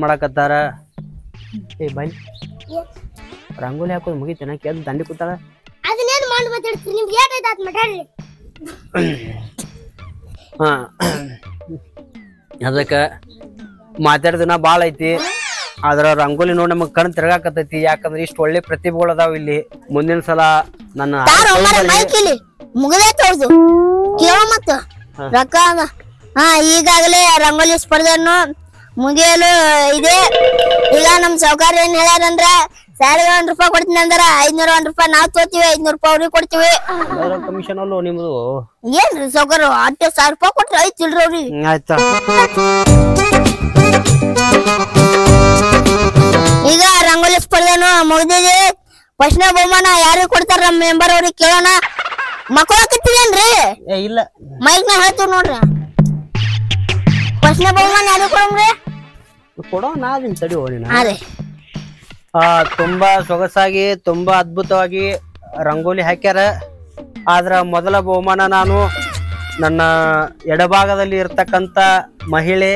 ಮಾಡಕತ್ತಾರ ಏ ಬೈ ರಂಗೋಲಿ ಹಾಕೋದು ಮುಗಿತೇನ ಕೇಳ್ ದಂಡಿ ಕೂತಾಳ ಅದನ್ನೇನು ಮಾಡಿ ಮಾತಾಡ್ತೀರಿ ನಿಮ್ಗೆ ಏನಾಯ್ತು ಆತ್ ಮಾತಾಡ್ರಿ ಹಾ ಅದಕ್ಕ ಮಾತಾಡಿದ ದಿನ ಬಾಳ ಐತಿ ಆದ್ರ ರಂಗೋಲಿ ನೋಡಿ ನಮಗ್ ಕಣ್ ತಿರ್ಗಾಕತೈತಿ. ಯಾಕಂದ್ರೆ ಇಷ್ಟ ಒಳ್ಳೆ ಪ್ರತಿಭೆಗಳು ಅದಾವ ಇಲ್ಲಿ. ಮುಂದಿನ ಸಲ ನನ್ನ ಮುಗದೇ ತೋರ್ದು ಕೇಳ ಮತ್ತ ರೊಕ್ಕ ಈಗಾಗಲೇ ರಂಗೋಲಿ ಸ್ಪರ್ಧೆಯನ್ನು ಮುಗಿಯಲು ಇದೆ. ಈಗ ನಮ್ ಸಾವುಕಾರ ಏನ್ ಹೇಳ್ಯಾರಂದ್ರ 1,000 ರೂಪಾಯಿ ಕೊಡ್ತೀನಿ ಅಂದ್ರ 501 ರೂಪಾಯಿ ನಾವ್ ತೋತೀವಿ, 500 ರೂಪಾಯಿ ಅವ್ರಿಗೆ ಕೊಡ್ತೀವಿ. ಕಮಿಷನ್ ಅಲ್ಲೋ ನಿಮ್ದು. ಏನ್ರಿ ಸಾವುಕಾರ 1,000 ರೂಪಾಯಿ ಕೊಟ್ರೆ ಐತಿಲ್ರಿ ಅವ್ರಿಗೆ. ಆಯ್ತಾ ಈಗ ರಂಗೋಲಿ ಸ್ಪರ್ಧೆನು ಮುಗ್ದಿದೆ. ಫಸ್ಟ್ನ ಬಹುಮಾನ ಯಾರಿಗೆ ಕೊಡ್ತಾರ ನಮ್ ಮೆಂಬರ್ ಅವ್ರಿಗೆ ಕೇಳೋಣ. ಮಕ್ಕಳು ಹಾಕತ್ತೀರೇನ್ರಿ? ಇಲ್ಲ ಮೈಕ್ ನ ಹೇಳ್ತೀವಿ ನೋಡ್ರಿ. ಫಸ್ಟ್ನ ಬಹುಮಾನ ಯಾರಿಗೆ ಕೊಡಮ್ರಿ? ಕೊಡೋ ನಾದಿನ್ ತಡಿ ಹೋಳಿನ. ಅದೇ ತುಂಬಾ ಸೊಗಸಾಗಿ ತುಂಬಾ ಅದ್ಭುತವಾಗಿ ರಂಗೋಲಿ ಹಾಕ್ಯಾರ. ಆದ್ರ ಮೊದಲ ಬಹುಮಾನ ನಾನು ನನ್ನ ಎಡಭಾಗದಲ್ಲಿ ಇರ್ತಕ್ಕಂತ ಮಹಿಳೆ,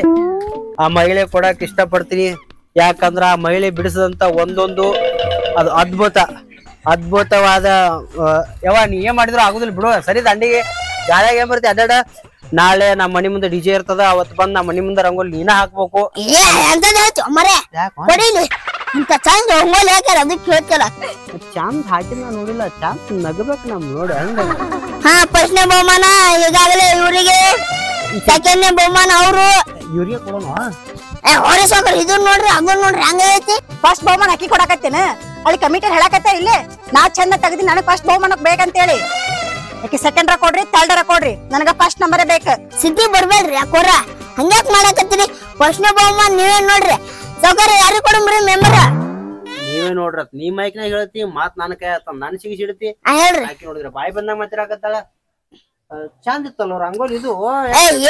ಆ ಮಹಿಳೆ ಕೊಡಕ್ ಇಷ್ಟಪಡ್ತೀನಿ. ಯಾಕಂದ್ರ ಆ ಮಹಿಳೆ ಬಿಡಿಸಿದಂತ ಒಂದೊಂದು ಅದು ಅದ್ಭುತವಾದ ಯಾವ ನೀ ಏನ್ ಮಾಡಿದ್ರು ಆಗುದಿಲ್ಲ ಬಿಡು. ಸರಿ ದಂಡಿಗೆ ಗಾಳಿಯಾಗ ಏನ್ ಬರ್ತಿ ಅಡ್ಡಾಡ. ನಾಳೆ ನಮ್ಮ ಮನಿ ಮುಂದೆ ಡಿಜೆ ಇರ್ತದ, ಅವತ್ ಬಂದ್ ನಮ್ಮ ಮನಿ ಮುಂದೆ ರಂಗೋಲಿ ನೀನ ಹಾಕ್ಬೇಕು. ಇಂತ ಚಂದ ರಂಗೋಲಿ ಹಾಕ್ಯಾರ ಅದಕ್ಕೆ ಹೇಳ್ತಾರ. ಚಂದ ಹಾಕಿನ ನೋಡಿಲ್ಲ, ಚಂದ ನಗಬೇಕು ನಮ್ ನೋಡಿ ಹಂಗ. ಫಸ್ಟ್ನೇ ಬಹುಮಾನ ಈಗಾಗಲೇ ಇವರಿಗೆ, ಸೆಕೆಂಡ್ನೇ ಬಹುಮಾನ ಅವರು ಇವ್ರಿಗೆ ಕೊಡೋಣ. ಹೊರೆ ಸಾಕ್ರಿ ಇದನ್ನ ನೋಡ್ರಿ ಅದನ್ನ ನೋಡ್ರಿ ಹಂಗ ಐತಿ. ಫಸ್ಟ್ ಬಹುಮಾನ ಅಕ್ಕಿ ಕೊಡಕತ್ತೇನ ಅಲ್ಲಿ ಕಮಿಟಿ ಹೇಳಕತ್ತ ಇಲ್ಲೇ ನಾ ಚಂದ ತೆಗ್ದಿ ನನಗ್ ಫಸ್ಟ್ ಬಹುಮಾನಕ್ ಬೇಕಂತೇಳಿ. ಯಾಕೆ ಸೆಕೆಂಡ್ರ ಕೊಡ್ರಿ ಥರ್ಡ್ರ ಕೊಡ್ರಿ, ನನಗ ಫಸ್ಟ್ ನಂಬರೇ ಬೇಕ. ಸಿದ್ಧಿ ಬರ್ಬೇಡ್ರಿ ಯಾಕೋರ ಹಂಗ್ಯಾಕ್ ಮಾಡಕತ್ತೀರಿ. ಫಸ್ಟ್ನೇ ಬಹುಮಾನ ನೀವೇ ನೋಡ್ರಿ. ಸಾವುಕಾರ ಯಾರಿಗೆ ಕೊಡಮ್ರಿ ಮೆಂಬರ್? ನೀವೇ ನೋಡ್ರ. ನೀ ಮೈಕ್ನಾಗ ಹೇಳ್ತಿ ಮಾತ್ ನನ್ ಕೈ ಆತ ನನ್ ಸಿಗಿಸಿಡ್ತಿ. ಹೇಳ್ರಿ ಆಕಿ ನೋಡಿದ್ರ ಬಾಯಿ ಬಂದಾಗ ಮಾತಾಡಕತ್ತಾಳ. ಚಂದ ಇತ್ತಲ್ಲ ರಂಗೋಲಿ ಇದು.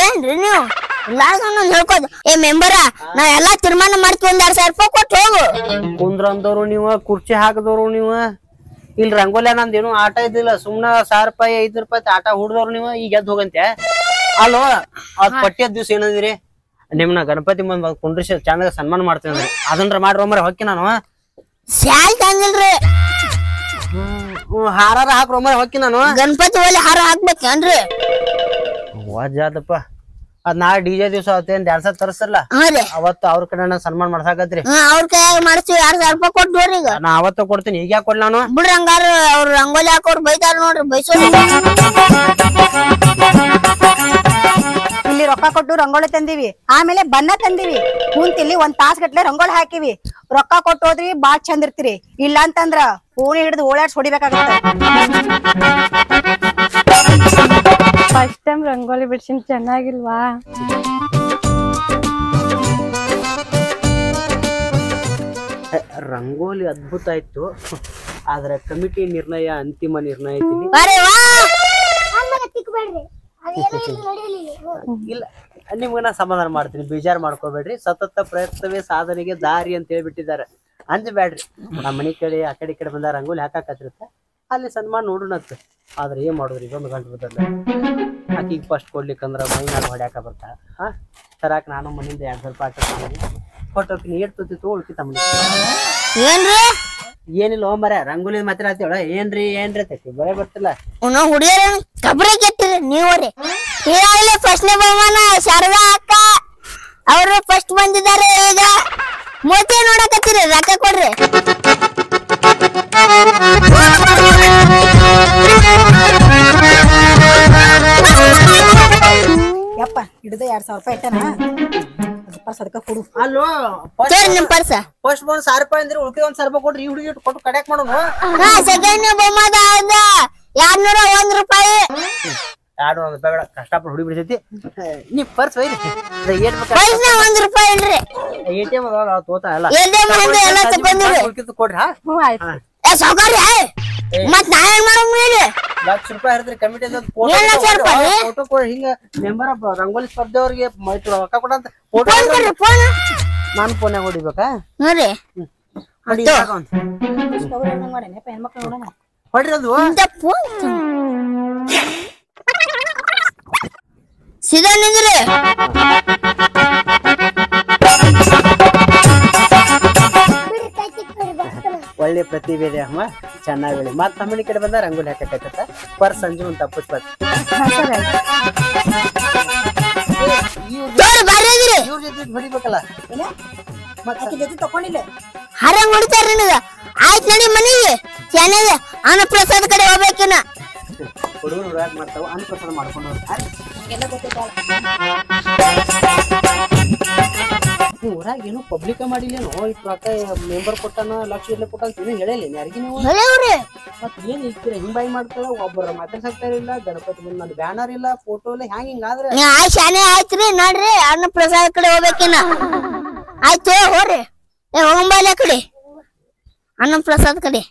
ಏನ್ರಿ ನೀವು ಹೇಳ್ಕೋದು? ಮೆಂಬರ ನಾವ್ ಎಲ್ಲಾ ತೀರ್ಮಾನ ಮಾಡ್ತೀವಿ, 1,000 ರೂಪಾಯಿ ಕೊಟ್ಟು ಹೋಗು. ಕುಂದ್ರ ಅಂದವ್ರು ನೀವು, ಕುರ್ಚಿ ಹಾಕದವ್ರು ನೀವು. ಇಲ್ಲಿ ರಂಗೋಲಿ ನಂದೇನು ಆಟ ಇದ್ದಿಲ್ಲ, ಸುಮ್ನ 1,000 ರೂಪಾಯಿ 500 ರೂಪಾಯಿ ಆಟ ಹುಡ್ದವ್ರು ನೀವು. ಈಗ ಎದ್ದು ಹೋಗಂತೆ ಅಲ್ವ? ಅದ್ ಪಟ್ಟಿಯ ದಿವ್ಸ ಏನಂದಿರಿ ನಿಮ್ನ ಗಣಪತಿ ಮುಂದ್ ಕುಂಡ್ರಿಸಿ ಚಂದಾಗ ಸನ್ಮಾನ ಮಾಡ್ತೀನಿ ಅಂದ್ರಿ. ಅದನ್ರ ಮಾಡ್ರಿ ಒಮ್ಮರೆ ಹೊಕ್ಕಿ ನಾನು. ಸ್ಯಾಲ್ ತಂದಿಲ್ರಿ, ಹಾರಾರ ಹಾಕ್ರಿ ಒಮ್ಮರೆ ಹೊಕ್ಕಿ ನಾನು. ಗಣಪತಿ ಒಳ್ಳೆ ಹಾರ ಹಾಕ್ಬೇಕೇನ್ರಿ? ವಾಜಾದಪ್ಪ. ಅದ್ ನಾ ಡಿಜೆ ದಿವ್ಸ ಅವತ್ತೇನ್ ಡ್ಯಾನ್ಸ್ ತರಿಸಲ್ಲ, ಅವತ್ತು ಅವ್ರ ಕಡೆ ಸನ್ಮಾನ ಮಾಡ್ಸಾಕತ್ರಿ. ಅವ್ರ ಕೈಯಾಗ ಮಾಡಿಸ್ತೀವಿ. 2,000 ರೂಪಾಯಿ ಕೊಟ್ಟು ನೋಡ್ರಿ. ಈಗ ನಾ ಅವತ್ತ ಕೊಡ್ತೀನಿ, ಈಗ ಯಾಕೆ ಕೊಡ್ಲಿ ನಾನು? ಬಿಡ್ರಿ ಹಂಗಾರ ಅವ್ರ ರಂಗೋಲಿ ಹಾಕೋರ್ ಬೈತಾರ ನೋಡ್ರಿ, ಬೈಸೋ. ಇಲ್ಲಿ ರೊಕ್ಕ ಕೊಟ್ಟು ರಂಗೋಲಿ ತಂದಿವಿ, ಆಮೇಲೆ ಬಣ್ಣ ತಂದಿವಿ. ಕುಂತಿಲ್ಲಿ 1 ತಾಸ್ ಗಟ್ಲೆ ರಂಗೋಲಿ ಹಾಕಿವಿ. ರೊಕ್ಕ ಕೊಟ್ಟು ಹೋದ್ರಿ ಬಾಳ್ ಚಂದ ಇರ್ತೀರಿ. ಇಲ್ಲ ಅಂತಂದ್ರ ಫೋನ್ ಹಿಡಿದು ಓಡಾಡ್ಸಿ ಹೊಡಿಬೇಕಾಗತ್ತೆ. ಫಸ್ಟ್ ಟೈಮ್ ರಂಗೋಲಿ ಬಿಡ್ಸಿನ್ ಚೆನ್ನಾಗಿಲ್ವಾ? ರಂಗೋಲಿ ಅದ್ಭುತ ಆಯ್ತು. ಆದ್ರೆ ಕಮಿಟಿ ನಿರ್ಣಯ ಅಂತಿಮ ನಿರ್ಣಯ ಐತಿ. ಇಲ್ಲ ನಿಮ್ಗ ನಾ ಸಮಾಧಾನ ಮಾಡ್ತೀನಿ, ಬೇಜಾರ್ ಮಾಡ್ಕೋಬೇಡ್ರಿ. ಸತತ ಪ್ರಯತ್ನವೇ ಸಾಧನೆಗೆ ದಾರಿ ಅಂತ ಹೇಳ್ಬಿಟ್ಟಿದ್ದಾರೆ. ಅಂಜಬೇಡ್ರಿ. ನಮ್ಮ ಮನಿ ಕಡೆ ಆ ಕಡೆ ಈ ಕಡೆ ಬಂದ ರಂಗೋಲಿ ಹಾಕಾಕತ್ತಿರತ್ತ, ಅಲ್ಲಿ ಸನ್ಮಾನ ನೋಡೋಣತ್ತ. ಆದ್ರೆ ಏನ್ ಮಾಡೋದ್ರಿ, ಇದೊಂದು ಗಂಟು ಬದಲ್ಲ. ಆಕಿಗೆ ಫಸ್ಟ್ ಕೊಡ್ಲಿಕ್ಕಂದ್ರ ಮೈನಾಗ ಹೊಡ್ಯಾಕ ಬರ್ತಾ ತರಾಕ್ ನಾನು ಮನಿಂದ 200 ರೂಪಾಯಿ ಕೊಟ್ಟೋಕಿ ನೀರ್ ತುತ್ತಿ ತೋಳ್ಕಿ ತಮ್ಮ. ಏನ್ರಿ ಏನಿಲ್ಲ ಮರ ರಂಗೋಲಿ ಮಾತಾಡ್ತೇವಳ. ಏನ್ರಿ ತೈತಿ ಬರೇ ಬರ್ತಿಲ್ಲ. ಹುಡುಗಿಯರ ಕಬ್ರೆ ಕೆಟ್ಟಿರಿ ನೀವ್ರಿ. ಈಗಾಗಲೇ ಫಸ್ಟ್ನೇ ಬಹುಮಾನ ಶಾರದಾ ಅಕ್ಕ ಅವರು ಫಸ್ಟ್ ಬಂದಿದ್ದಾರೆ. ಈಗ ಮೋತಿ ನೋಡಕತ್ತೀರಿ, ರೊಕ್ಕ ಕೊಡ್ರಿ. ಯಪ್ಪ ಹಿಡಿದ 2,000 ರೂಪಾಯಿ ಇಟ್ಟನ ಅದಕ್ಕ ಕೊಡು. ಅಲ್ಲೋ ನಿಮ್ ಪರ್ಸ ಫಸ್ಟ್ ಬಂದ್ 1,000 ರೂಪಾಯಿ ಅಂದ್ರೆ ಉಳ್ಕಿ 1,000 ರೂಪಾಯಿ ಕೊಡ್ರಿ. ಈ ಹುಡುಗಿ ಕೊಟ್ಟು ಕಡ್ಯಾಕ್ ಮಾಡೋಣ. ಸೆಕೆಂಡ್ ಬಹುಮಾನ 201 ರೂಪಾಯಿ. 201 ರೂಪಾಯಿ ಬೇಡ, ಕಷ್ಟಪಟ್ಟು ಹುಡುಗಿ ಬಿಡಿಸೈತಿ. ನೀ ಪರ್ಸ್ ಒಯ್ರಿ. ಏನ್ ಪರ್ಸ್ 1 ರೂಪಾಯಿ ಇಲ್ರಿ. ATM ಅದಾವ ತೋತಾ ಎಲ್ಲ ಉಳ್ಕಿದ್ದು ಕೊಡ್ರಿ. ಸಾವುಕಾರ ಮತ್ ನಾ ಏನ್ ಮಾಡೋಮ್ರಿ? 1,00,000 ರೂಪಾಯಿ ಹರಿದ್ರಿ ಕಮಿಟಿ ಫೋಟೋ ಕೊಡ್ರಿ. ಹಿಂಗ ಮೆಂಬರ್ ರಂಗೋಲಿ ಸ್ಪರ್ಧೆ ಅವ್ರಿಗೆ ರೊಕ್ಕ ಕೊಡಂತ ಫೋಟೋ ನಾನು ಫೋನ್ಯಾಗ ಹೊಡಿಬೇಕಾ? ನೋಡ್ರಿ ಹೊಡ್ರಿ ಅದು ಸೀದಾ ನಿಂದ್ರಿ. ಒಳ್ಳೆ ಪ್ರತಿಭೆ ಇದೆ ಅಮ್ಮ, ಚೆನ್ನಾಗಿ ಹೇಳಿ. ಮತ್ ನಮ್ಮನಿ ಕಡೆ ಬಂದ ರಂಗೋಲಿ ಹಾಕತ್ತ ಪರ್ ಸಂಜೆ ಒಂದು ತಪ್ಪಿಸ್ಬಾರ್ದು. ಇವ್ರ ಜೊತೆ ಹೊಡಿಬೇಕಲ್ಲ. ತಕೊಂಡಿಲ್ಲ ಹರಂಗ್ ಹೊಡಿತಾರ ನಿನಗ ಆಯ್ತ್ ನಡಿ ಮನೆಗೆ ಚೆನ್ನಾಗ ಅನ್ನಪ್ರಸಾದ ಕಡೆ ಹೋಗ್ಬೇಕಿನ ಹುಡುಗರು ಮಾಡ್ತಾವ ಅನ್ನಪ್ರಸಾದ ಮಾಡ್ಕೊಂಡು ಊರಾಗ ಏನು ಪಬ್ಲಿಕ್ ಮಾಡಿಲ್ಲೇನೋ ಇಷ್ಟು ರೊಕ್ಕ ಮೆಂಬರ್ ಕೊಟ್ಟಾನ ಲಕ್ಷ ಇರ್ಲಿ ಕೊಟ್ಟಾನ ಏನು ಹೇಳಿಲ್ಲ ಯಾರಿಗೆ ನೀವು ಹೇಳವ್ರಿ ಮತ್ ಏನ್ ಇರ್ತೀರ ಹಿಂಬಾಯಿ ಮಾಡ್ತಾರ ಒಬ್ಬರ ಮಾತಾಡ್ಸಾಕ್ತಾರಿಲ್ಲ ಗಣಪತಿ ಮುಂದೆ ನನ್ನ ಬ್ಯಾನರ್ ಇಲ್ಲ ಫೋಟೋ ಇಲ್ಲ ಹ್ಯಾಂಗ ಹಿಂಗಾದ್ರೆ ಆಯ್ತು ಶಾನೆ ಆಯ್ತ್ರಿ ನೋಡ್ರಿ ಅನ್ನಪ್ರಸಾದ ಕಡೆ ಹೋಗ್ಬೇಕಿನ ಆಯ್ತು ಹೋಗ್ರಿ ಹೋಗಂಬಾಲ ಕಡೆ ಅನ್ನಪ್ರಸಾದ ಕಡೆ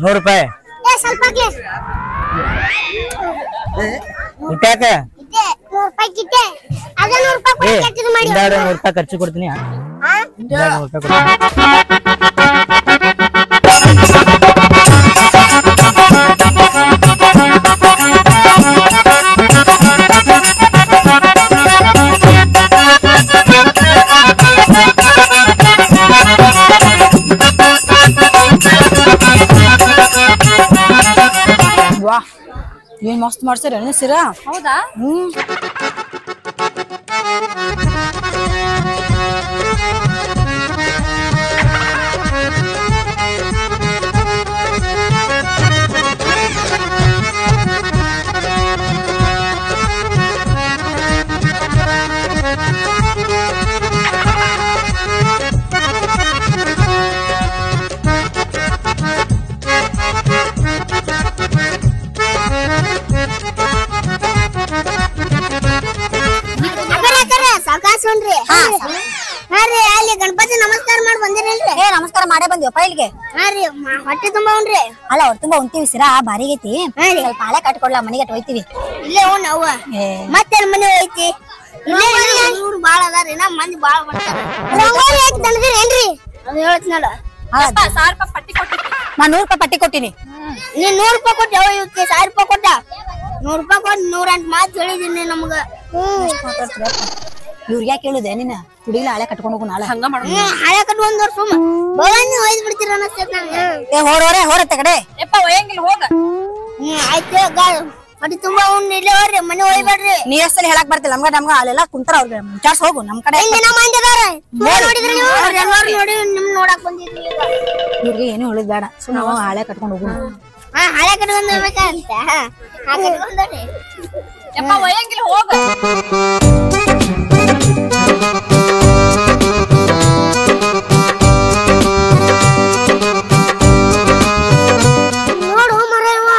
₹100 ಸ್ವಲ್ಪ ಊಟಕ್ಕ ₹100 ಖರ್ಚು ಕೊಡ್ತೀನಿ ಏನ್ ಮಸ್ತ್ ಮಾಡ್ಸಾರ ಸಿರಾ ಹೌದಾ ಅಲ್ಲಿ ಗಣಪತಿ ನಮಸ್ಕಾರ ಮಾಡಿ ಬಂದಿರಲ್ರಿ ನಮಸ್ಕಾರ ಮಾಡೇ ಬಂದಿವಪ್ಪ ಇಲ್ಲಿಗೆ ಹೊಟ್ಟೆ ತುಂಬಾ ಉಣ್ರಿ ಅಲ್ಲ ಅವ್ರ ತುಂಬಾ ಉಣ್ತೀವಿ ಸಿರಾ ಬಾರಿಗೈತಿ ಸ್ವಲ್ಪ ಹಾಳೆ ಕಟ್ಕೊಡ್ಲಾ ಮನೆಗೆ ಹೋಯ್ತಿವಿ ಇಲ್ಲೇ ಉಣ್ಣ ಅವ್ವ ಮತ್ತೆ ಮನೆ ಹೋಯ್ತಿ ಇವ್ರು ಬಾಳ ಅದಾರಿ ನಮ್ ಮಂದಿ ಬಾಳ ಬರ್ತಾರ ರಂಗೋಲಿ ಹಾಕಿ ತಂದಿರೇನ್ರಿ ಅದು ಹೇಳ್ತೀನಲ್ಲ ಪಟ್ಟಿ ಕೊಟ್ಟಿದ್ದೆ ನಾ ₹100 ಪಟ್ಟಿ ಕೊಟ್ಟಿನಿ ನೀನ್ ₹100 ಕೊಟ್ಟ ಯಾವ ಇವಕ್ಕೆ ₹1000 ಕೊಟ್ಟ ₹100 ಕೊಟ್ಟು 108 ಮಾತು ಹೇಳಿದೀನಿ ನಮ್ಗ ಇವ್ರಿಗೆ ಯಾಕೆ ಹೇಳುದೆ ನೀನ ಕುಡಿಲ ಹಾಳೆ ಕಟ್ಕೊಂಡು ಹೋಗು ನಾಳೆ ಹಂಗ ಮಾಡ ಹಳೆ ಕಟ್ಟು 1 ವರ್ಷ ಬಗಾನಿ ಒಯ್ದು ಬಿಡ್ತೀರ ಅನಸ್ತೈತೆ ನಂಗೆ ಹೋರತ್ತೆ ಕಡೆ ಯಪ್ಪ ಒಯ್ಯಂಗಿಲ್ಲ ಹೋಗ ಆಯ್ತು ಹೊಟ್ಟೆ ತುಂಬಾ ಉಣ್ಣ ಇಲ್ಲೇ ಹೋಗ್ರಿ ಮನೆ ಒಯ್ಬೇಡ್ರಿ ನೀ ಎಷ್ಟಲ್ಲಿ ಹೇಳಕ್ ಬರ್ತಿಲ್ಲ ನಮ್ಗ ಅಲ್ಲೆಲ್ಲ ಕುಂತಾರ ಅವ್ರಿಗೆ ಮುಂಚಾರ್ಸ್ ಹೋಗು ನಮ್ ಕಡೆ ಇಲ್ಲಿ ನಮ್ಮ ಮಂದಿದಾರ ನೋಡಿದ್ರಿ ನೀವು ಎಲ್ಲರೂ ನೋಡಿ ನಿಮ್ ನೋಡಕ್ ಬಂದಿದ್ರಿ ಇವ್ರಿಗೆ ಏನು ಹೇಳುದ್ ಬೇಡ ನಾವು ಹಾಳೆ ಕಟ್ಕೊಂಡು ಹೋಗು ಹಳೆ ಕಟ್ಕೊಂಡು ಹೋಗ್ಬೇಕಂತ ಕಟ್ಕೊಂಡ್ರಿ ಯಪ್ಪ ಒಯ್ಯಂಗಿಲ್ಲ ಹೋಗ ನೋಡು ಮರವ್ವ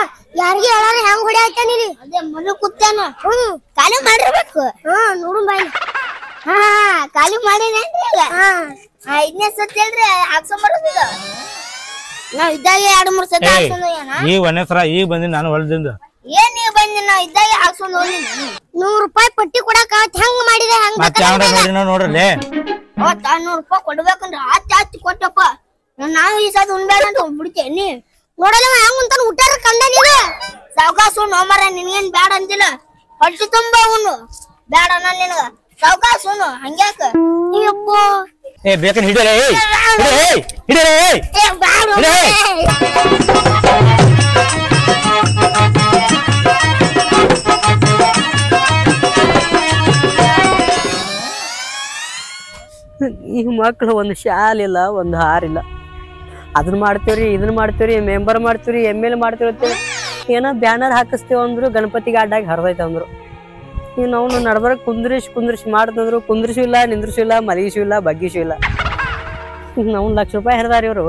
ಯಾರಿಗೆ ಹೇಳಾರ ಹೆಂಗ್ ಹೊಡಿ ಹಾಕ್ತಾನಿರಿ ಅದೇ ಮನೆ ಕೂತಾನ ಖಾಲಿ ಮಾಡಿರ್ಬೇಕು ನೋಡು ಬಾಯಿ ಖಾಲಿ ಮಾಡಿನೇನ್ರಿ ಈಗ 5ನೇ ಸತಿ ಹೇಳ್ರಿ ಹಾಕ್ಸೊಂಬರೋದಿಲ್ಲ ನಾವ್ ಇದ್ದಾಗ 2-3 ಸತಿ ಹಾಕ್ಸೊಂಡ್ ಈ ಒಂದೇ ಸರ ಈಗ ಬಂದಿ ನಾನು ಹೊಲದಿಂದ ಏನ್ ನೀವ್ ಬಂದಿ ನಾವ್ ಇದ್ದಾಗ ಹಾಕ್ಸೊಂಡ್ ಹೋಗಿ ₹100 ಪಟ್ಟಿ ಕೊಡಾಕ ಹೆಂಗ್ ಮಾಡಿದೆ ಹಂಗ ನೋಡ್ರಲ್ಲೇ ₹100 ಕೊಡ್ಬೇಕಂದ್ರ ಹತ್ತಿ ಕೊಟ್ಟಪ್ಪ ನಾವು ಈ ಸದ ಉಣ್ಬೇಡ ಅಂತ ಬಿಡ್ತೇನಿ ನೋಡಲ್ಲ ಹೆಂಗ್ ಅಂತಾನ ಊಟಾರ ಕಂಡ ನೀನು ಸಾವಕಾಶ ಉಣ್ಣು ಮರ ನಿನ್ಗೇನ್ ಬ್ಯಾಡ ಅಂತಿಲ್ಲ ಹೊಟ್ಟೆ ತುಂಬಾ ಉಣ್ಣು ಬ್ಯಾಡ ಅನ್ನ ನಿನಗ ಸಾವಕಾಶ ಉಣ್ಣು ಹಂಗ್ಯಾಕ ನೀವಪ್ಪ ಬೇಕನ್ ಹಿಡಿಯಲೇ ಈ ಮಕ್ಳು ಒಂದು ಶಾಲೆ ಇಲ್ಲ ಒಂದು ಹಾರಿಲ್ಲ ಅದನ್ನ ಮಾಡ್ತೇವ್ರಿ ಇದನ್ನ ಮಾಡ್ತೇವ್ರಿ ಮೆಂಬರ್ ಮಾಡ್ತೇವ್ರಿ ML ಮಾಡ್ತೇವ್ರಿ ಏನೋ ಬ್ಯಾನರ್ ಹಾಕಿಸ್ತೇವ ಅಂದ್ರು ಗಣಪತಿಗೆ ಅಡ್ಡಾಗಿ ಹರಿದೈತೆ ಅಂದ್ರು. ಇನ್ನು ಅವ್ನು ನಡ್ಬರಕ್ ಕುಂದ್ರಿಸಿ ಮಾಡ್ತಂದ್ರು. ಕುಂದ್ರಿಸೂ ಇಲ್ಲ, ನಿಂದ್ರಿಸೂ ಇಲ್ಲ, ಮಲಗಿಸೂ ಇಲ್ಲ, ಬಗ್ಗಿಸೂ ಇಲ್ಲ. ನಾವು ₹1,00,000 ಹರಿದಾರ ಇವ್ರು.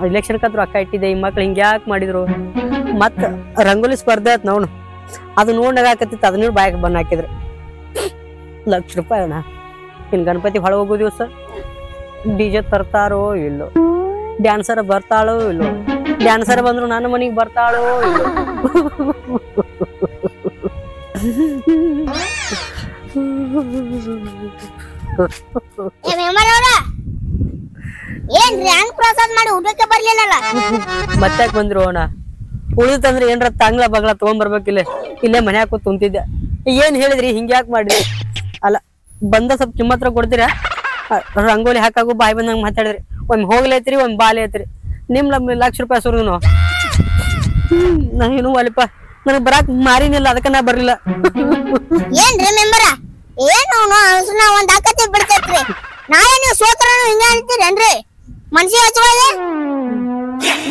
ಇಲೆಕ್ಷನ್ ಕತ್ರ ರೊಕ್ಕ ಇಟ್ಟಿದ್ದೆ, ಈ ಮಕ್ಳು ಹಿಂಗೆ ಯಾಕೆ ಮಾಡಿದ್ರು. ಮತ್ತ ರಂಗೋಲಿ ಸ್ಪರ್ಧೆ ಆಯ್ತು ನಾವು, ಅದು ನೋಡಾಕತ್ತಿತ್ತು, ಅದನ್ನ ಬಾಯಕ್ ಬಣ್ಣ ಹಾಕಿದ್ರು. ₹1,00,000 ಅಣ್ಣ. ಇನ್ನು ಗಣಪತಿ ಹೊಳ ಹೋಗೋ ದಿವಸ DJ ತರ್ತಾರೋ ಇಲ್ಲೋ, ಡ್ಯಾನ್ಸರ್ ಬರ್ತಾಳೋ ಇಲ್ಲೋ, ಡ್ಯಾನ್ಸರ್ ಬಂದ್ರು ನನ್ನ ಮನೆಗೆ ಬರ್ತಾಳೋ ಇಲ್ಲೋ. ಏನ್ರಿ ಹಂಗ್ ಪ್ರಸಾದ್ ಮಾಡಿ ಊಟಕ್ಕೆ ಬರ್ಲಿಲ್ಲಲ್ಲ? ಮತ್ತೆ ಬಂದ್ರು ಅಣ್ಣ. ಉಳಿತಂದ್ರೆ ಏನ್ರ ತಂಗ್ಲ ಬಗ್ಲ ತಗೊಂಡ್ಬರ್ಬೇಕಿಲ್ಲ, ಇಲ್ಲೇ ಮನ್ಯಾಗ ಕೂತ್ ಕುಂತಿದ್ದೆ. ಏನ್ ಹೇಳಿದ್ರಿ ಹಿಂಗ್ಯಾಕ್ ಮಾಡಿದ್ರಿ? ಅಲ್ಲ ಬಂದ ಸ್ವಲ್ಪ ಕಿಮ್ಮತ್ರ ಕೊಡ್ತೀರಾ? ರಂಗೋಲಿ ಹಾಕಾಗು ಬಾಯಿ ಬಂದಂಗ ಮಾತಾಡಿದ್ರಿ. ಒಮ್ಮೆ ಹೋಗ್ಲೈತ್ರಿ, ಒಮ್ಮೆ ಬಾಲಿ ಐತ್ರಿ. ನಿಮ್ ₹1,00,000 ಸುರಿದ್ನು. ನಾನೇನು ಅಲ್ಪ ನನಗ್ ಬರಾಕ್ ಮಾರಿನಿಲ್ಲ, ಅದಕ್ಕ ನಾ ಬರ್ಲಿಲ್ಲ. ಏನ್ರಿ ಮೆಂಬರ ಏನು ಒಂದ್ ಆಕತಿ ಬಿಡ್ತೈತ್ರಿ. ನಾಳೆ ನೀವು ಸೋತ್ರನು ಹಿಂಗ ಅಂತೀರೇನ್ರಿ? ಮನ್ಸಿಗೆ ಹಚ್ಚವಾಗೆ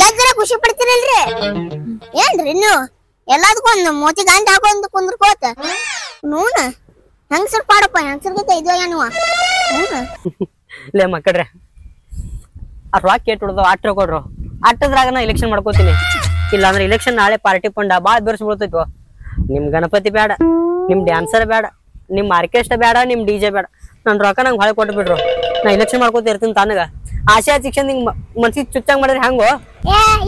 ಗಜ್ಜರ ಖುಷಿ ಪಡ್ತೀರಲ್ರಿ? ಏನ್ರಿ ನೀವು ಎಲ್ಲದಕ್ಕೂ ಒಂದು ಮೋತಿ ಗಂಟೆ ಹಾಕೊಂಡ್ ಕುಂದ್ರಕೋತ ನೋಡ ಹೆಂಗಸರ್ ಪಾಡಪ್ಪ, ಹೆಂಗಸರ್ಗೈತೆ ಇದು ನೀವು. ಲೇ ಮಕ್ಕಳ್ರೆ, ರೊಕ್ಕ ಕೇಟ್ ಹೊಡ್ದು ಆಟ್ರ ಕೊಡ್ರು, ಆಟದ್ರಾಗ ನಾ ಇಲೆಕ್ಷನ್ ಮಾಡ್ಕೋತೀನಿ. ಇಲ್ಲಾಂದ್ರೆ ಇಲೆಕ್ಷನ್ ನಾಳೆ ಪಾರ್ಟಿ ಪಂಡ ಬಾಳ ಬೆರ್ಸ್ ಬೀಳ್ತೈತ್ವ. ನಿಮ್ ಗಣಪತಿ ಬೇಡ, ನಿಮ್ ಡ್ಯಾನ್ಸರ್ ಬೇಡ, ನಿಮ್ ಆರ್ಕೆಸ್ಟ್ರಾ ಬೇಡ, ನಿಮ್ DJ ಬೇಡ. ನನ್ ರೊಕ್ಕ ನಂಗೆ ಹೊಳೆ ಕೊಟ್ಟು ಬಿಡ್ರು. ನಾ ಇಲೆಕ್ಷನ್ ಮಾಡ್ಕೋತ ಇರ್ತೀನಿ. ತಾನಗ ಆಶಾ ಶಿಕ್ಷಣ ನಿಂಗ್ ಮನ್ಸಿಗೆ ಚುಚ್ಚಂಗ್ ಮಾಡಿದ್ರೆ ಹೆಂಗೋ?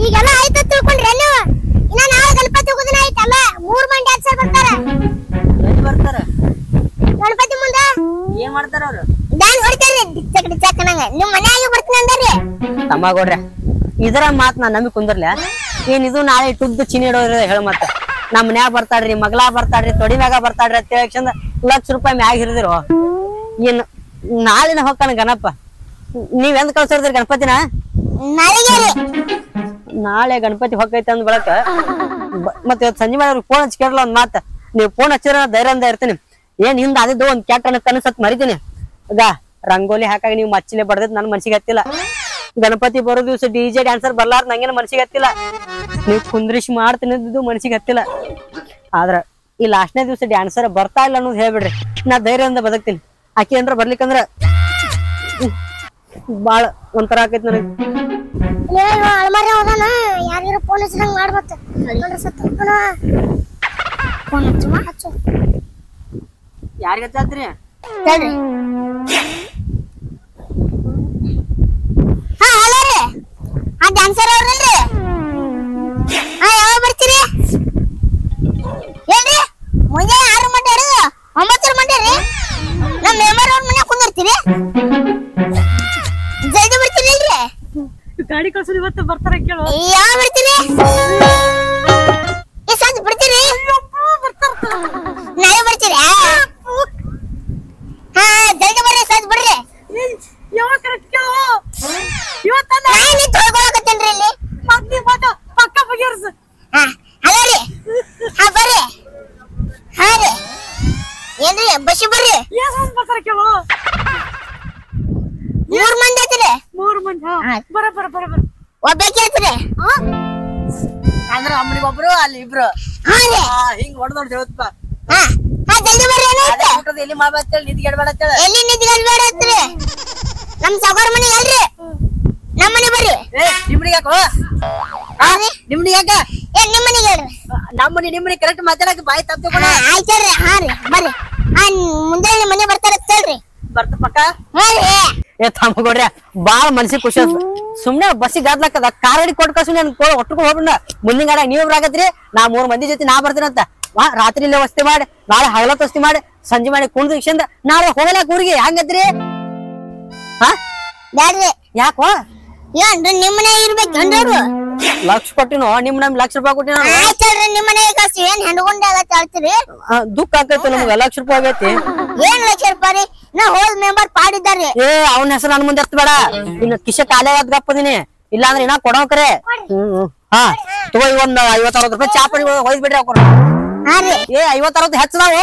ಈಗೆಲ್ಲ ಆಯ್ತು ತಿಳ್ಕೊಂಡ್ರಿ ನೀವು. ಇನ್ನ ನಾಳೆ ಗಣಪತಿ ಹೋಗೋದಿನ ಆಯ್ತಲ್ಲ, 3 ಮಂದಿ ಡ್ಯಾನ್ಸರ್ ಬರ್ತಾರ. ಬರ್ತಾರ ಗಣಪತಿ ಮುಂದ ಏನ್ ಮಾಡ್ತಾರ ಅವ್ರು? ಡ್ಯಾನ್ಸ್ ಹೊಡಿತಾರ್ರಿ, ಡಿಚ್ಚಕ್ ಡಿಚ್ಚಕ್ ಅನ್ನಂಗ. ನಿಮ್ ಮನ್ಯಾಗ ಬರ್ತೀನಿ ಅಂದಾರ್ರಿ. ತಮ್ಮ ಕೊಡ್ರಿ, ಇದರ ಮಾತ್ ನಾ ನಂಬಿ ಕುಂದರ್ಲ. ಏನ್ ಇದು ನಾಳೆ ಟುದ್ದು ಚಿನಿ ಇಡೋದ್ರ ಹೇಳ. ಮತ್ತ ನಮ್ ಮನ್ಯಾಗ ಬರ್ತಾಡ್ರಿ, ಮಗಳಾ ಬರ್ತಾಡ್ರಿ, ತೊಡಿ ಮ್ಯಾಗ ಬರ್ತಾಡ್ರಿ ಅಂತ ಹೇಳಿ ₹1,00,000 ಮ್ಯಾಗ ಹಿರಿದಿರು. ಏನ್ ನಾಳಿನ ಹೊಕ್ಕನ ಗಣಪ. ನೀವ್ ಎಂದ್ ಕಳ್ಸಿದ್ರಿ ಗಣಪತಿನ? ನಾಳೆ ಗಣಪತಿ ಹೊಕ್ಕೈತೆ ಅಂದ್ ಬಳಕ ಮತ್ತೆ ಇವತ್ತು ಸಂಜೆ ಮಾಡಿ ಫೋನ್ ಹಚ್ಚಿ ಕೇಳಲ್ಲ ಒಂದ್ ಮಾತ. ನೀವು ಫೋನ್ ಹಚ್ಚಿರ ಧೈರ್ಯದಿಂದ ಇರ್ತೀನಿ. ಏನ್ ಹಿಂದ ಅದಿದ್ದು ಒಂದ್ ಕೆಟ್ಟ ಕನಸತ್ ಮರಿತೀನಿ. ಈಗ ರಂಗೋಲಿ ಹಾಕಾಗಿ ನೀವು ಮಚ್ಚಿಲೆ ಬಡ್ದೈತ್ ನನ್ ಮನ್ಸಿಗೆ ಹತ್ತಿಲ್ಲ. ಗಣಪತಿ ಬರೋ ದಿವ್ಸ DJ ಡ್ಯಾನ್ಸರ್ ಬರ್ಲಾರ ನಂಗೇನ ಮನ್ಸಿಗೆ ಹತ್ತಿಲ್ಲ. ನೀವು ಕುಂದ್ರಿಸಿ ಮಾಡ್ತೀನಿ ಮನ್ಸಿಗೆ ಹತ್ತಿಲ್ಲ. ಆದ್ರ ಈ ಲಾಸ್ಟ್ನೇ ದಿವ್ಸ ಡ್ಯಾನ್ಸರ್ ಬರ್ತಾ ಇಲ್ಲ ಅನ್ನೋದು ಹೇಳ್ಬಿಡ್ರಿ, ನಾ ಧೈರ್ಯದಿಂದ ಬದುಕ್ತೀನಿ. ಆಕಿ ಏನ್ರ ಬರ್ಲಿಕ್ಕಂದ್ರ ಬಾಳ ಒಂಥರ ಆಕೈತಿ ನನಗೆ. ಅಲ್ಮಾರಿ ಹೋದಾನ ಯಾರಿಗಾರ ಫೋನ್ ಹಚ್ಚಿದಂಗ ಮಾಡ್ಬೇಕು. ಫೋನ್ ಹಚ್ಚು ಯಾರಿಗ ಹಚ್ಚಾತ್ರಿ? ಹೇಳ್ರಿ. ಹಾ ಹಲೋ ರೀ, ಆ ಡ್ಯಾನ್ಸರ್ ಅವ್ರಲ್ರಿ? ಹಾ ಯಾವಾಗ ಬರ್ತೀರಿ ಹೇಳ್ರಿ? ಮುಂಜಾನೆ 6 ಗಂಟೆ ಹಿಡಿದು 9 ಗಂಟೆ ರೀ. ನಮ್ಮ ಮೆಂಬರ್ ಅವ್ರ ಮನ್ಯಾಗ ಕುಂದಿರ್ತೀರಿ? ಜಲ್ದಿ ಬರ್ತೀರಿ ಇಲ್ರಿ? ಗಾಡಿ ಕಳ್ಸೋದು ಇವತ್ತು ಬರ್ತಾರ ಕೇಳು. ಯಾವ ಬರ್ತೀರಿ? ಈ ಸಂಜೆ ಬರ್ತೀರಿ? ನಾಳೆ ಬರ್ತೀರಿ? ಹಾ ಜಲ್ದಿ ಬರ್ರಿ, ಸಂಜೆ ಬರ್ರಿ. ಯಾವಾಗ ಕರೆಕ್ಟ್ ಕೇಳು. ನಾನು ತೊಳ್ಕೊಳಕತ್ತೇನ್ರಿ ಇಲ್ಲಿ. ಪಕ್ಕ ಬಗೆಹರ್ಸು. ಹಾ ಹಲೋ ರೀ, ಹಾ ಬರ್ರಿ. ಹಾ ರೀ ಏನ್ರಿ ಬಸ್ಸಿ ಬರ್ರಿ. ಬರ್ತಾರ ಕೇಳು. 3 ಮಂದಿ ಐತ್ರಿ. 3 ಮಂದಿ ಬರ ಒಬ್ಬಾಕಿ ಐತ್ರಿ. ಅಂದ್ರ ಅಮ್ಮನಿಗೆ ಒಬ್ರು ಅಲ್ಲಿ ಇಬ್ರು. ಹಾ ರೀ ಹಿಂಗ್ ಹೊಡೆದೋಡ್ ಹೇಳತ್ಪ. ಹಾ ಹಾ ಜಲ್ದಿ ಬರ್ರಿ. ಏನಾಯ್ತು? ಎಲ್ಲಿ ಮಾಡ್ಬೇಡ ನಿದ್ಗೆಡ್ಬೇಡ ಅಂತ ಹೇಳ. ಎಲ್ಲಿ ನಿದ್ಗೆಡ್ಬೇಡ ಐತ್ರಿ? ನಮ್ ಸಾಗರ ಮನೆ ಅಲ್ರಿ, ನಮ್ಮ ಮನೆ ಬರ್ರಿ. ನಿಮ್ನಿಗೆ ಯಾಕೋ? ನಿಮ್ನಿಗೆ ಯಾಕ? ನಿಮ್ಮ ಮನೆಗೆ ಹೇಳ್ರಿ. ನಿಮ್ಮನಿ ಕರೆಕ್ಟ್ ಮಾತಾಡಕ್ ಬಾಯಿ ತಪ್ಪ. ಆಯ್ತಲ್ರಿ. ಹಾ ರೀ ಬರ್ರಿ. ಮುಂದೆ ಮನೆ ಬರ್ತಾರ ಹೇಳ್ರಿ. ಬರ್ತ ಪಕ್ಕ. ತಮ್ಮ ಕೊಡ್ರಿ, ಬಾಳ ಮನ್ಸಿಗೆ ಖುಷಿ ಆಯ್ತು. ಸುಮ್ನೆ ಬಸ್ಸಿಗೆ ಗಾದ್ಲಕ್ಕದ ಕಾರ್ ಗಾಡಿ ಕೊಟ್ಟು ಕಳ್ಸು. ನನ್ ಒಟ್ಟು ಹೋಗ್ಬಿಡ. ಮುಂದಿನ ಗಾಡ ನೀವ್ ಬರಾಕತ್ರಿ, ನಾ 3 ಮಂದಿ ಜೊತೆ ನಾ ಬರ್ತೀನಂತ. ರಾತ್ರಿ ಇಲ್ಲೇ ವಸ್ತಿ ಮಾಡಿ, ನಾಳೆ ಹಗಲತ್ ವಸ್ತಿ ಮಾಡಿ, ಸಂಜೆ ಮಾಡಿ ಕುಣ್ದು ಇಕ್ಷಂದ ನಾಳೆ ಹೋಗಲಾಕ ಊರಿಗೆ. ಹಂಗತ್ರಿ? ಹಾ ಬ್ಯಾಡ್ರಿ. ಯಾಕೋ? ಏನ್ರಿ ನಿಮ್ ಮನೆ ಇರ್ಬೇಕೇನ್ರಿ ಅವ್ರು? ಲಕ್ಷ ಕೊಟ್ಟಿನೋ, ನಿಮ್ ನಮ್ ₹1,00,000 ಕೊಟ್ಟಿನ. ಆಯ್ತಲ್ರಿ, ನಿಮ್ ಮನೆ ಕಳ್ಸಿ. ಏನ್ ಹೆಣ್ಗೊಂಡೆ ಆಗತ್ತ ಹೇಳ್ತೀರಿ? ದುಃಖ ಆಗೈತೆ ನಮ್ಗೆ. ₹1,00,000 ಆಗೈತಿ. ಏನ್ ₹1,00,000? ನಾ ಹೋದ್ ಮೆಂಬರ್ ಪಾಡಿದ್ದಾರ್ರಿ. ಅವನ ಹೆಸರು ನನ್ ಮುಂದೆ ಎತ್ತಬೇಡ. ಇನ್ನು ಕಿಶ ಕಾಲೇ ಗಪ್ಪದಿನಿ, ಇಲ್ಲಾಂದ್ರೆ ಇನ್ನ ಕೊಡೋಕ್ರೆ. ಹಾ ತಗೋ, ಒಂದ್ ₹50-60 ಚಾ ಪಡಿ ಒಯ್ದ್ ಬಿಡ್ರಿ. ಅವ್ರ ಹಾ ರೀ 50-60 ಹೆಚ್ಚದಾವು.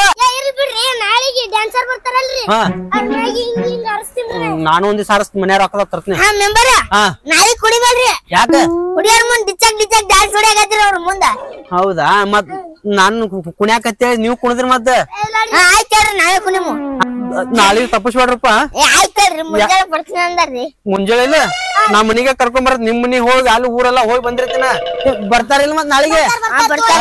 ಬಿಡ್ರಿ ನಾಳೆಗೆ ಡ್ಯಾನ್ಸರ್ ಬರ್ತಾರಲ್ರಿ ಹಾ ಹಿಂಗ್ ಅರಸ್ತೀನಿ ನಾನು ಒಂದ್ ಸಾರಸ್ ಮನ್ಯಾಗ ರೊಕ್ಕದ ತರ್ತೀನಿ ಹಾ ಮೆಂಬರ ಹಾ ನಾಳೆ ಕುಡಿಬೇಡ್ರಿ ಯಾಕ ಕುಡಿಯೋರ್ ಮುಂದ್ ಡಿಚಕ್ ಡ್ಯಾನ್ಸ್ ಹೊಡ್ಯಾಕತ್ತೀರಿ ಅವ್ರ ಮುಂದ ಹೌದಾ ಮತ್ ನಾನು ಕುಣ್ಯಾಕತ್ತೇಳಿ ನೀವ್ ಕುಣಿದ್ರಿ ಮತ್ತ ಆಯ್ತ್ ಹೇಳ್ರಿ ನಾಳೆ ಕುಣಿಮು ನಾಳೆ ತಪ್ಪಿಸ್ಬೇಡ್ರಪ್ಪ ಆಯ್ತ್ ಹೇಳ್ರಿ ಮುಂಜಾನೆ ಬರ್ತೀನಿ ಅಂದಾರ್ರಿ ಮುಂಜಾನೆ ಇಲ್ಲ ನಾ ಮನಿಗೆ ಕರ್ಕೊಂಡ್ ಬರತ್ ನಿಮ್ ಮನಿಗ್ ಹೋಗಿ ಅಲ್ಲಿ ಊರೆಲ್ಲ ಹೋಗಿ ಬಂದಿರ್ತೀನ ಬರ್ತಾರಿಲ್ಲ ಮತ್ ನಾಳೆಗೆ ಬರ್ತಾರ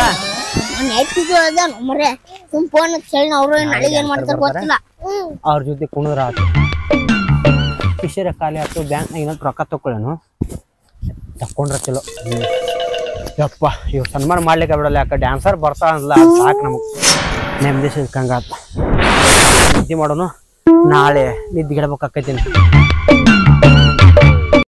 ನೈಟಿಗೆ ಅದ ಮರೆ ಸುಮ್ ಫೋನ್ ಹೇಳಿ ಅವ್ರು ನಾಳೆಗೆ ಏನ್ ಮಾಡ್ತಾರ ಗೊತ್ತಿಲ್ಲ ಅವ್ರ ಜೊತೆ ಕುಣಿದ್ರ ಆತು ಕಿಶೇರ ಖಾಲಿ ಆಯ್ತು ಬ್ಯಾಂಕ್ನಾಗ ಏನಾದ್ರು ರೊಕ್ಕ ತಕೊಳ್ಳೇನು ತಕೊಂಡ್ರ ಚಲೋ ಯಪ್ಪ ಇವ್ ಸನ್ಮಾನ ಮಾಡ್ಲಿಕ್ಕೆ ಬಿಡಲ್ಲ ಯಾಕ ಡ್ಯಾನ್ಸರ್ ಬರ್ತಾ ಅನ್ಲ ಸಾಕು ನಮಗ್ ನೆಮ್ಮದಿ ಸಿಕ್ಕಂಗಾತ ನಿದ್ದೆ ಮಾಡೋನು ನಾಳೆ ನಿದ್ದೆ ಗಿಡಬೇಕಾಕೈತೀನಿ